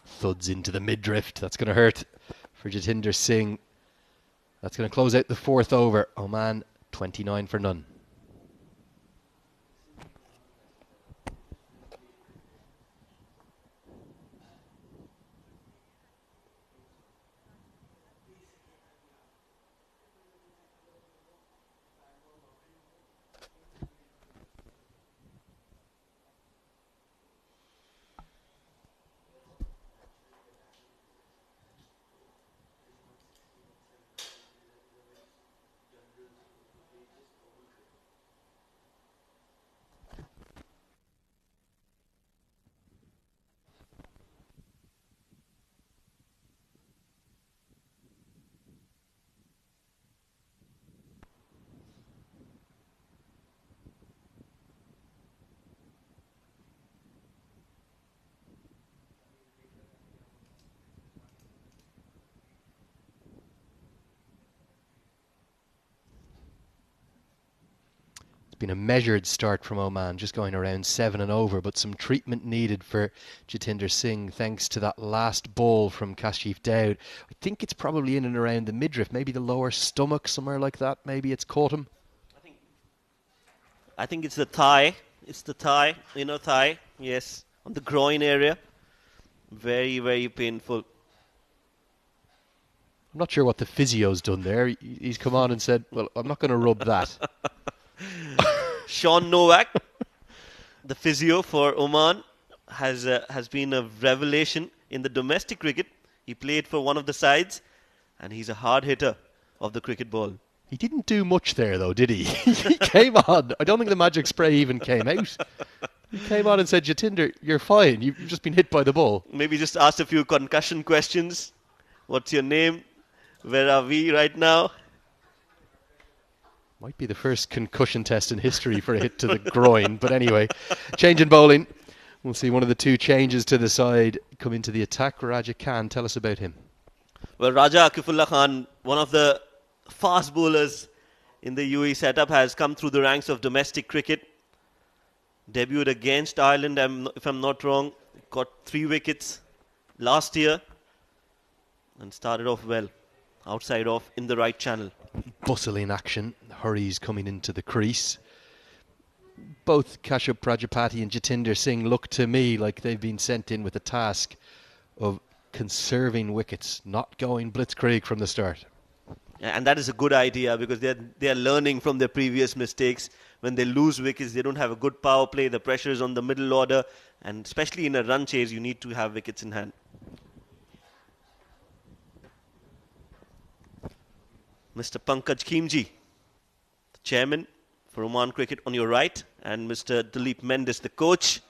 Thuds into the mid-drift. That's going to hurt for Jatinder Singh. That's going to close out the 4th over. Oman 29 for none. been a measured start from Oman, just going around 7 and over, but some treatment needed for Jatinder Singh thanks to that last ball from Kashif Daud. I think it's probably in and around the midriff, maybe the lower stomach, somewhere like that. Maybe it's caught him. I think it's the thigh. It's the thigh, inner thigh. Yes, on the groin area. Very, very painful. I'm not sure what the physio's done there. He's come on and said, well, I'm not going to rub that. Sean Novak, the physio for Oman, has been a revelation in the domestic cricket. He played for one of the sides, and he's a hard hitter of the cricket ball. He didn't do much there, though, did he? He came on. I don't think the magic spray even came out. He came on and said, Jatinder, you're fine. You've just been hit by the ball. Maybe just asked a few concussion questions. What's your name? Where are we right now? Might be the first concussion test in history for a hit to the groin. But anyway, change in bowling. We'll see one of the two changes to the side come into the attack. Raja Khan, tell us about him. Well, Raja Akifullah Khan, one of the fast bowlers in the UAE setup, has come through the ranks of domestic cricket. Debuted against Ireland, if I'm not wrong. Got 3 wickets last year and started off well. Outside off in the right channel. Bustling action. Hurries coming into the crease. Both Kashyap Prajapati and Jatinder Singh look to me like they've been sent in with the task of conserving wickets, not going blitzkrieg from the start. And that is a good idea because they are learning from their previous mistakes. When they lose wickets, they don't have a good power play. The pressure is on the middle order. And especially in a run chase, you need to have wickets in hand. Mr. Pankaj Khimji, the chairman for Oman Cricket on your right, and Mr. Dilip Mendes, the coach.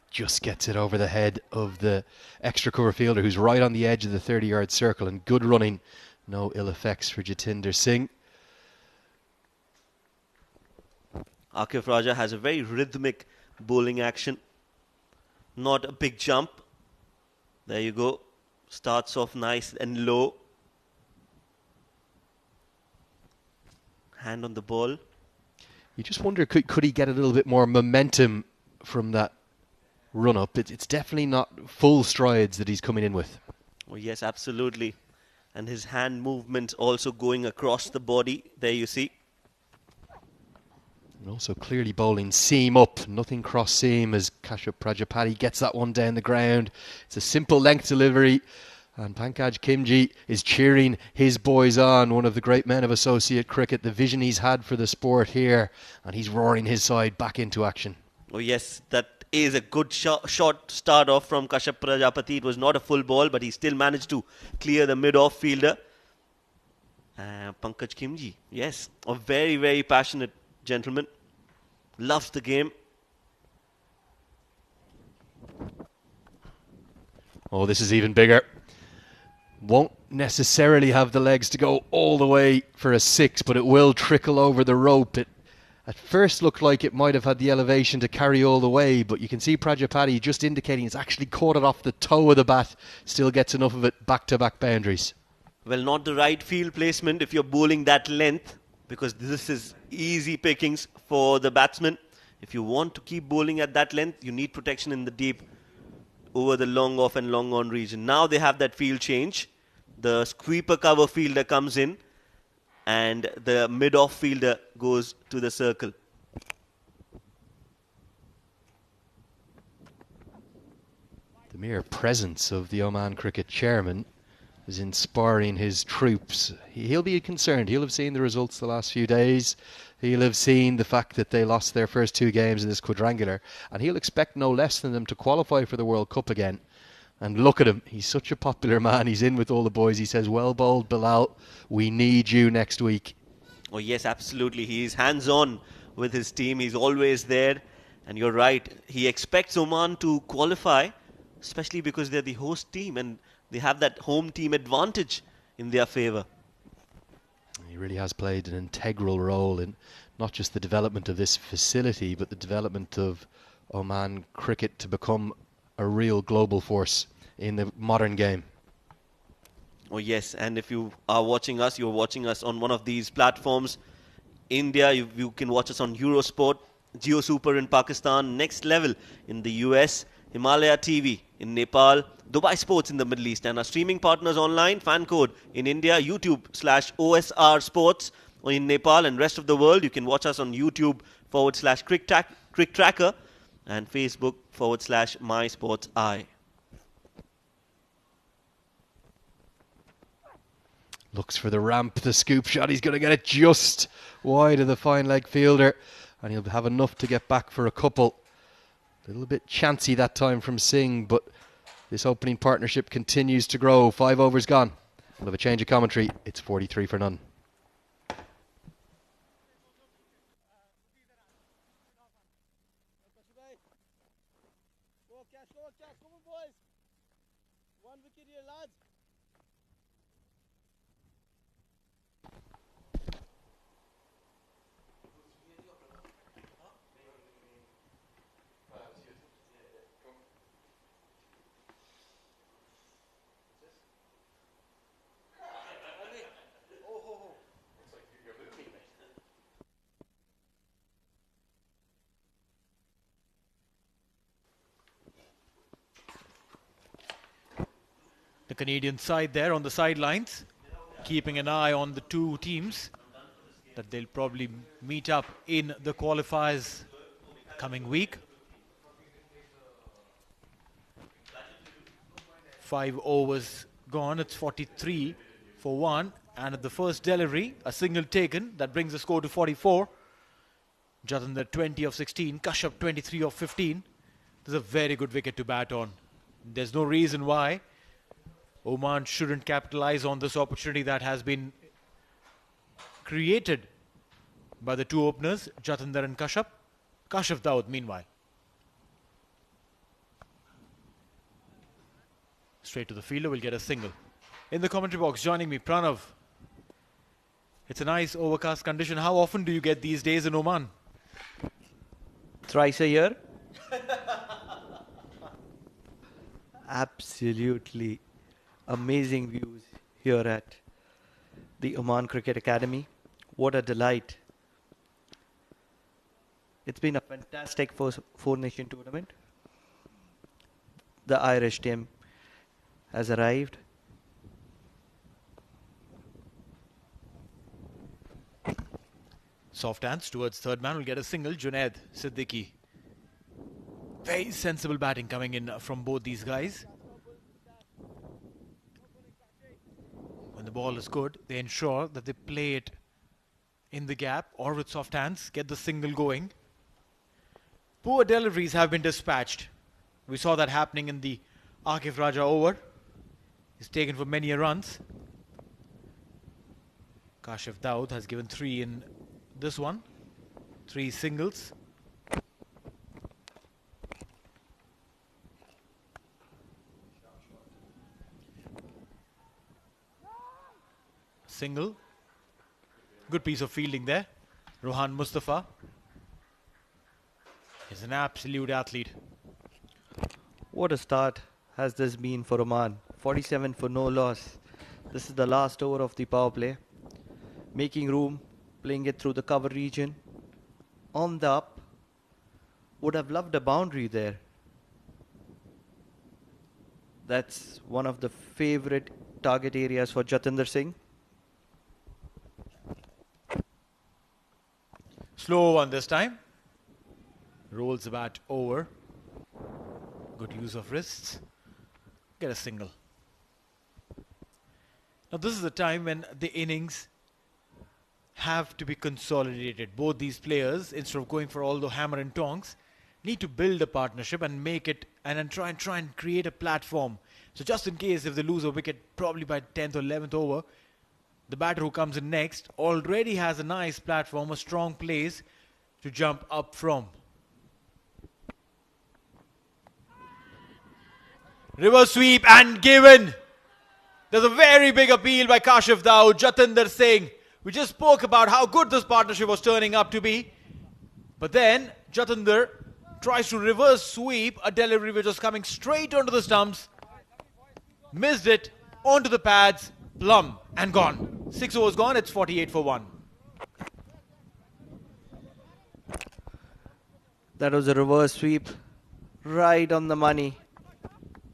Just gets it over the head of the extra cover fielder who's right on the edge of the 30-yard circle, and good running. No ill effects for Jatinder Singh. Akif Raja has a very rhythmic bowling action. Not a big jump. There you go. Starts off nice and low. Hand on the ball. You just wonder, could he get a little bit more momentum from that run-up? It's definitely not full strides that he's coming in with. Oh, yes, absolutely. And his hand movement also going across the body. There you see. And also clearly bowling seam up. Nothing cross seam as Kashyap Prajapati gets that one down the ground. It's a simple length delivery. And Pankaj Khimji is cheering his boys on, one of the great men of associate cricket, the vision he's had for the sport here, and he's roaring his side back into action. Oh yes, that is a good shot start off from Kashyap Prajapati. It was not a full ball, but he still managed to clear the mid-off fielder. Pankaj Khimji, yes, a very, very passionate gentleman. Loves the game. Oh, this is even bigger. Won't necessarily have the legs to go all the way for a 6, but it will trickle over the rope. It at first looked like it might have had the elevation to carry all the way, but you can see Prajapati just indicating it's actually caught it off the toe of the bat. Still gets enough of it back-to-back boundaries. Well, not the right field placement if you're bowling that length, because this is easy pickings for the batsman. If you want to keep bowling at that length, you need protection in the deep over the long off and long on region. Now they have that field change. The sweeper cover fielder comes in and the mid-off fielder goes to the circle. The mere presence of the Oman cricket chairman is inspiring his troops. He'll be concerned. He'll have seen the results the last few days. He'll have seen the fact that they lost their first 2 games in this quadrangular, and he'll expect no less than them to qualify for the World Cup again. And look at him. He's such a popular man. He's in with all the boys. He says, well bowled, Bilal. We need you next week. Oh, yes, absolutely. He's hands-on with his team. He's always there. And you're right. He expects Oman to qualify, especially because they're the host team and they have that home team advantage in their favour. He really has played an integral role in not just the development of this facility, but the development of Oman cricket to become a real global force in the modern game. Oh yes, and if you are watching us, you're watching us on one of these platforms. India, you can watch us on Eurosport, Jio Super in Pakistan, Next Level in the US, Himalaya TV in Nepal, Dubai Sports in the Middle East, and our streaming partners online, Fancode in India, YouTube/OSR Sports in Nepal, and rest of the world. You can watch us on YouTube/CricTracker and Facebook/MySportsEye. Looks for the ramp, the scoop shot. He's going to get it just wide of the fine leg fielder, and he'll have enough to get back for a couple. A little bit chancy that time from Singh, but this opening partnership continues to grow. 5 overs gone. We'll have a change of commentary. It's 43 for none. The Canadian side there on the sidelines, keeping an eye on the two teams that they'll probably meet up in the qualifiers coming week. 5 overs gone, it's 43 for 1, and at the first delivery, a single taken, that brings the score to 44. Jatinder 20 of 16, Kashyap 23 of 15. This is a very good wicket to bat on. There's no reason why Oman shouldn't capitalize on this opportunity that has been created by the two openers, Jatinder and Kashyap. Kashif Daud, meanwhile. Straight to the fielder, will get a single. In the commentary box, joining me, Pranav. It's a nice overcast condition. How often do you get these days in Oman? Thrice a year. Absolutely amazing views here at the Oman Cricket Academy. What a delight. It's been a fantastic four-nation tournament. The Irish team has arrived. Soft hands towards third man, will get a single. Junaid Siddiqui. Very sensible batting coming in from both these guys. When the ball is good, they ensure that they play it in the gap or with soft hands, get the single going. Poor deliveries have been dispatched. We saw that happening in the Akif Raja over. He's taken for many runs. Kashif Daud has given 3 in this one. 3 singles. Single. Good piece of fielding there. Rohan Mustafa is an absolute athlete. What a start has this been for Oman. 47 for no loss. This is the last over of the power play. Making room, playing it through the cover region. On the up. Would have loved a boundary there. That's one of the favorite target areas for Jatinder Singh. Slow one this time. Rolls the bat over. Good use of wrists. Get a single. Now this is the time when the innings have to be consolidated. Both these players, instead of going for all the hammer and tongs, need to build a partnership and make it and then try and create a platform. So just in case if they lose a wicket probably by 10th or 11th over, the batter who comes in next already has a nice platform, a strong place to jump up from. Reverse sweep and given. There's a very big appeal by Kashif Daud, Jatinder Singh. We just spoke about how good this partnership was turning up to be. But then Jatinder tries to reverse sweep a delivery which was coming straight onto the stumps. Missed it, onto the pads, plumb and gone. 6 overs gone, it's 48 for 1. That was a reverse sweep. Right on the money.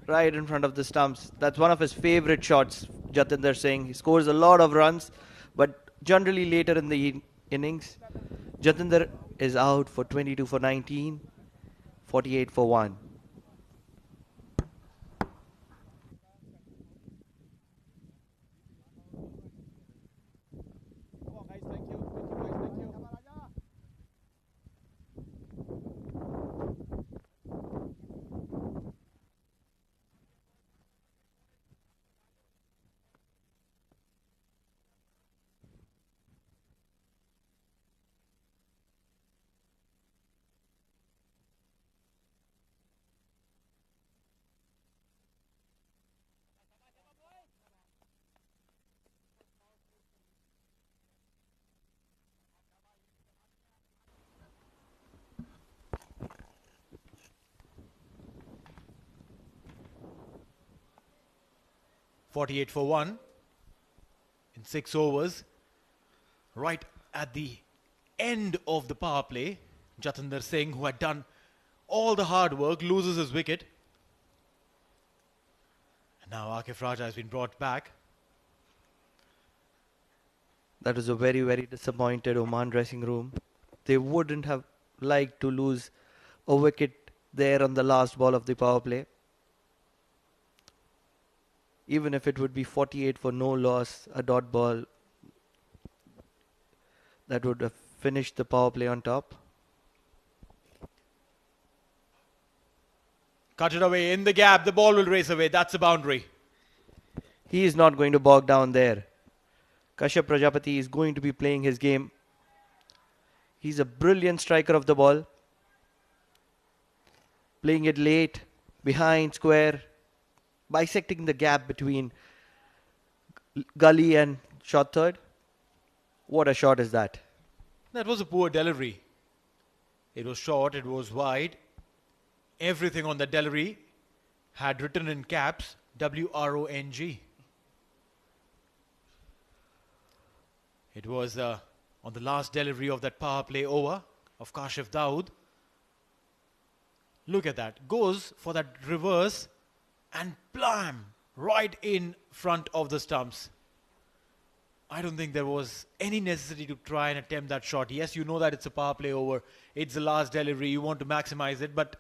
Right in front of the stumps. That's one of his favorite shots, Jatinder Singh. He scores a lot of runs, but generally later in the innings, Jatinder is out for 22 for 19, 48 for 1. .48 for 1 in 6 overs. Right at the end of the power play, Jatinder Singh, who had done all the hard work, loses his wicket. And now Akif Raja has been brought back. That was a very, very disappointed Oman dressing room. They wouldn't have liked to lose a wicket there on the last ball of the power play. Even if it would be 48 for no loss, a dot ball, that would have finished the power play on top. Cut it away in the gap. The ball will race away. That's a boundary. He is not going to bog down there. Kashyap Prajapati is going to be playing his game. He's a brilliant striker of the ball. Playing it late, behind square, bisecting the gap between gully and short third. What a shot is that? That was a poor delivery. It was short, it was wide. Everything on the delivery had written in caps WRONG. It was on the last delivery of that power play over of Kashif Dawood. Look at that. Goes for that reverse and blam! Right in front of the stumps. I don't think there was any necessity to try and attempt that shot. Yes, you know that it's a power play over. It's the last delivery. You want to maximize it, but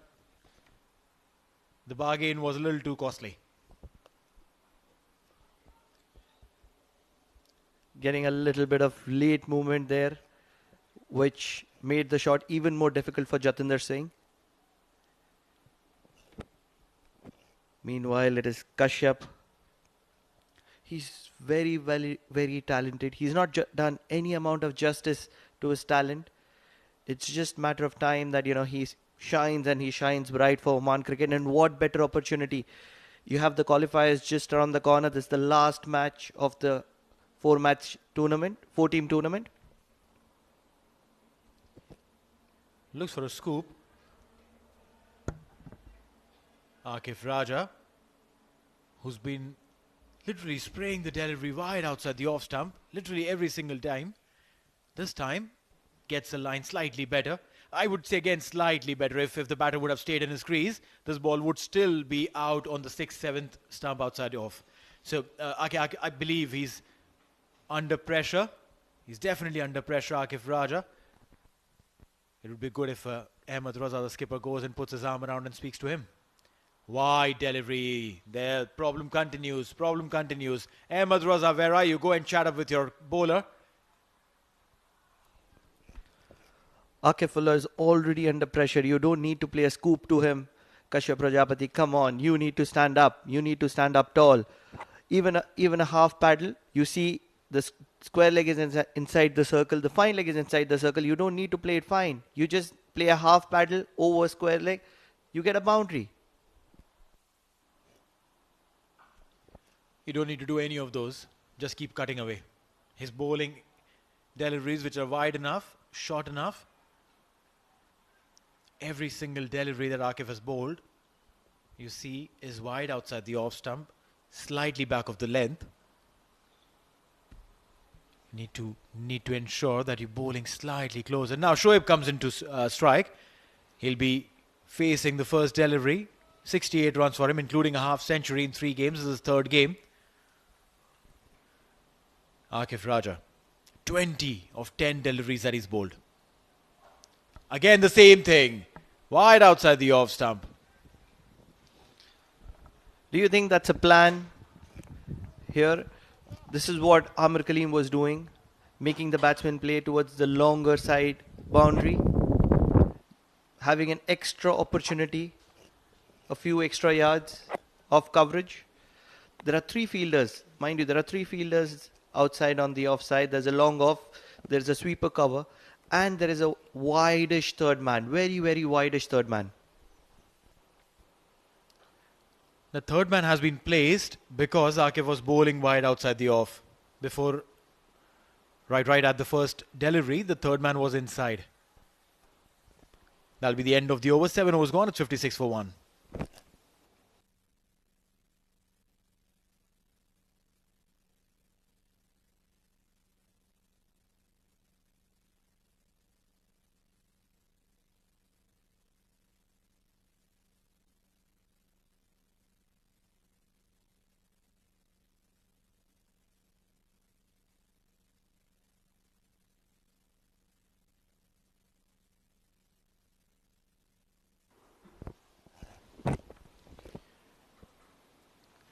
the bargain was a little too costly. Getting a little bit of late movement there, which made the shot even more difficult for Jatinder Singh. Meanwhile, it is Kashyap. He's very, very, very talented. He's not done any amount of justice to his talent. It's just a matter of time that, he shines, and he shines bright for Oman cricket. And what better opportunity. You have the qualifiers just around the corner. This is the last match of the 4-team tournament. Looks for a scoop. Akif Raja, who's been literally spraying the delivery wide outside the off stump, literally every single time. This time, gets the line slightly better. I would say again slightly better. If the batter would have stayed in his crease, this ball would still be out on the 6th, 7th stump outside the off. So I believe he's under pressure. He's definitely under pressure, Akif Raja. It would be good if Ahmed Raza, the skipper, goes and puts his arm around and speaks to him. Wide delivery. There, problem continues. Ahmed Raza, where are you? Go and chat up with your bowler. Akif Ullah is already under pressure. You don't need to play a scoop to him. Kashyap Prajapati, come on. You need to stand up. You need to stand up tall. Even a half paddle, you see the square leg is inside the circle. The fine leg is inside the circle. You don't need to play it fine. You just play a half paddle over square leg. You get a boundary. You don't need to do any of those. Just keep cutting away. His bowling deliveries, which are wide enough, short enough. Every single delivery that Akif has bowled, you see, is wide outside the off stump, slightly back of the length. Need to ensure that you're bowling slightly closer. Now Shoaib comes into strike. He'll be facing the first delivery. 68 runs for him, including a half century in 3 games. This is his 3rd game. Akif Raja, 20 of 10 deliveries that he's bowled. Again, the same thing. Wide outside the off stump. Do you think that's a plan here? This is what Amir Kaleem was doing, making the batsman play towards the longer side boundary, having an extra opportunity, a few extra yards of coverage. There are 3 fielders. Mind you, there are 3 fielders outside on the offside. There's a long off, there's a sweeper cover, and there is a wideish third man. Very, very wideish third man. The third man has been placed because Akif was bowling wide outside the off. Before, right at the first delivery, the third man was inside. That'll be the end of the over. 7 overs gone. It's 56 for 1.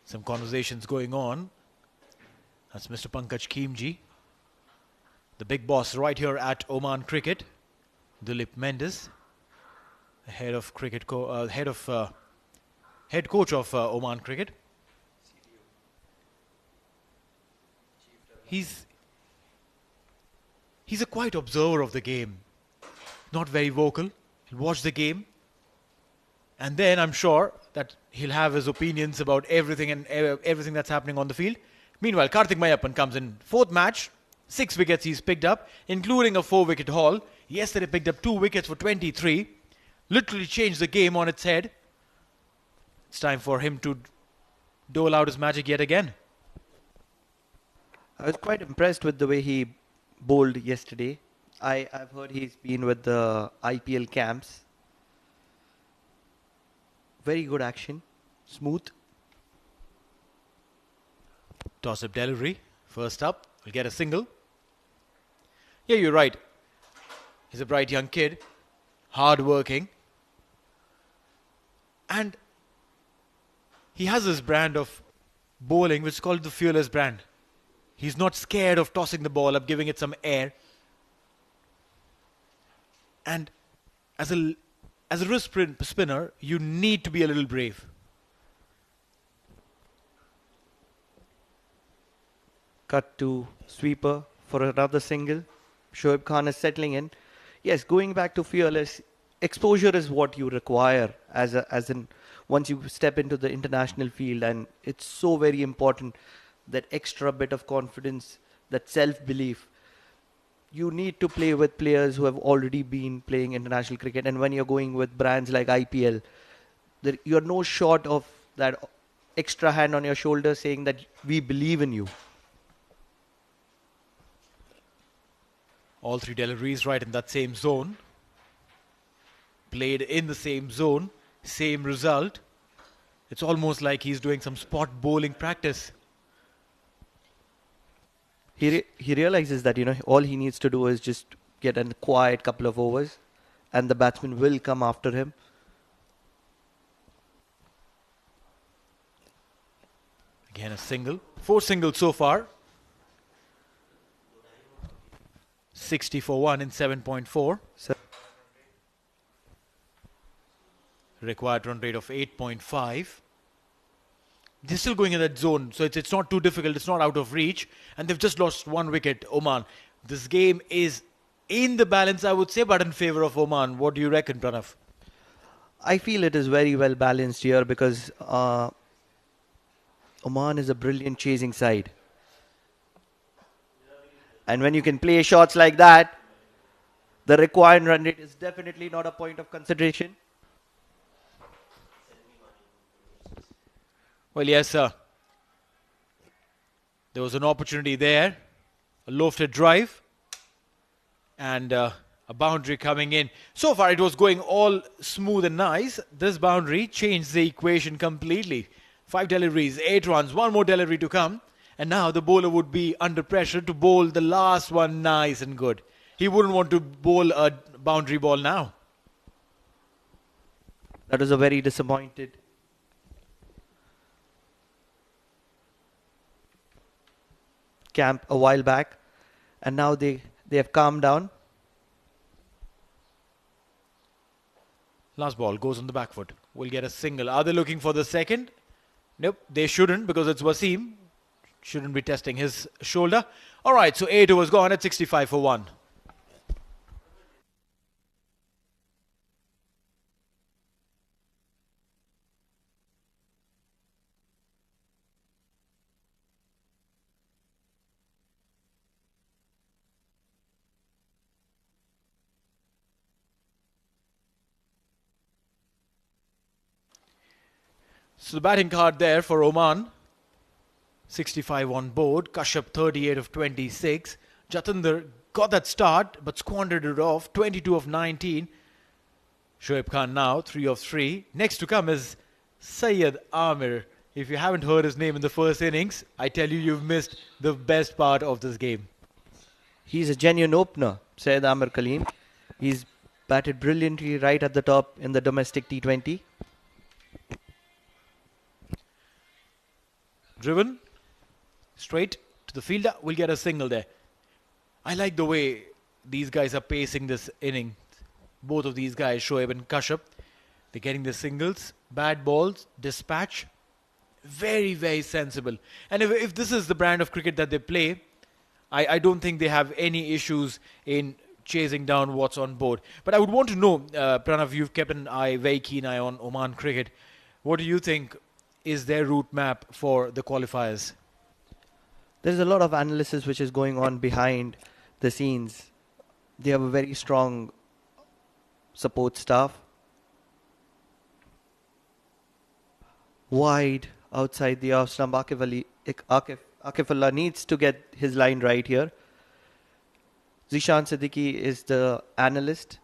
Some conversations going on. That's Mr. Pankaj Keemji, the big boss right here at Oman Cricket. Dilip Mendes, the head of cricket, head coach of Oman Cricket. He's a quiet observer of the game, not very vocal. He'll watch the game, and then I'm sure that he'll have his opinions about everything and everything that's happening on the field. Meanwhile, Karthik Mayappan comes in. 4th match, 6 wickets he's picked up, including a 4-wicket haul. Yesterday picked up 2 wickets for 23. Literally changed the game on its head. It's time for him to dole out his magic yet again. I was quite impressed with the way he bowled yesterday. I've heard he's been with the IPL camps. Very good action. Smooth. Toss-up delivery. First up, will get a single. Yeah, you're right. He's a bright young kid. Hard-working. And he has this brand of bowling which is called the fearless brand. He's not scared of tossing the ball up, giving it some air. And as a wrist spinner, you need to be a little brave. Cut to sweeper for another single. Shoaib Khan is settling in. Yes, going back to fearless, exposure is what you require as in once you step into the international field, and it's so very important, that extra bit of confidence, that self-belief. You need to play with players who have already been playing international cricket, and when you're going with brands like IPL, you're no short of that extra hand on your shoulder saying that we believe in you. All 3 deliveries right in that same zone. Played in the same zone, same result. It's almost like he's doing some spot bowling practice. He realizes that, all he needs to do is just get a quiet couple of overs and the batsman will come after him. Again a single. 4 singles so far. 60 for 1 in 7.4. Required run rate of 8.5. They're still going in that zone, so it's not too difficult. It's not out of reach. And they've just lost 1 wicket, Oman. This game is in the balance, I would say, but in favor of Oman. What do you reckon, Pranav? I feel it is very well balanced here because Oman is a brilliant chasing side. And when you can play shots like that, the required run rate is definitely not a point of consideration. Well, yes, sir. There was an opportunity there. A lofted drive. And A boundary coming in. So far it was going all smooth and nice. This boundary changed the equation completely. 5 deliveries, 8 runs, 1 more delivery to come. And now the bowler would be under pressure to bowl the last one nice and good. He wouldn't want to bowl a boundary ball now. That was a very disappointed camp a while back. And now they have calmed down. Last ball goes on the back foot. Will get a single. Are they looking for the second? Nope, they shouldn't because it's Wasim. Shouldn't be testing his shoulder. All right, so 8 overs gone at 65 for 1. So the batting card there for Oman. 65 on board. Kashyap 38 of 26. Jatinder got that start but squandered it off. 22 of 19. Shoaib Khan now 3 of 3. Next to come is Syed Amir. If you haven't heard his name in the first innings, I tell you, you've missed the best part of this game. He's a genuine opener, Syed Amir Kaleem. He's batted brilliantly right at the top in the domestic T20. Driven straight to the fielder, will get a single there. I like the way these guys are pacing this inning. Both of these guys, Shoaib and Kashyap, they're getting the singles, bad balls, dispatch. Very, very sensible. And if this is the brand of cricket that they play, I don't think they have any issues in chasing down what's on board. But I would want to know, Pranav, you've kept an eye, very keen eye on Oman cricket. What do you think is their route map for the qualifiers? There's a lot of analysis which is going on behind the scenes. They have a very strong support staff. Wide outside the off stump, Akifullah needs to get his line right here. Zishan Siddiqui is the analyst.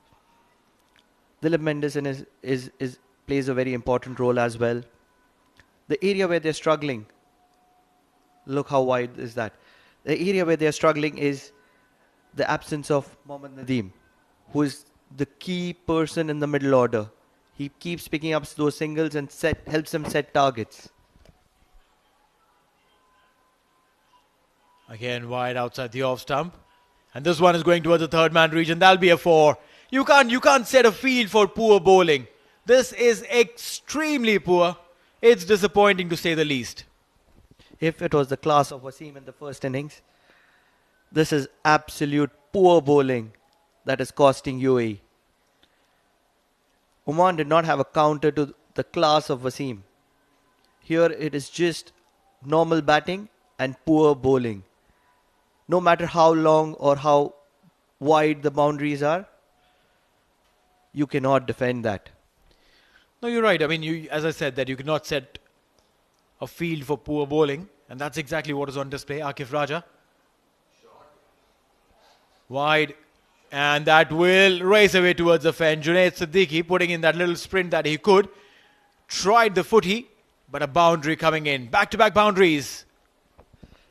Dilip Mendelson plays a very important role as well. The area where they're struggling, look how wide is that. The area where they're struggling is the absence of Mohammad Nadeem, who is the key person in the middle order. He keeps picking up those singles and helps them set targets. Again, wide outside the off stump. And this one is going towards the third man region. That'll be a 4. You can't set a field for poor bowling. This is extremely poor. It's disappointing to say the least. If it was the class of Wasim in the first innings, this is absolute poor bowling that is costing UAE. Oman did not have a counter to the class of Wasim. Here it is just normal batting and poor bowling. No matter how long or how wide the boundaries are, you cannot defend that. No, you're right. I mean, as I said, that you cannot set a field for poor bowling. And that's exactly what is on display. Akif Raja. Wide. And that will race away towards the fence. Junaid Siddiqui putting in that little sprint that he could. Tried the footy, but a boundary coming in. Back-to-back boundaries.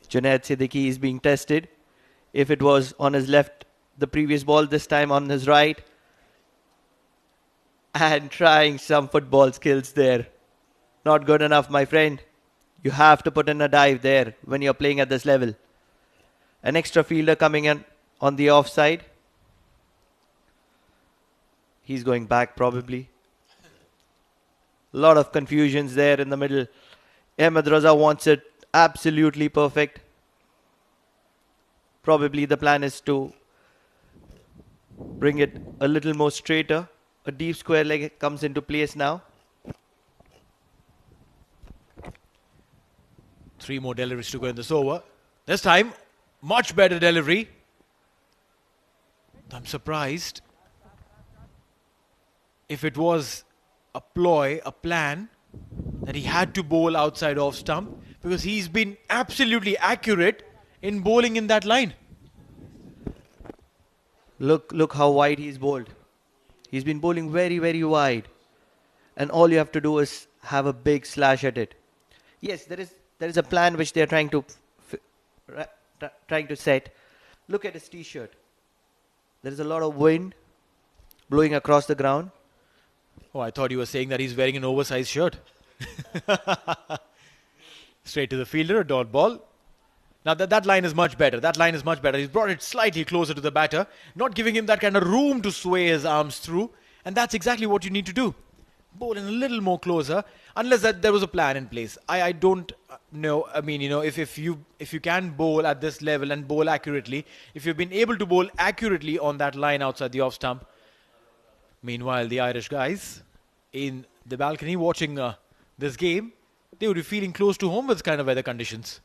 Junaid Siddiqui is being tested. If it was on his left, the previous ball, this time on his right. And trying some football skills there. Not good enough, my friend. You have to put in a dive there when you're playing at this level. An extra fielder coming in on the offside. He's going back probably. A lot of confusions there in the middle. Ahmed Raza wants it absolutely perfect. Probably the plan is to bring it a little more straighter. A deep square leg comes into place now. 3 more deliveries to go in this over. This time, much better delivery. I'm surprised if it was a ploy, a plan, that he had to bowl outside off stump, because he's been absolutely accurate in bowling in that line. Look how wide he's bowled. He's been bowling very, very wide. And all you have to do is have a big slash at it. Yes, there is a plan which they are trying to set. Look at his t-shirt. There is a lot of wind blowing across the ground. Oh, I thought you were saying that he's wearing an oversized shirt. Straight to the fielder, a dot ball. Now that line is much better. That line is much better. He's brought it slightly closer to the batter, not giving him that kind of room to sway his arms through. And that's exactly what you need to do. Bowl in a little more closer, unless that there was a plan in place. I don't know. I mean, if you can bowl at this level and bowl accurately, if you've been able to bowl accurately on that line outside the off stump. Meanwhile, the Irish guys in the balcony watching this game, they would be feeling close to home with this kind of weather conditions.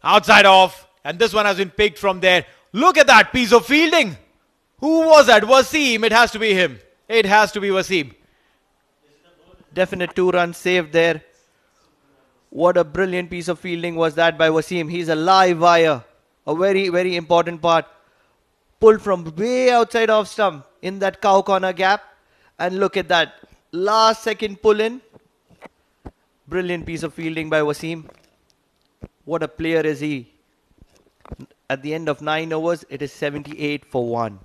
Outside off, and this one has been picked from there. Look at that piece of fielding. Who was that? Wasim. It has to be him. It has to be Wasim. Definite 2 runs saved there. What a brilliant piece of fielding was that by Wasim. He's a live wire. A very, very important part. Pulled from way outside off stump in that cow corner gap. And look at that. Last second pull in. Brilliant piece of fielding by Wasim. What a player is he. At the end of 9 overs, it is 78 for 1.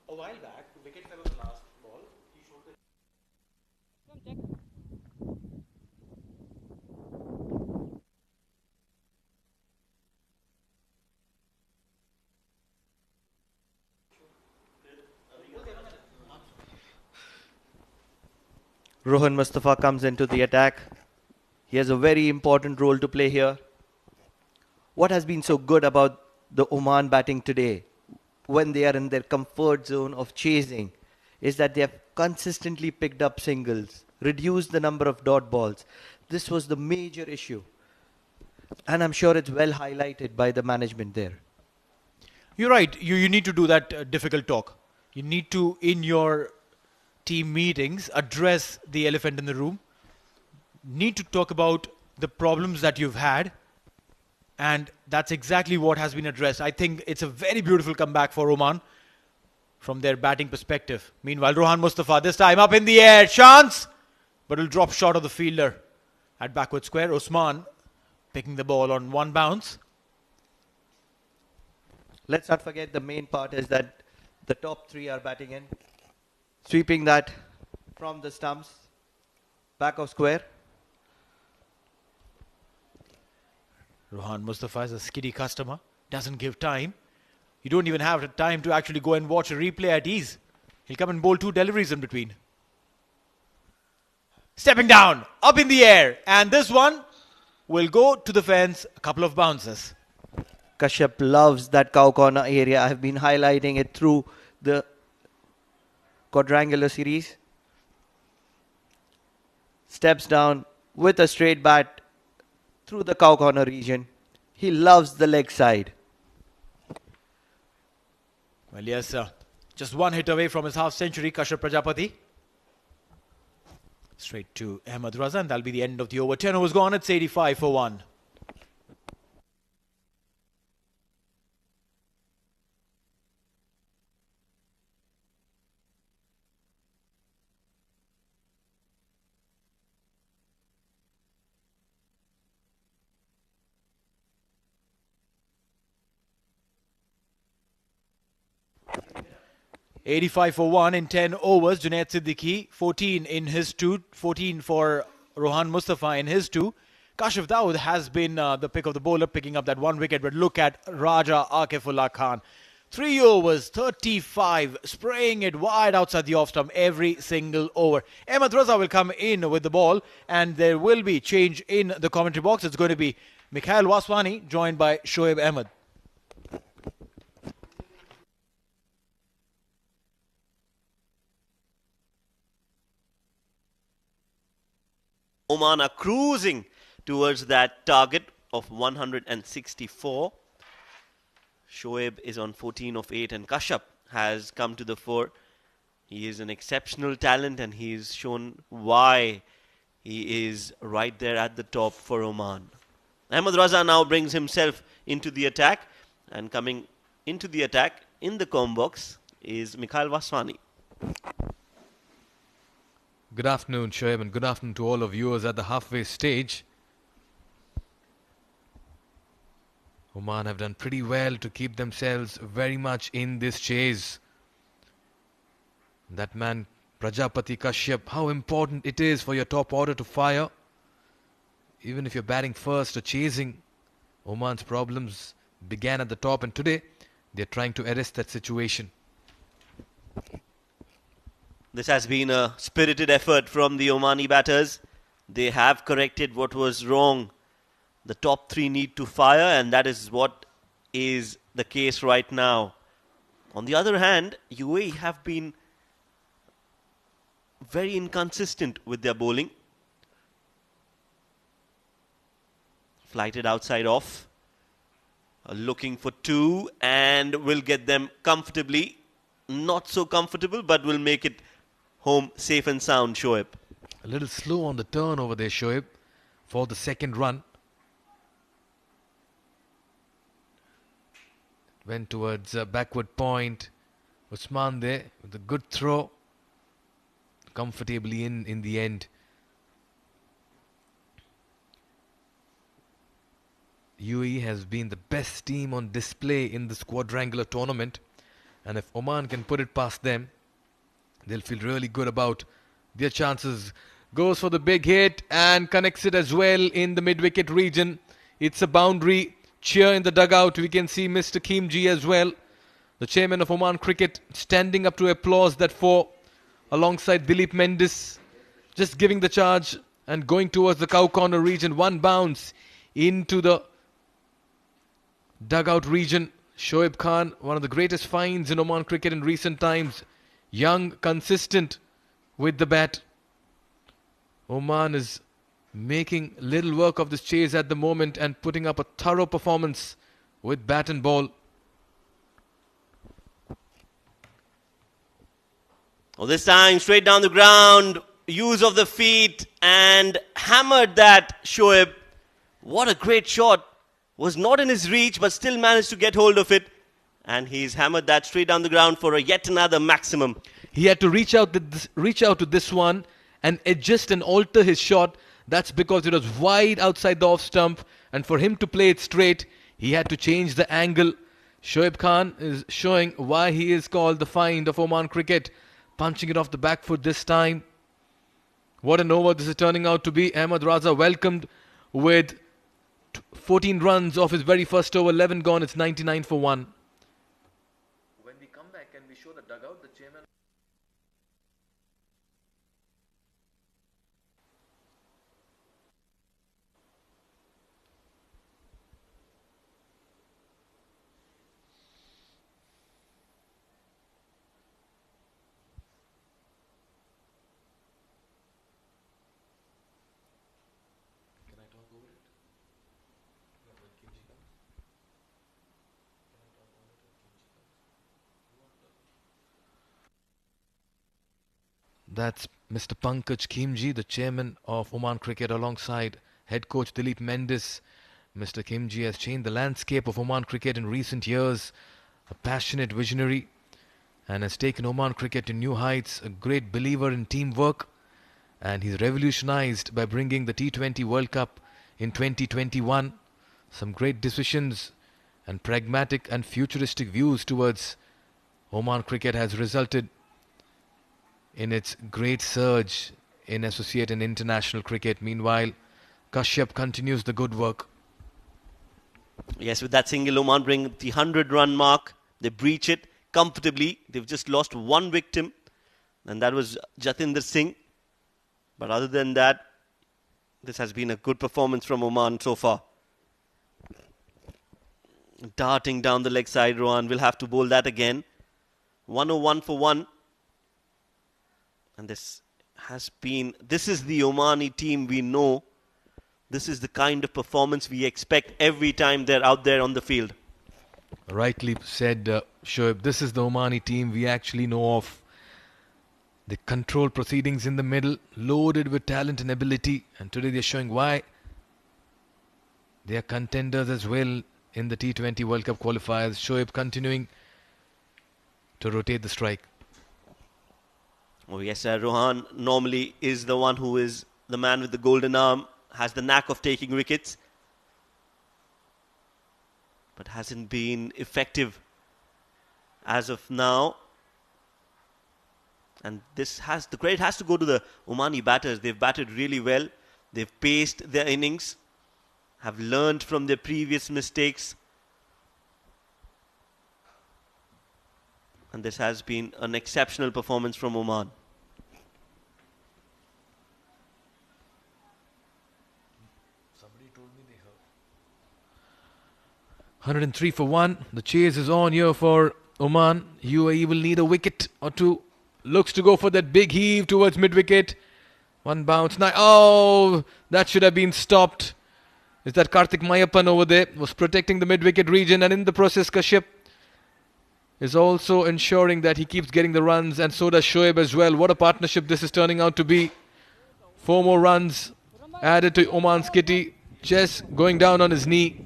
A while back, wicket fell on the last ball. He showed the Rohan Mustafa comes into the attack. He has a very important role to play here. What has been so good about the Oman batting today, when they are in their comfort zone of chasing, is that they have consistently picked up singles, reduced the number of dot balls. This was the major issue. And I'm sure it's well highlighted by the management there. You're right. You need to do that difficult talk. You need to, in your team meetings, address the elephant in the room. Need to talk about the problems that you've had. And that's exactly what has been addressed. I think it's a very beautiful comeback for Oman from their batting perspective. Meanwhile, Rohan Mustafa this time up in the air. Chance! But it'll drop short of the fielder at backward square. Osman picking the ball on one bounce. Let's not forget the main part is that the top 3 are batting in. Sweeping that from the stumps. Back of square. Rohan Mustafa is a skiddy customer. Doesn't give time. You don't even have the time to actually go and watch a replay at ease. He'll come and bowl 2 deliveries in between. Stepping down, up in the air. And this one will go to the fence. A couple of bounces. Kashyap loves that cow corner area. I have been highlighting it through the quadrangular series. Steps down with a straight bat through the cow corner region. He loves the leg side. Well, yes, just one hit away from his half century, Kashyap Prajapati. Straight to Ahmed Raza, and that'll be the end of the over. 10 overs gone, it's 85 for 1. $85 for 1 in 10 overs. Junaid Siddiqui, 14 in his 2. 14 for Rohan Mustafa in his 2. Kashif Dawood has been the pick of the bowler, picking up that 1 wicket. But look at Raja Akifullah Khan. 3 overs, 35, spraying it wide outside the off stump every single over. Ahmed Raza will come in with the ball, and there will be change in the commentary box. It's going to be Mikhail Waswani joined by Shoaib Ahmed. Oman are cruising towards that target of 164. Shoaib is on 14 of 8 and Kashyap has come to the fore. He is an exceptional talent and he's shown why he is right there at the top for Oman. Ahmed Raza now brings himself into the attack, and coming into the attack in the comb box is Mikhail Vaswani. Good afternoon, Shoaib, and good afternoon to all of viewers at the halfway stage. Oman have done pretty well to keep themselves very much in this chase. That man, Prajapati Kashyap, how important it is for your top order to fire. Even if you're batting first or chasing, Oman's problems began at the top, and today they're trying to arrest that situation. This has been a spirited effort from the Omani batters. They have corrected what was wrong. The top three need to fire, and that is what is the case right now. On the other hand, UAE have been very inconsistent with their bowling. Flighted outside off. Looking for two and will get them comfortably. Not so comfortable, but will make it home safe and sound, Shoaib. A little slow on the turn over there, Shoaib, for the second run. Went towards a backward point. Usman there with a good throw. Comfortably in the end. UAE has been the best team on display in this quadrangular tournament, and if Oman can put it past them, they'll feel really good about their chances. Goes for the big hit and connects it as well in the mid-wicket region. It's a boundary. Cheer in the dugout. We can see Mr. Khimji as well, the chairman of Oman Cricket, standing up to applause that for, alongside Dilip Mendis, just giving the charge and going towards the cow corner region. One bounce into the dugout region. Shoaib Khan, one of the greatest finds in Oman cricket in recent times. Young, consistent with the bat. Oman is making little work of this chase at the moment and putting up a thorough performance with bat and ball. Oh, this time straight down the ground, use of the feet and hammered that, Shoaib. What a great shot. Was not in his reach but still managed to get hold of it. And he's hammered that straight down the ground for a yet another maximum. He had to reach out to this one and adjust and alter his shot. That's because it was wide outside the off stump, and for him to play it straight, he had to change the angle. Shoaib Khan is showing why he is called the find of Oman cricket, punching it off the back foot this time. What an over this is turning out to be. Ahmed Raza welcomed with 14 runs off his very first over, 11 gone. It's 99 for 1. When we come back, can we show the dugout? The chairman. That's Mr. Pankaj Khimji, the chairman of Oman Cricket, alongside head coach Dilip Mendis. Mr. Khimji has changed the landscape of Oman Cricket in recent years. A passionate visionary, and has taken Oman Cricket to new heights. A great believer in teamwork, and he's revolutionized by bringing the T20 World Cup in 2021. Some great decisions and pragmatic and futuristic views towards Oman Cricket has resulted in its great surge in associate and international cricket. Meanwhile, Kashyap continues the good work. Yes, with that single, Oman bring the 100-run mark. They breach it comfortably. They've just lost one victim, and that was Jatinder Singh. But other than that, this has been a good performance from Oman so far. Darting down the leg side, Rohan will have to bowl that again. 101 for 1. And this is the Omani team we know. This is the kind of performance we expect every time they're out there on the field. Rightly said, Shoaib. This is the Omani team we actually know of. They control proceedings in the middle, loaded with talent and ability, and today they're showing why they are contenders as well in the T20 World Cup qualifiers. Shoaib continuing to rotate the strike. Oh yes, Rohan normally is the one who is the man with the golden arm, has the knack of taking wickets, but hasn't been effective as of now. And the credit has to go to the Omani batters. They've batted really well. They've paced their innings, have learned from their previous mistakes. And this has been an exceptional performance from Oman. Somebody told me they heard. 103 for 1. The chase is on here for Oman. UAE will need a wicket or two. Looks to go for that big heave towards mid-wicket. One bounce. Now, oh, that should have been stopped. Is that Karthik Mayappan over there? Was protecting the mid-wicket region, and in the process, Kashyap is also ensuring that he keeps getting the runs, and so does Shoaib as well. What a partnership this is turning out to be. 4 more runs added to Oman's kitty. Chess going down on his knee.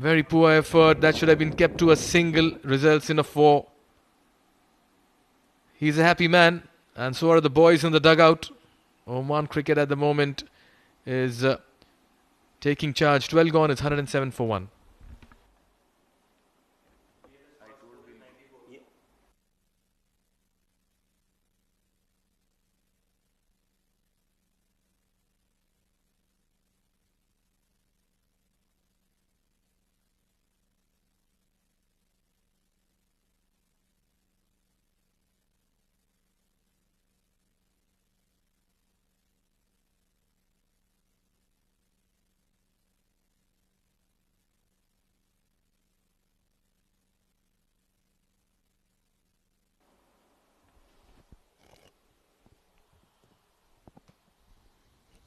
Very poor effort. That should have been kept to a single. Results in a 4. He's a happy man, and so are the boys in the dugout. Oman cricket at the moment is taking charge. 12 gone, it's 107 for 1.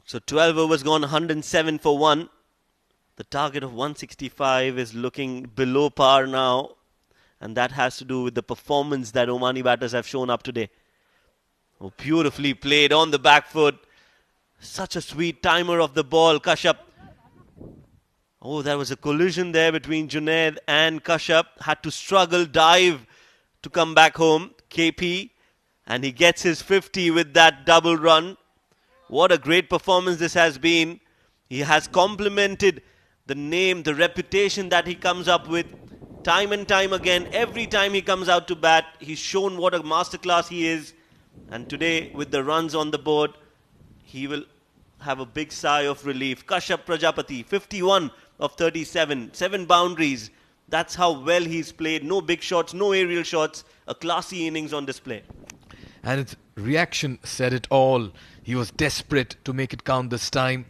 So 12 overs gone, 107 for 1. The target of 165 is looking below par now. And that has to do with the performance that Omani batters have shown up today. Oh, beautifully played on the back foot. Such a sweet timer of the ball, Kashyap. Oh, there was a collision there between Junaid and Kashyap. Had to struggle, dive to come back home. KP. And he gets his 50 with that double run. What a great performance this has been. He has complemented the name, the reputation that he comes up with time and time again. Every time he comes out to bat, he's shown what a masterclass he is. And today, with the runs on the board, he will have a big sigh of relief. Kashyap Prajapati, 51 of 37, 7 boundaries. That's how well he's played. No big shots, no aerial shots. A classy innings on display. And his reaction said it all. He was desperate to make it count this time.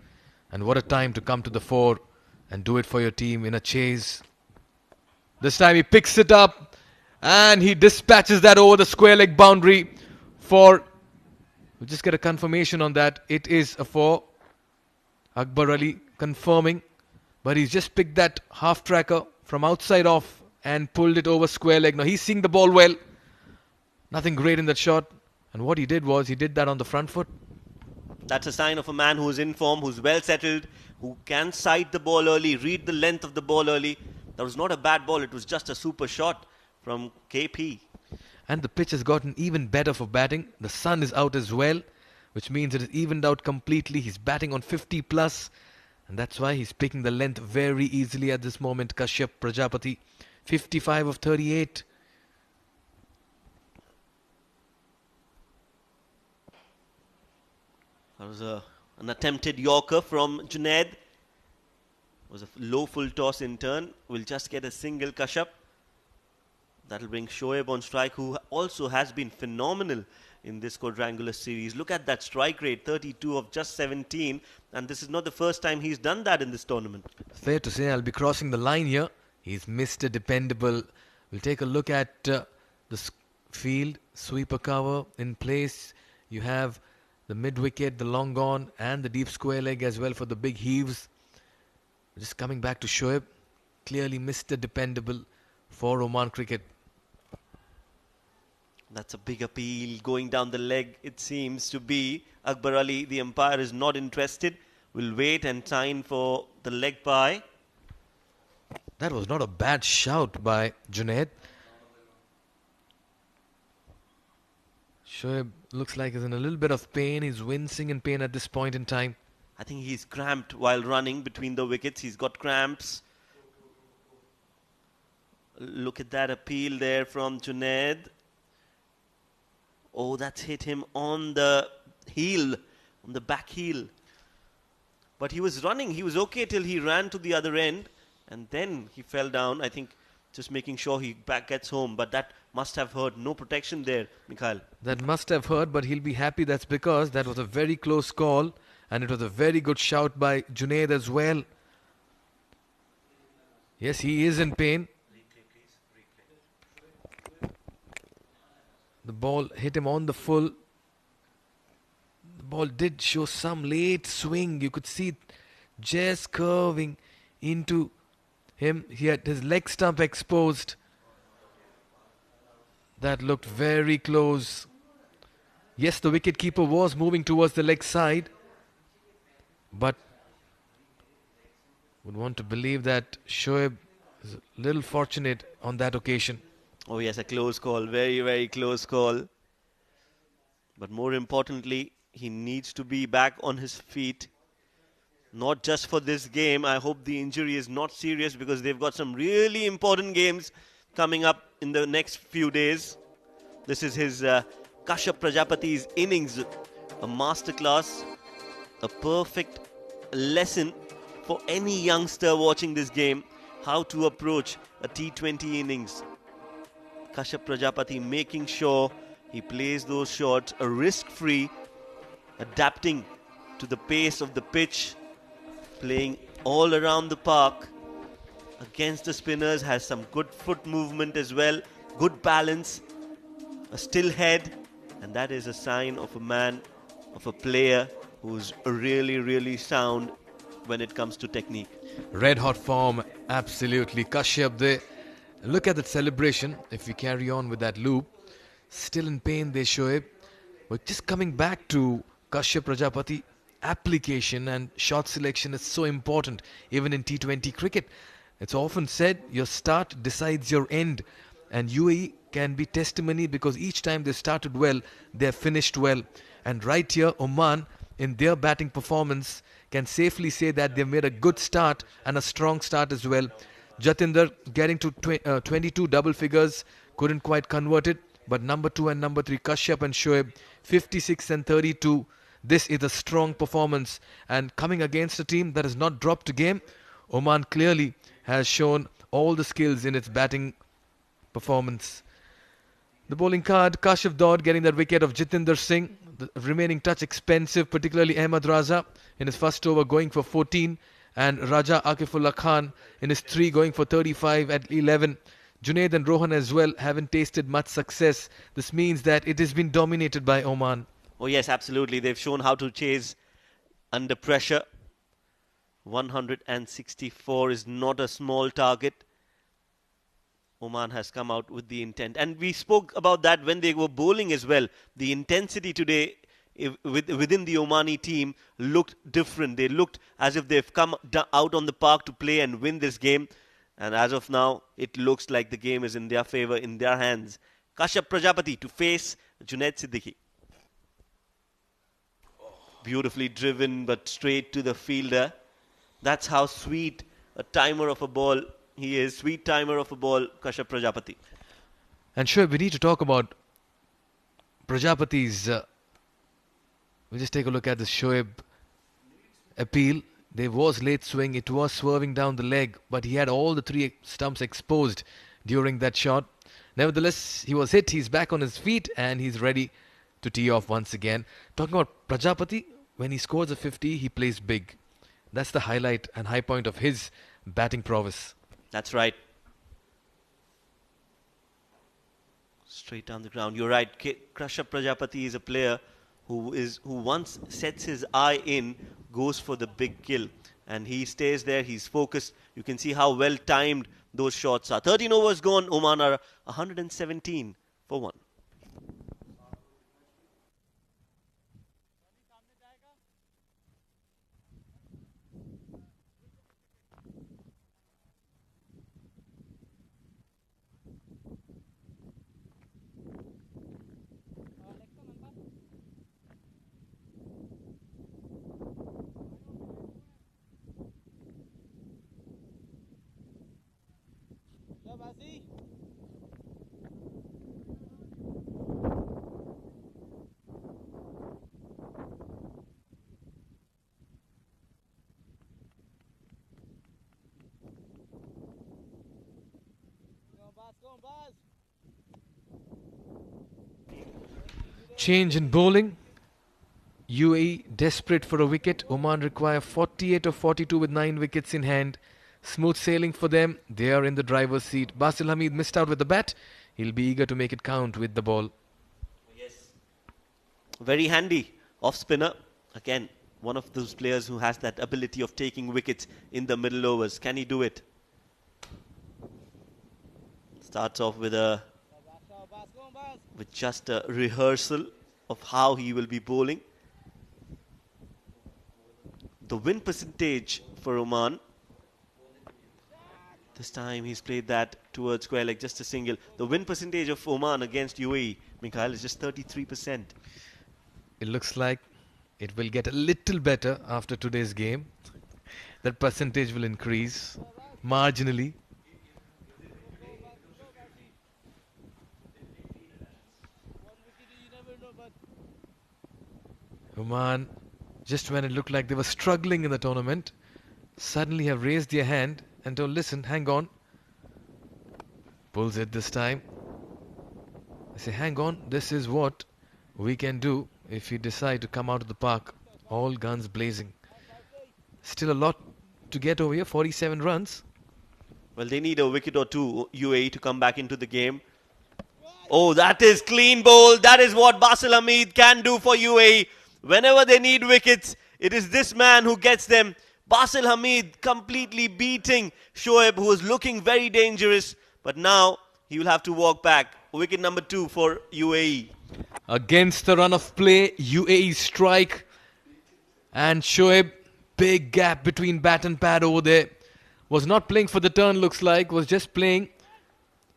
And what a time to come to the fore and do it for your team in a chase. This time he picks it up and he dispatches that over the square leg boundary for... We'll just get a confirmation on that. It is a 4. Akbar Ali confirming. But he's just picked that half tracker from outside off and pulled it over square leg. Now he's seeing the ball well. Nothing great in that shot. And what he did was he did that on the front foot. That's a sign of a man who's in form, who's well settled, who can sight the ball early, read the length of the ball early. That was not a bad ball. It was just a super shot from KP. And the pitch has gotten even better for batting. The sun is out as well, which means it is evened out completely. He's batting on 50 plus. And that's why he's picking the length very easily at this moment. Kashyap Prajapati, 55 of 38. That was an attempted Yorker from Junaid. It was a low full toss in turn. We'll just get a single Kashyap. That'll bring Shoaib on strike, who also has been phenomenal in this quadrangular series. Look at that strike rate, 32 of just 17. And this is not the first time he's done that in this tournament. Fair to say, I'll be crossing the line here. He's Mr. Dependable. We'll take a look at the field. Sweeper cover in place. You have the mid-wicket, the long on, and the deep square leg as well for the big heaves. Just coming back to Shoaib. clearly Mr. Dependable for Oman cricket. That's a big appeal going down the leg, it seems to be. Akbar Ali, the umpire, is not interested. Will wait and sign for the leg bye. That was not a bad shout by Junaid. Shoaib looks like he's in a little bit of pain. He's wincing in pain at this point in time. I think he's cramped while running between the wickets. He's got cramps. Look at that appeal there from Junaid. Oh, that's hit him on the heel, on the back heel. But he was running. He was okay till he ran to the other end. And then he fell down. I think just making sure he back gets home. But that must have hurt. No protection there, Mikhail. That must have hurt, but he'll be happy. That's because that was a very close call. And it was a very good shout by Junaid as well. Yes, he is in pain. The ball hit him on the full. The ball did show some late swing. You could see it just curving into him. He had his leg stump exposed. That looked very close. Yes, the wicketkeeper was moving towards the leg side. But would want to believe that Shoaib is a little fortunate on that occasion. Oh yes, a close call. Very, very close call. But more importantly, he needs to be back on his feet. Not just for this game. I hope the injury is not serious because they've got some really important games coming up in the next few days. This is his Kashyap Prajapati's innings. A masterclass. A perfect lesson for any youngster watching this game. How to approach a T20 innings. Kashyap Prajapati making sure he plays those shots risk-free, adapting to the pace of the pitch, playing all around the park against the spinners, has some good foot movement as well, good balance, a still head, and that is a sign of a man, of a player who's really, really sound when it comes to technique. Red hot form, absolutely. Kashyap there. Look at that celebration. If we carry on with that loop, still in pain there, Shoaib. But just coming back to Kashyap Prajapati, application and shot selection is so important, even in T20 cricket. It's often said your start decides your end, and UAE can be testimony because each time they started well, they have finished well. And right here, Oman, in their batting performance, can safely say that they've made a good start and a strong start as well. Jatinder getting to 22 double figures, couldn't quite convert it. But number 2 and number 3, Kashyap and Shoaib, 56 and 32. This is a strong performance. And coming against a team that has not dropped a game, Oman clearly has shown all the skills in its batting performance. The bowling card, Kashif Daud getting that wicket of Jitinder Singh. The remaining touch expensive, particularly Ahmed Raza in his first over going for 14. And Raja Akifullah Khan in his 3 going for 35 at 11. Junaid and Rohan as well haven't tasted much success. This means that it has been dominated by Oman. Oh yes, absolutely. They've shown how to chase under pressure. 164 is not a small target. Oman has come out with the intent. And we spoke about that when they were bowling as well. The intensity today within the Omani team looked different. They looked as if they've come out on the park to play and win this game. And as of now, it looks like the game is in their favour, in their hands. Kashyap Prajapati to face Junaid Siddiqui. Beautifully driven, but straight to the fielder. That's how sweet a timer of a ball he is. Sweet timer of a ball, Kashyap Prajapati. And sure, we need to talk about Prajapati's... we'll just take a look at the Shoaib appeal. There was late swing. It was swerving down the leg, but he had all the 3 stumps exposed during that shot. Nevertheless, he was hit. He's back on his feet and he's ready to tee off once again. Talking about Prajapati, when he scores a 50, he plays big. That's the highlight and high point of his batting prowess. That's right. Straight down the ground. You're right. Kashyap Prajapati is a player who once sets his eye in, goes for the big kill. and he stays there. He's focused. You can see how well timed those shots are. 13 overs gone. Oman are 117 for 1. Change in bowling. UAE desperate for a wicket. Oman require 48 of 42 with 9 wickets in hand. Smooth sailing for them. They are in the driver's seat. Basil Hamid missed out with the bat. He'll be eager to make it count with the ball. Very handy off spinner. Again, one of those players who has that ability of taking wickets in the middle overs. Can he do it? Starts off with just a rehearsal of how he will be bowling. The win percentage for Oman. This time he's played that towards square leg, just a single. The win percentage of Oman against UAE, Mikhail, is just 33%. It looks like it will get a little better after today's game. That percentage will increase marginally. Oman, just when it looked like they were struggling in the tournament, suddenly have raised their hand and told, listen, hang on. Pulls it this time. I say, hang on, this is what we can do if we decide to come out of the park, all guns blazing. Still a lot to get over here, 47 runs. Well, they need a wicket or two, UAE, to come back into the game. Oh, that is clean bowl. That is what Basil Hamid can do for UAE. Whenever they need wickets, it is this man who gets them. Basil Hamid completely beating Shoaib, who was looking very dangerous. But now he will have to walk back. Wicket number 2 for UAE. Against the run of play, UAE strike. And Shoaib, big gap between bat and pad over there. Was not playing for the turn, looks like. Was just playing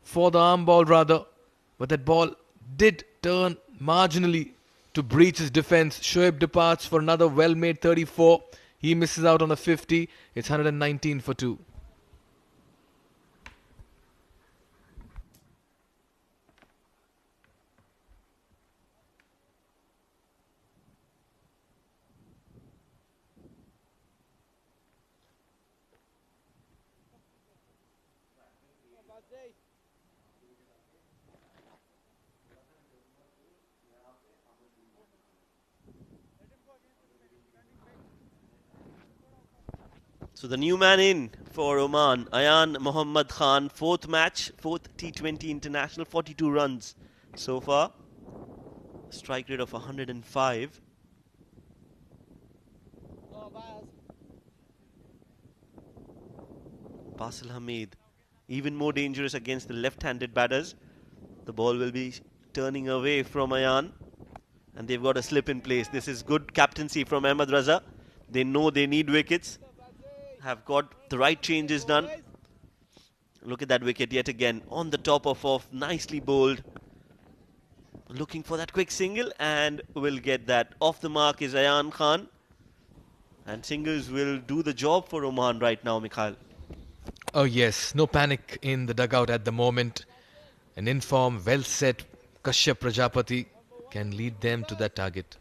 for the arm ball rather. But that ball did turn marginally to breach his defense. Shoaib departs for another well-made 34. He misses out on a 50. It's 119 for 2. So the new man in for Oman, Ayan Mohammad Khan, 4th match, 4th T20 international, 42 runs so far. Strike rate of 105. Basil Hamid, even more dangerous against the left-handed batters. The ball will be turning away from Ayan, and they've got a slip in place. This is good captaincy from Ahmed Raza. They know they need wickets. Have got the right changes done. Look at that wicket yet again on the top of off, nicely bowled. Looking for that quick single and will get that. Off the mark is Ayan Khan, and singles will do the job for Oman right now, Mikhail. Oh yes, no panic in the dugout at the moment. An informed, well set Kashyap Prajapati can lead them to that target.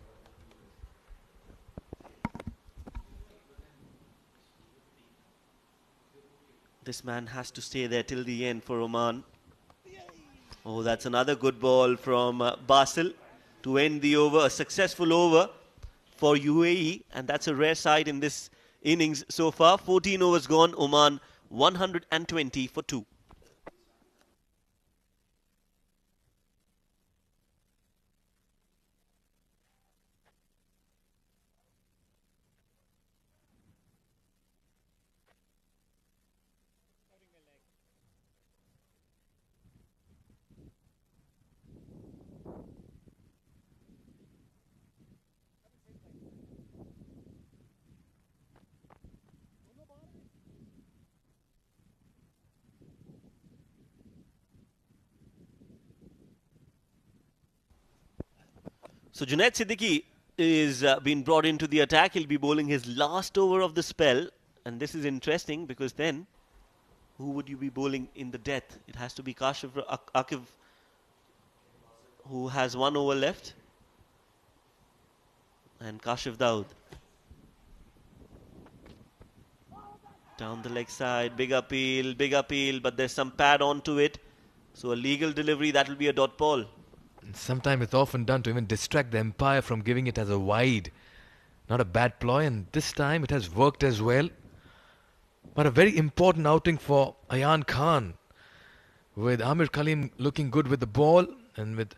This man has to stay there till the end for Oman. Oh, that's another good ball from Basil to end the over. A successful over for UAE, and that's a rare sight in this innings so far. 14 overs gone. Oman 120 for 2. So Junaid Siddiqui is being brought into the attack. He'll be bowling his last over of the spell. And this is interesting because then who would you be bowling in the death? It has to be Kashif Akif, who has 1 over left, and Kashif Daud. Down the leg side, big appeal, but there's some pad onto it. So a legal delivery, that will be a dot ball. Sometimes it's often done to even distract the umpire from giving it as a wide. Not a bad ploy, and this time it has worked as well. But a very important outing for Ayan Khan, with Amir Khalil looking good with the ball and with...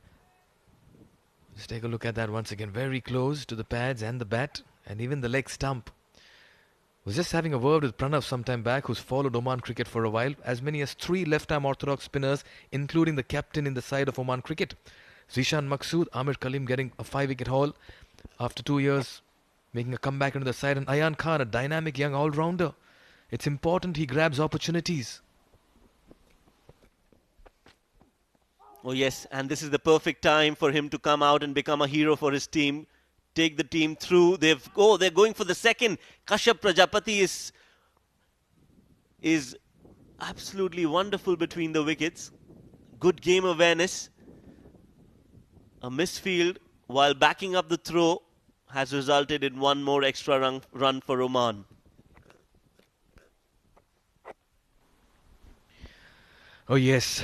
Let's take a look at that once again. Very close to the pads and the bat and even the leg stump. Was just having a word with Pranav some time back, who's followed Oman cricket for a while. As many as 3 left-arm orthodox spinners, including the captain in the side of Oman cricket. Zishan Maqsood, Amir Khalil getting a 5-wicket haul after 2 years, making a comeback into the side. And Ayan Khan, a dynamic young all-rounder. It's important he grabs opportunities. Oh yes, and this is the perfect time for him to come out and become a hero for his team. Take the team through. They're going for the second. Kashyap Prajapati is absolutely wonderful between the wickets. Good game awareness. A misfield while backing up the throw has resulted in 1 more extra run for Oman. Oh yes,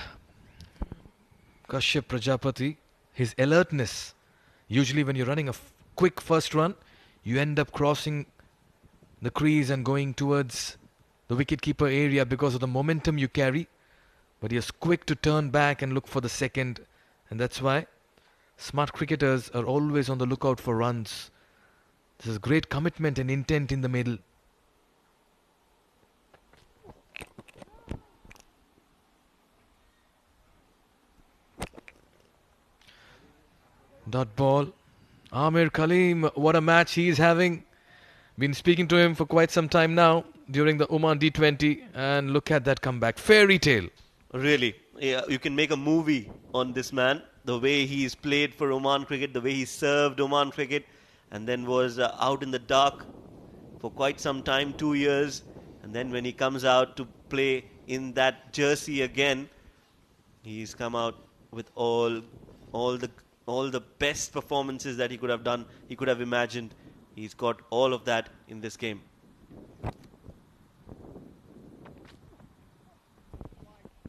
Kashyap Prajapati, his alertness. Usually when you're running a quick first run, you end up crossing the crease and going towards the wicketkeeper area because of the momentum you carry. But he is quick to turn back and look for the second. And that's why smart cricketers are always on the lookout for runs. This is great commitment and intent in the middle. Dot ball. Amir Khalil, what a match he is having. Been speaking to him for quite some time now during the Oman D20, and look at that comeback. Fairy tale. Really, yeah, you can make a movie on this man. The way he's played for Oman cricket, the way he served Oman cricket, and then was out in the dark for quite some time, 2 years. And then when he comes out to play in that jersey again, he's come out with all the best performances that he could have done, he could have imagined. He's got all of that in this game.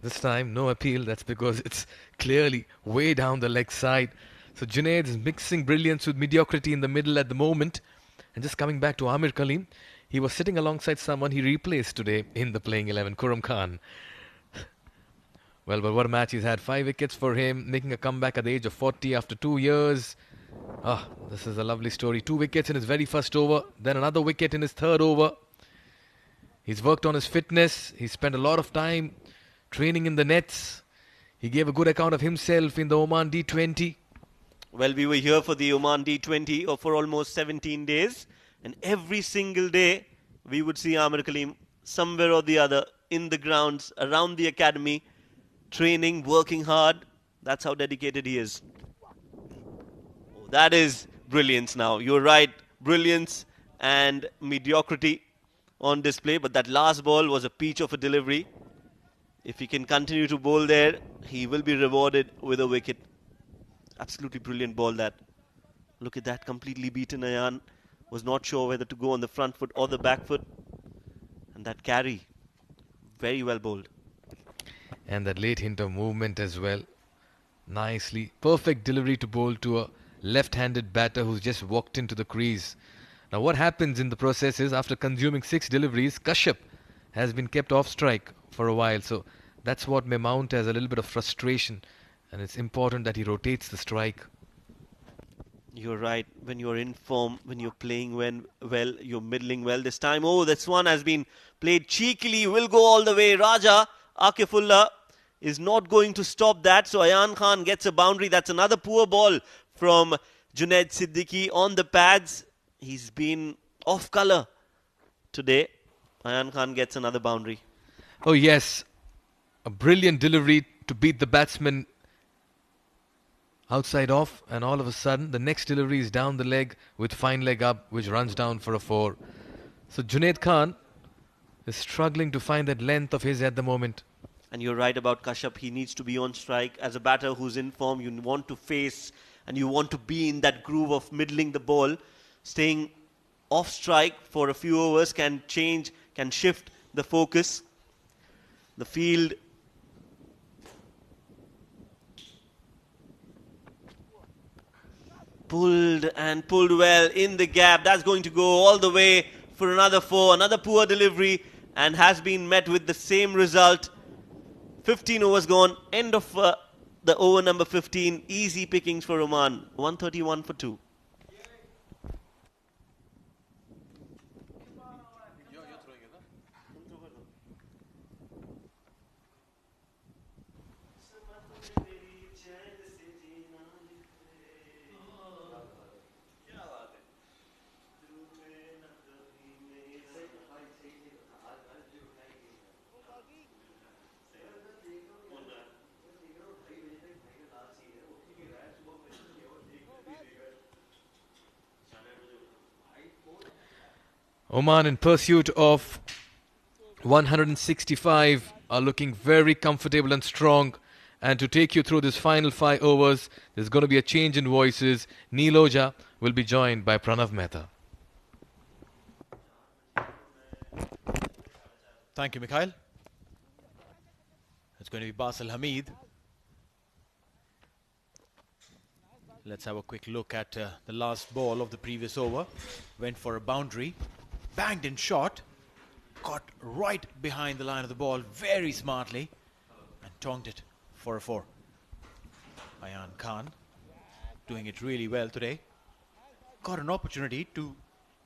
This time, no appeal. That's because it's clearly way down the leg side. So Junaid is mixing brilliance with mediocrity in the middle at the moment. And just coming back to Amir Khalil, he was sitting alongside someone he replaced today in the playing 11, Khurram Khan. Well, but what a match he's had. 5 wickets for him, making a comeback at the age of 40 after 2 years. This is a lovely story. 2 wickets in his very first over, then another wicket in his third over. He's worked on his fitness. He spent a lot of time training in the nets. He gave a good account of himself in the Oman D20. Well, we were here for the Oman D20 for almost 17 days. And every single day, we would see Amir Khalil somewhere or the other in the grounds, around the academy, training, working hard. That's how dedicated he is. That is brilliance now. You're right. Brilliance and mediocrity on display. But that last ball was a peach of a delivery. If he can continue to bowl there, he will be rewarded with a wicket. Absolutely brilliant ball that. Look at that. Completely beaten. Ayan was not sure whether to go on the front foot or the back foot. And that carry. Very well bowled. And that late hint of movement as well. Nicely. Perfect delivery to bowl to a left-handed batter who's just walked into the crease. Now what happens in the process is, after consuming 6 deliveries, Kashyap has been kept off strike for a while. So that's what may mount as a little bit of frustration. And it's important that he rotates the strike. You're right. When you're in form, when you're playing well, you're middling well. This time, this one has been played cheekily. Will go all the way. Raja Akifullah is not going to stop that. So Ayan Khan gets a boundary. That's another poor ball from Junaid Siddiqui on the pads. He's been off colour today. Ayan Khan gets another boundary. Oh yes, a brilliant delivery to beat the batsman outside off, and all of a sudden the next delivery is down the leg with fine leg up, which runs down for a 4. So Junaid Khan is struggling to find that length of his at the moment. And you're right about Kashyap. He needs to be on strike. As a batter who's in form, you want to face and you want to be in that groove of middling the ball. Staying off strike for a few overs can change, can shift the focus. The field pulled and pulled well in the gap. That's going to go all the way for another 4. Another poor delivery and has been met with the same result. 15 overs gone. End of the over number 15. Easy pickings for Oman. 131 for 2. Oman, in pursuit of 165, are looking very comfortable and strong. And to take you through this final 5 overs, there's going to be a change in voices. Neil Ojha will be joined by Pranav Mehta. Thank you, Mikhail. It's going to be Basil Hamid. Let's have a quick look at the last ball of the previous over. Went for a boundary. Banged in shot. Got right behind the line of the ball very smartly. And tonged it for a 4. Ayan Khan doing it really well today. Got an opportunity to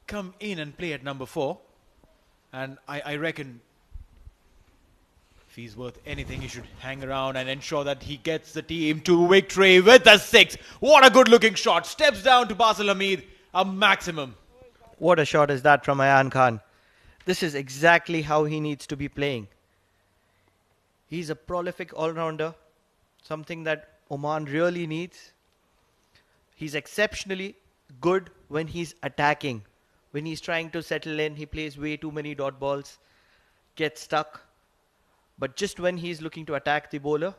come in and play at number 4. And I reckon if he's worth anything, he should hang around and ensure that he gets the team to victory with a 6. What a good looking shot. Steps down to Basil Hamid. A maximum. What a shot is that from Ayan Khan. This is exactly how he needs to be playing. He's a prolific all-rounder, something that Oman really needs. He's exceptionally good when he's attacking. When he's trying to settle in, he plays way too many dot balls, gets stuck. But just when he's looking to attack the bowler,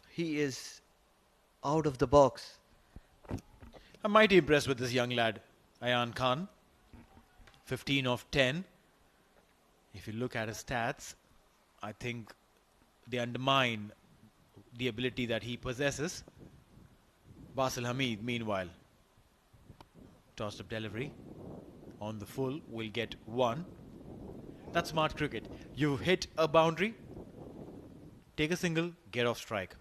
he is out of the box. I'm mighty impressed with this young lad, Ayan Khan. 15 of 10. If you look at his stats, I think they undermine the ability that he possesses. Basil Hamid, meanwhile, tossed up delivery on the full, will get 1. That's smart cricket. You hit a boundary, take a single, get off strike.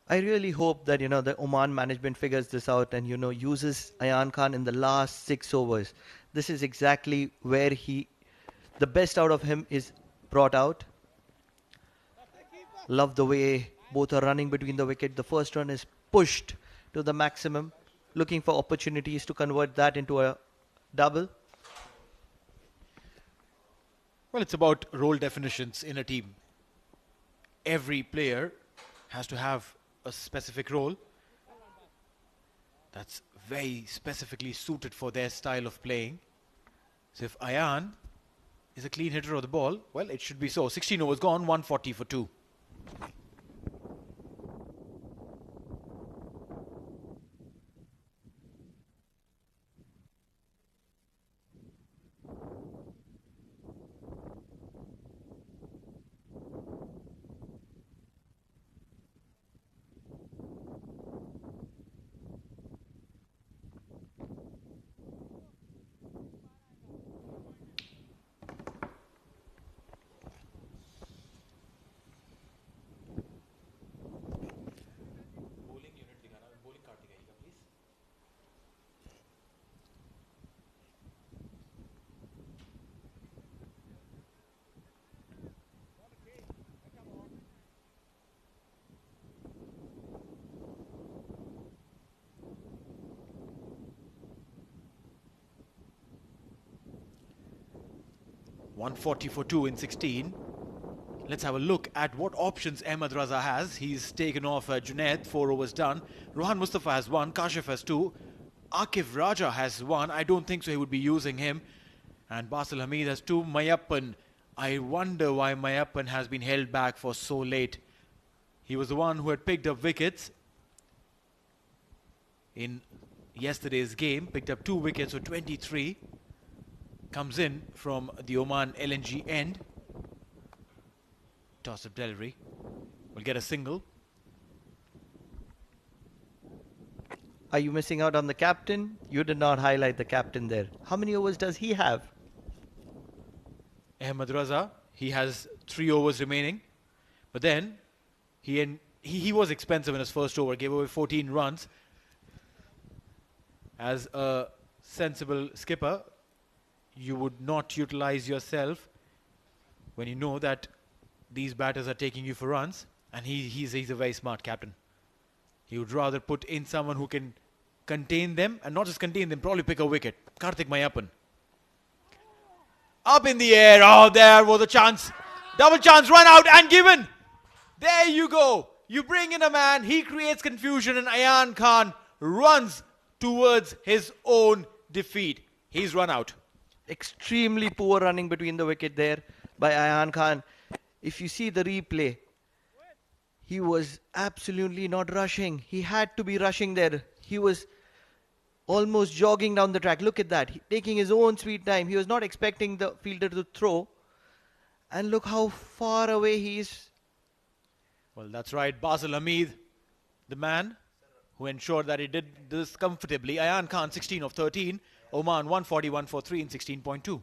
I really hope that, the Oman management figures this out and, uses Ayan Khan in the last 6 overs. This is exactly where the best out of him is brought out. Love the way both are running between the wicket. The first run is pushed to the maximum, looking for opportunities to convert that into a double. Well, it's about role definitions in a team. Every player has to have a specific role that's very specifically suited for their style of playing. So if Ayan is a clean hitter of the ball, well, it should be so. 16 overs gone, 140 for 2. .140 for 2 in 16. Let's have a look at what options Ahmed Raza has. He's taken off Junaid, 4 overs done. Rohan Mustafa has 1, Kashif has 2. Akif Raja has 1. I don't think so he would be using him. And Basil Hamid has 2. Mayappan. I wonder why Mayappan has been held back for so late. He was the one who had picked up wickets in yesterday's game. Picked up 2 wickets, so 23. Comes in from the Oman LNG end. Toss of delivery. Will get a single. Are you missing out on the captain? You did not highlight the captain there. How many overs does he have? Ahmed Raza, he has 3 overs remaining. But then, he was expensive in his first over. Gave away 14 runs. As a sensible skipper, you would not utilize yourself when you know that these batters are taking you for runs, and he's a very smart captain. He would rather put in someone who can contain them, and not just contain them, probably pick a wicket. Karthik Mayappan. Up in the air. Oh, there was a chance. Double chance, run out and given. There you go. You bring in a man, he creates confusion, and Ayan Khan runs towards his own defeat. He's run out. Extremely poor running between the wicket there by Ayan Khan. If you see the replay, he was absolutely not rushing. He had to be rushing there. He was almost jogging down the track. Look at that. Taking his own sweet time. He was not expecting the fielder to throw. And look how far away he is. Well, that's right. Basil Hamid, the man who ensured that he did this comfortably. Ayan Khan, 16 of 13. Oman, 141 for 3 in 16.2.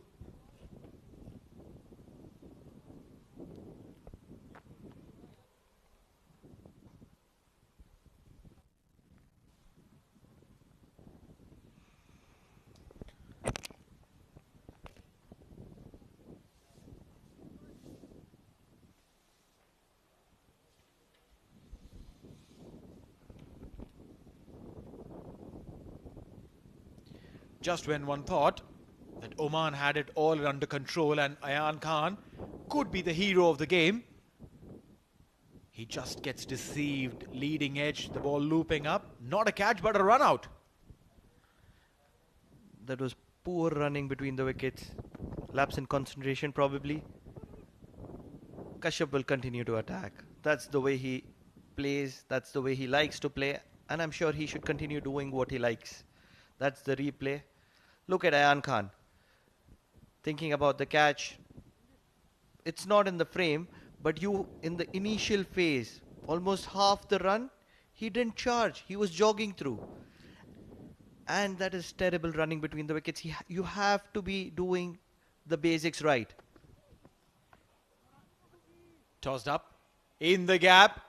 Just when one thought that Oman had it all under control and Ayan Khan could be the hero of the game, he just gets deceived. Leading edge, the ball looping up. Not a catch, but a run out. That was poor running between the wickets. Lapse in concentration probably. Kashyap will continue to attack. That's the way he plays. That's the way he likes to play. And I'm sure he should continue doing what he likes. That's the replay. Look at Ayan Khan. Thinking about the catch. It's not in the frame, but in the initial phase, almost half the run, he didn't charge. He was jogging through. And that is terrible running between the wickets. You have to be doing the basics right. Tossed up in the gap.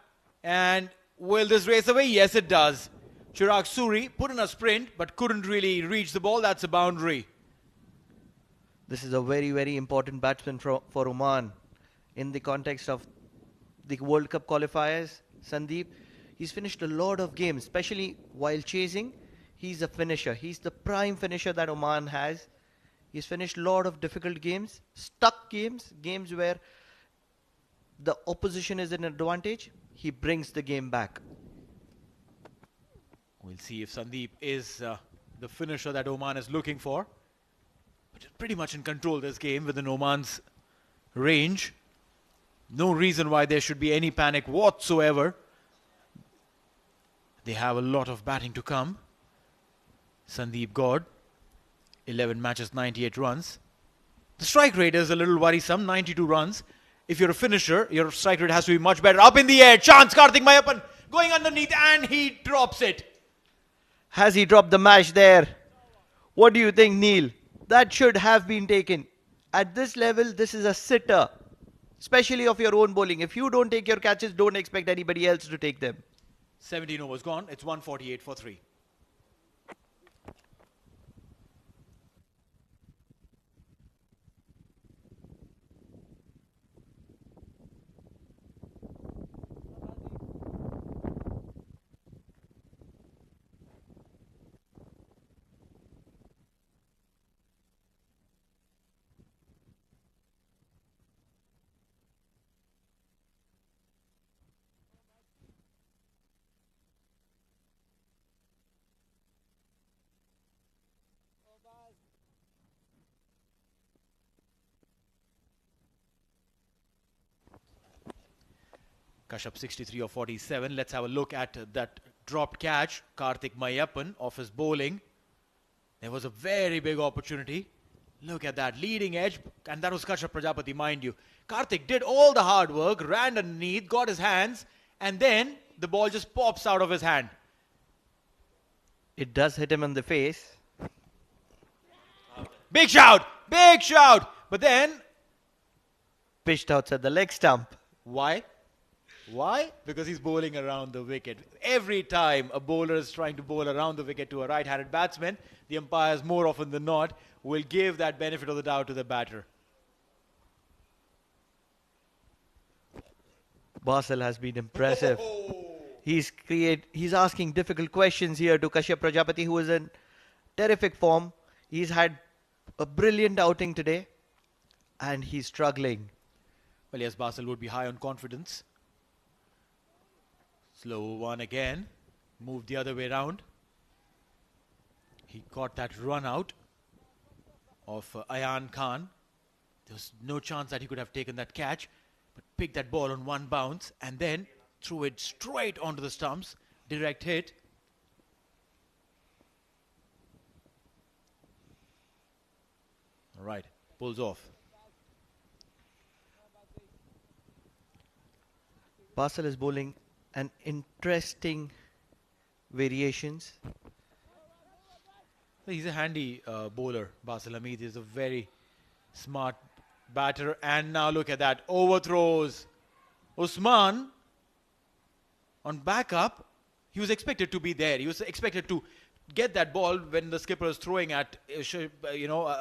And will this race away? Yes, it does. Chirag Suri put in a sprint but couldn't really reach the ball. That's a boundary. This is a very, very important batsman for Oman. In the context of the World Cup qualifiers, Sandeep, he's finished a lot of games, especially while chasing. He's a finisher. He's the prime finisher that Oman has. He's finished a lot of difficult games, stuck games, games where the opposition is in advantage. He brings the game back. We'll see if Sandeep is the finisher that Oman is looking for. But pretty much in control this game within Oman's range. No reason why there should be any panic whatsoever. They have a lot of batting to come. Sandeep Gaud, 11 matches, 98 runs. The strike rate is a little worrisome, 92 runs. If you're a finisher, your strike rate has to be much better. Up in the air, chance, Karthik Mayappan going underneath and he drops it. Has he dropped the match there? What do you think, Neil? That should have been taken. At this level, this is a sitter. Especially of your own bowling. If you don't take your catches, don't expect anybody else to take them. 17 overs gone. It's 148 for 3. Kashyap 63 or 47. Let's have a look at that dropped catch. Karthik Mayappan off his bowling. There was a very big opportunity. Look at that leading edge, and that was Kashyap Prajapati, mind you. Karthik did all the hard work, ran underneath, got his hands, and then the ball just pops out of his hand. It does hit him in the face. Big shout! Big shout! But then, Pitched outside the leg stump. why? Why? Because he's bowling around the wicket. Every time a bowler is trying to bowl around the wicket to a right-handed batsman, the umpires more often than not will give that benefit of the doubt to the batter. Basil has been impressive. He's asking difficult questions here to Kashyap Prajapati, who is in terrific form. He's had a brilliant outing today, and he's struggling. Well, yes, Basil would be high on confidence. Slow one again. Moved the other way round. He caught that run out of Ayan Khan. There was no chance that he could have taken that catch, but picked that ball on one bounce and then threw it straight onto the stumps. Direct hit. All right, pulls off. Basil is bowling an interesting variations. He's a handy bowler, Basil Hamid. He's a very smart batter. And now look at that. Overthrows. Usman on backup. He was expected to be there. He was expected to get that ball when the skipper is throwing at,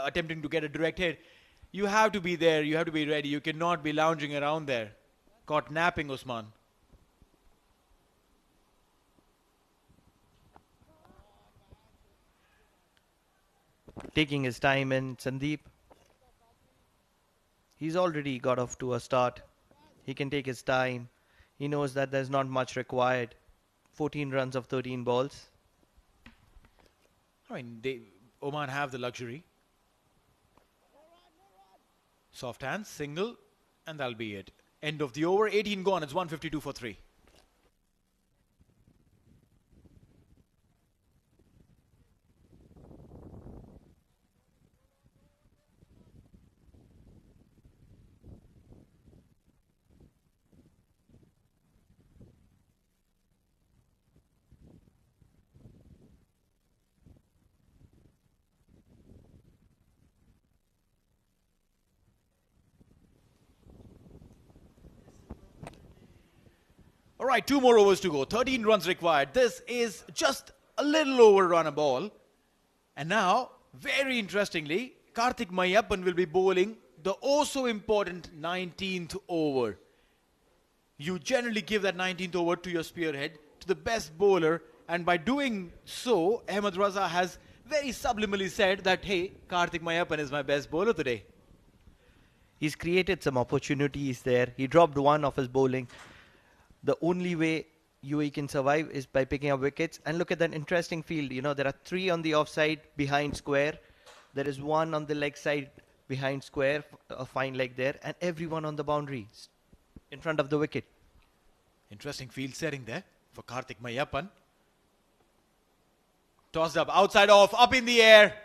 attempting to get a direct hit. You have to be there. You have to be ready. You cannot be lounging around there. Caught napping Usman. Taking his time in Sandeep. He's already got off to a start. He can take his time. He knows that there's not much required. 14 runs of 13 balls. I mean, Oman have the luxury. Soft hands, single, and that'll be it. End of the over, 18 gone. It's 152 for 3. All right, 2 more overs to go. 13 runs required. This is just a little overrun a ball. And now, very interestingly, Karthik Mayappan will be bowling the also important 19th over. You generally give that 19th over to your spearhead, to the best bowler. And by doing so, Ahmed Raza has very subliminally said that, hey, Karthik Mayappan is my best bowler today. He's created some opportunities there. He dropped one off his bowling. The only way UAE can survive is by picking up wickets. And look at that interesting field. You know, there are 3 on the offside behind square. There is 1 on the leg side behind square, a fine leg there. And everyone on the boundaries in front of the wicket. Interesting field setting there for Karthik Mayappan. Tossed up, outside off, up in the air.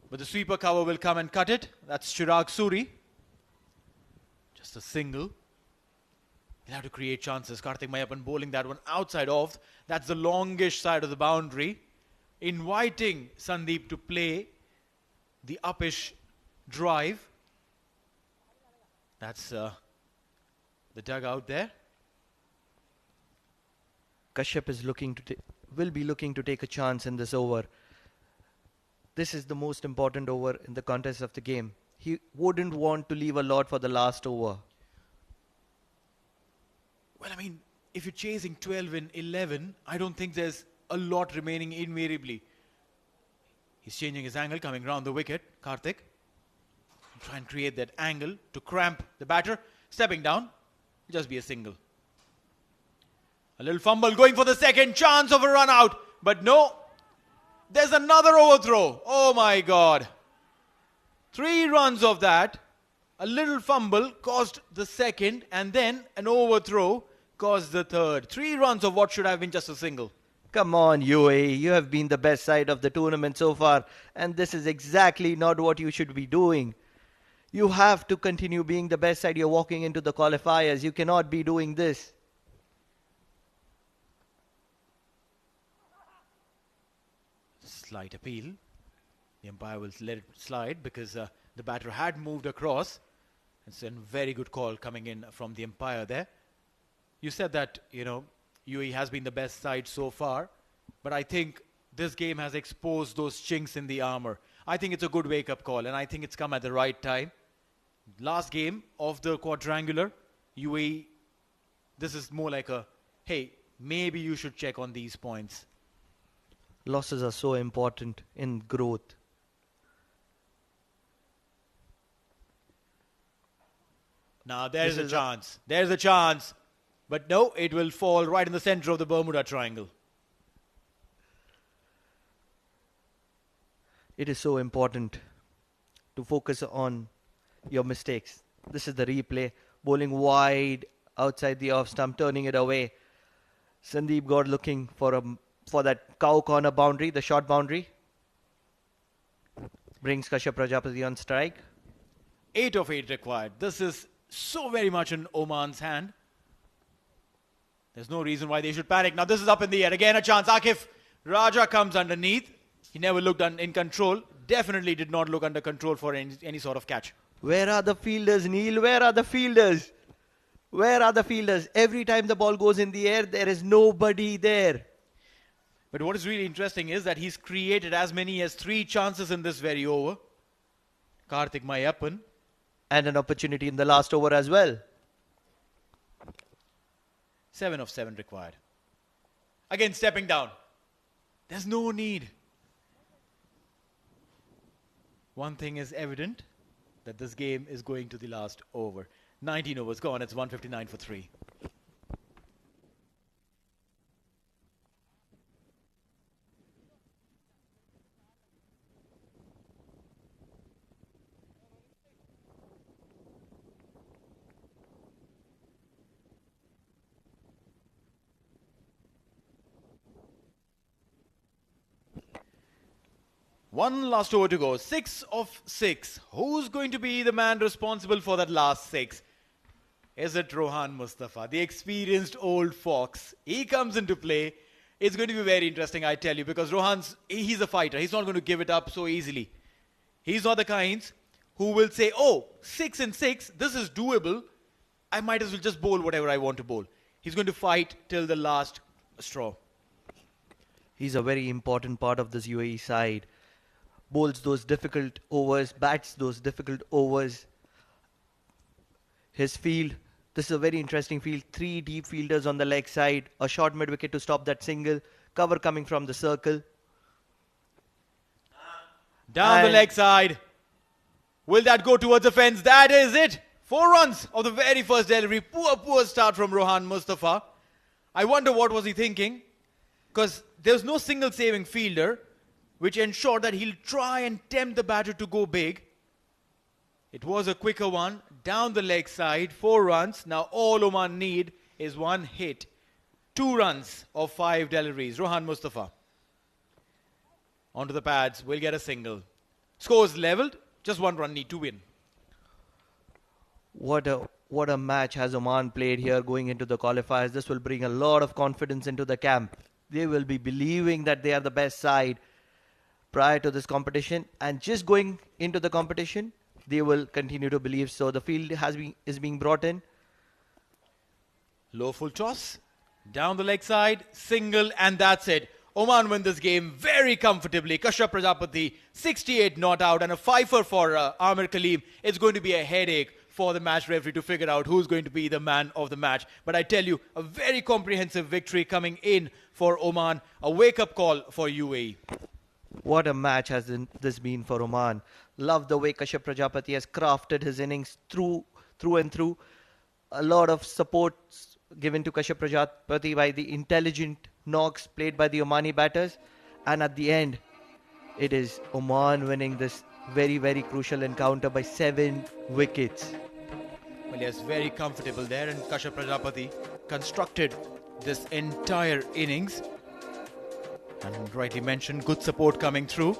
But the sweeper cover will come and cut it. That's Chirag Suri. Just a single. He'll have to create chances. Karthik Mayappan bowling that one outside off. That's the longish side of the boundary. Inviting Sandeep to play the uppish drive. That's the dugout there. Kashyap is will be looking to take a chance in this over. This is the most important over in the contest of the game. He wouldn't want to leave a lot for the last over. Well, I mean, if you're chasing 12 in 11, I don't think there's a lot remaining invariably. He's changing his angle, coming round the wicket. Karthik. Try and create that angle to cramp the batter. Stepping down. Just be a single. A little fumble going for the second chance of a run out. But no. There's another overthrow. Oh my God. 3 runs of that. A little fumble caused the second and then an overthrow. Scores the third. 3 runs of what should have been just a single. Come on, UAE. You have been the best side of the tournament so far, and this is exactly not what you should be doing. You have to continue being the best side. You're walking into the qualifiers. You cannot be doing this. Slight appeal. The umpire will let it slide because the batter had moved across. It's a very good call coming in from the umpire there. You said that, UAE has been the best side so far, but I think this game has exposed those chinks in the armor. I think it's a good wake-up call, and I think it's come at the right time. Last game of the quadrangular, UAE, this is more like a, hey, maybe you should check on these points. Losses are so important in growth. Now there's a chance. There's a chance. But no, it will fall right in the center of the Bermuda Triangle. It is so important to focus on your mistakes. This is the replay. Bowling wide outside the off stump, turning it away. Sandeep got looking for that cow corner boundary, the short boundary. Brings Kashyap Prajapati on strike. 8 of 8 required. This is so very much in Oman's hand. There's no reason why they should panic. Now this is up in the air. Again a chance. Akif Raja comes underneath. He never looked in control. Definitely did not look under control for any sort of catch. Where are the fielders, Neil? Where are the fielders? Where are the fielders? Every time the ball goes in the air, there is nobody there. But what is really interesting is that he's created as many as 3 chances in this very over. Karthik Mayappan. And an opportunity in the last over as well. 7 of 7 required. Again stepping down. There's no need. One thing is evident, that this game is going to the last over. 19 overs gone. It's 159 for 3. One last over to go. 6 of 6. Who's going to be the man responsible for that last 6? Is it Rohan Mustafa, the experienced old fox? He comes into play. It's going to be very interesting, I tell you, because he's a fighter. He's not going to give it up so easily. He's not the kind who will say, oh, 6 and 6, this is doable. I might as well just bowl whatever I want to bowl. He's going to fight till the last straw. He's a very important part of this UAE side. Bowls those difficult overs, bats those difficult overs. His field, this is a very interesting field. 3 deep fielders on the leg side, a short mid wicket to stop that single, cover coming from the circle. Down the leg side. Will that go towards the fence? That is it. 4 runs of the very first delivery. Poor start from Rohan Mustafa. I wonder what was he thinking, because there's no single saving fielder, which ensured that he'll try and tempt the batter to go big. It was a quicker one, down the leg side, 4 runs. Now all Oman need is 1 hit. 2 runs of 5 deliveries. Rohan Mustafa. Onto the pads, will get a single. Scores leveled, just 1 run need to win. What a match has Oman played here going into the qualifiers. This will bring a lot of confidence into the camp. They will be believing that they are the best side prior to this competition, and just going into the competition, they will continue to believe so. The field is being brought in. Low full toss, down the leg side, single, and that's it. Oman win this game very comfortably. Kashyap Prajapati, 68 not out, and a fifer for Amir Kaleem. It's going to be a headache for the match referee to figure out who's going to be the man of the match. But I tell you, a very comprehensive victory coming in for Oman. A wake-up call for UAE. What a match has this been for Oman. Love the way Kashyap Prajapati has crafted his innings through and through. A lot of support given to Kashyap Prajapati by the intelligent knocks played by the Omani batters. And at the end, it is Oman winning this very, very crucial encounter by 7 wickets. Well, yes, very comfortable there, and Kashyap Prajapati constructed this entire innings. And rightly mentioned, good support coming through.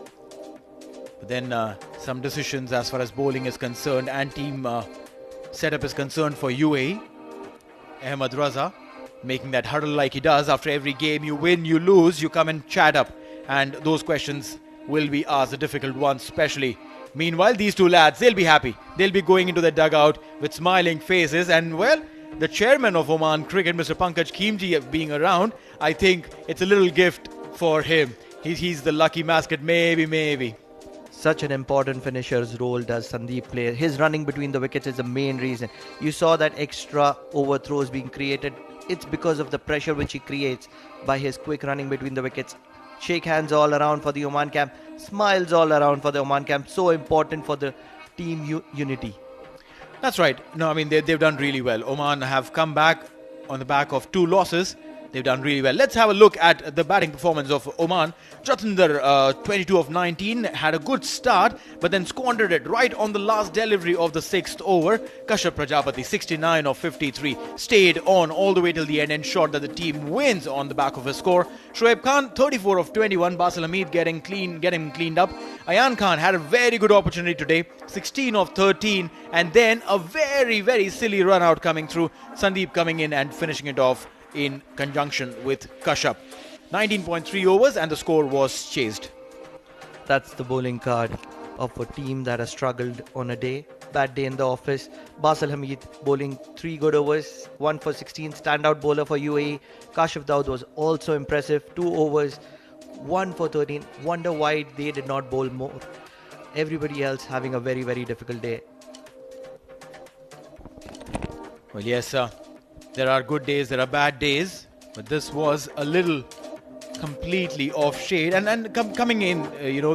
But then some decisions as far as bowling is concerned and team setup is concerned for UAE. Ahmed Raza making that huddle like he does after every game. You win, you lose, you come and chat up. And those questions will be asked, the difficult ones especially. Meanwhile, these two lads, they'll be happy. They'll be going into the dugout with smiling faces. And well, the chairman of Oman Cricket, Mr. Pankaj Khimji, being around, I think it's a little gift for him. He's the lucky mascot, maybe. Such an important finisher's role does Sandeep play. His running between the wickets is the main reason. You saw that extra overthrows being created. It's because of the pressure which he creates by his quick running between the wickets. Shake hands all around for the Oman camp. Smiles all around for the Oman camp. So important for the team unity. That's right. No, I mean, they've done really well. Oman have come back on the back of 2 losses. They've done really well. Let's have a look at the batting performance of Oman. Jatinder, 22 of 19, had a good start, but then squandered it right on the last delivery of the 6th over. Kashyap Prajapati, 69 of 53, stayed on all the way till the end, ensured that the team wins on the back of his score. Shoaib Khan, 34 of 21, Basil Hamid getting cleaned up. Ayan Khan had a very good opportunity today, 16 of 13, and then a very, very silly run out coming through. Sandeep coming in and finishing it off in conjunction with Kashyap. 19.3 overs and the score was chased. That's the bowling card of a team that has struggled on a bad day in the office. Basil Hamid bowling 3 good overs, 1 for 16, standout bowler for UAE. Kashif Daud was also impressive, 2 overs, 1 for 13. Wonder why they did not bowl more. Everybody else having a very, very difficult day. Well, yes, sir. There are good days, there are bad days, but this was a little completely off shade. And coming in,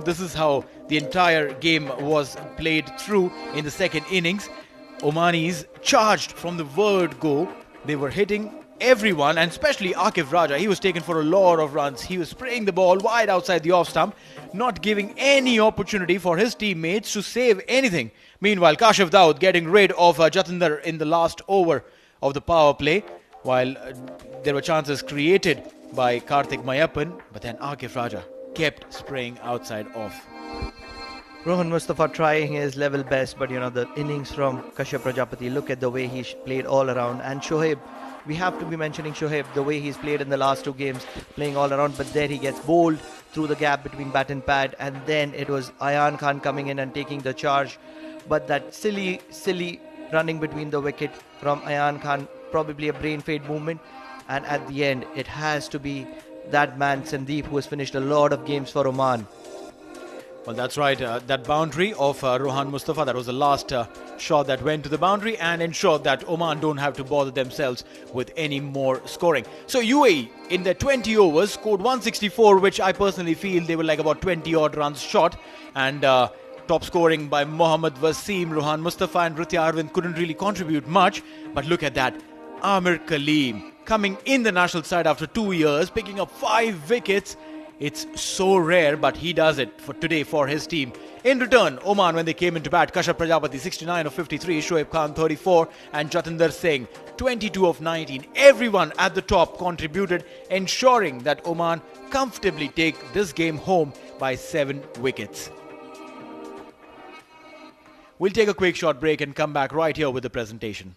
this is how the entire game was played through in the second innings. Omanis charged from the word go. They were hitting everyone, and especially Akif Raja. He was taken for a lot of runs. He was spraying the ball wide outside the off stump, not giving any opportunity for his teammates to save anything. Meanwhile, Kashif Daud getting rid of Jatinder in the last over of the power play, while there were chances created by Karthik Mayappan, but then Akif Raja kept spraying outside off. Rohan Mustafa trying his level best, but the innings from Kashyap Prajapati, look at the way he played all around. And Shoaib, we have to be mentioning Shoaib, the way he's played in the last 2 games, playing all around, but there he gets bowled through the gap between bat and pad, and then it was Ayan Khan coming in and taking the charge. But that silly running between the wicket from Ayan Khan, probably a brain fade movement, and at the end it has to be that man Sandeep, who has finished a lot of games for Oman. Well, that's right. That boundary of Rohan Mustafa, that was the last shot that went to the boundary and ensured that Oman don't have to bother themselves with any more scoring. So UAE in their 20 overs scored 164, which I personally feel they were like about 20 odd runs short, and top scoring by Mohammad Wasim. Rohan Mustafa and Ritya Arvind couldn't really contribute much, but look at that. Amir Kaleem coming in the national side after 2 years, picking up 5 wickets. It's so rare, but he does it for today for his team. In return, Oman, when they came into bat, Kashyap Prajapati 69 of 53, Shoaib Khan 34, and Jatinder Singh 22 of 19. Everyone at the top contributed, ensuring that Oman comfortably take this game home by 7 wickets. We'll take a quick short break and come back right here with the presentation.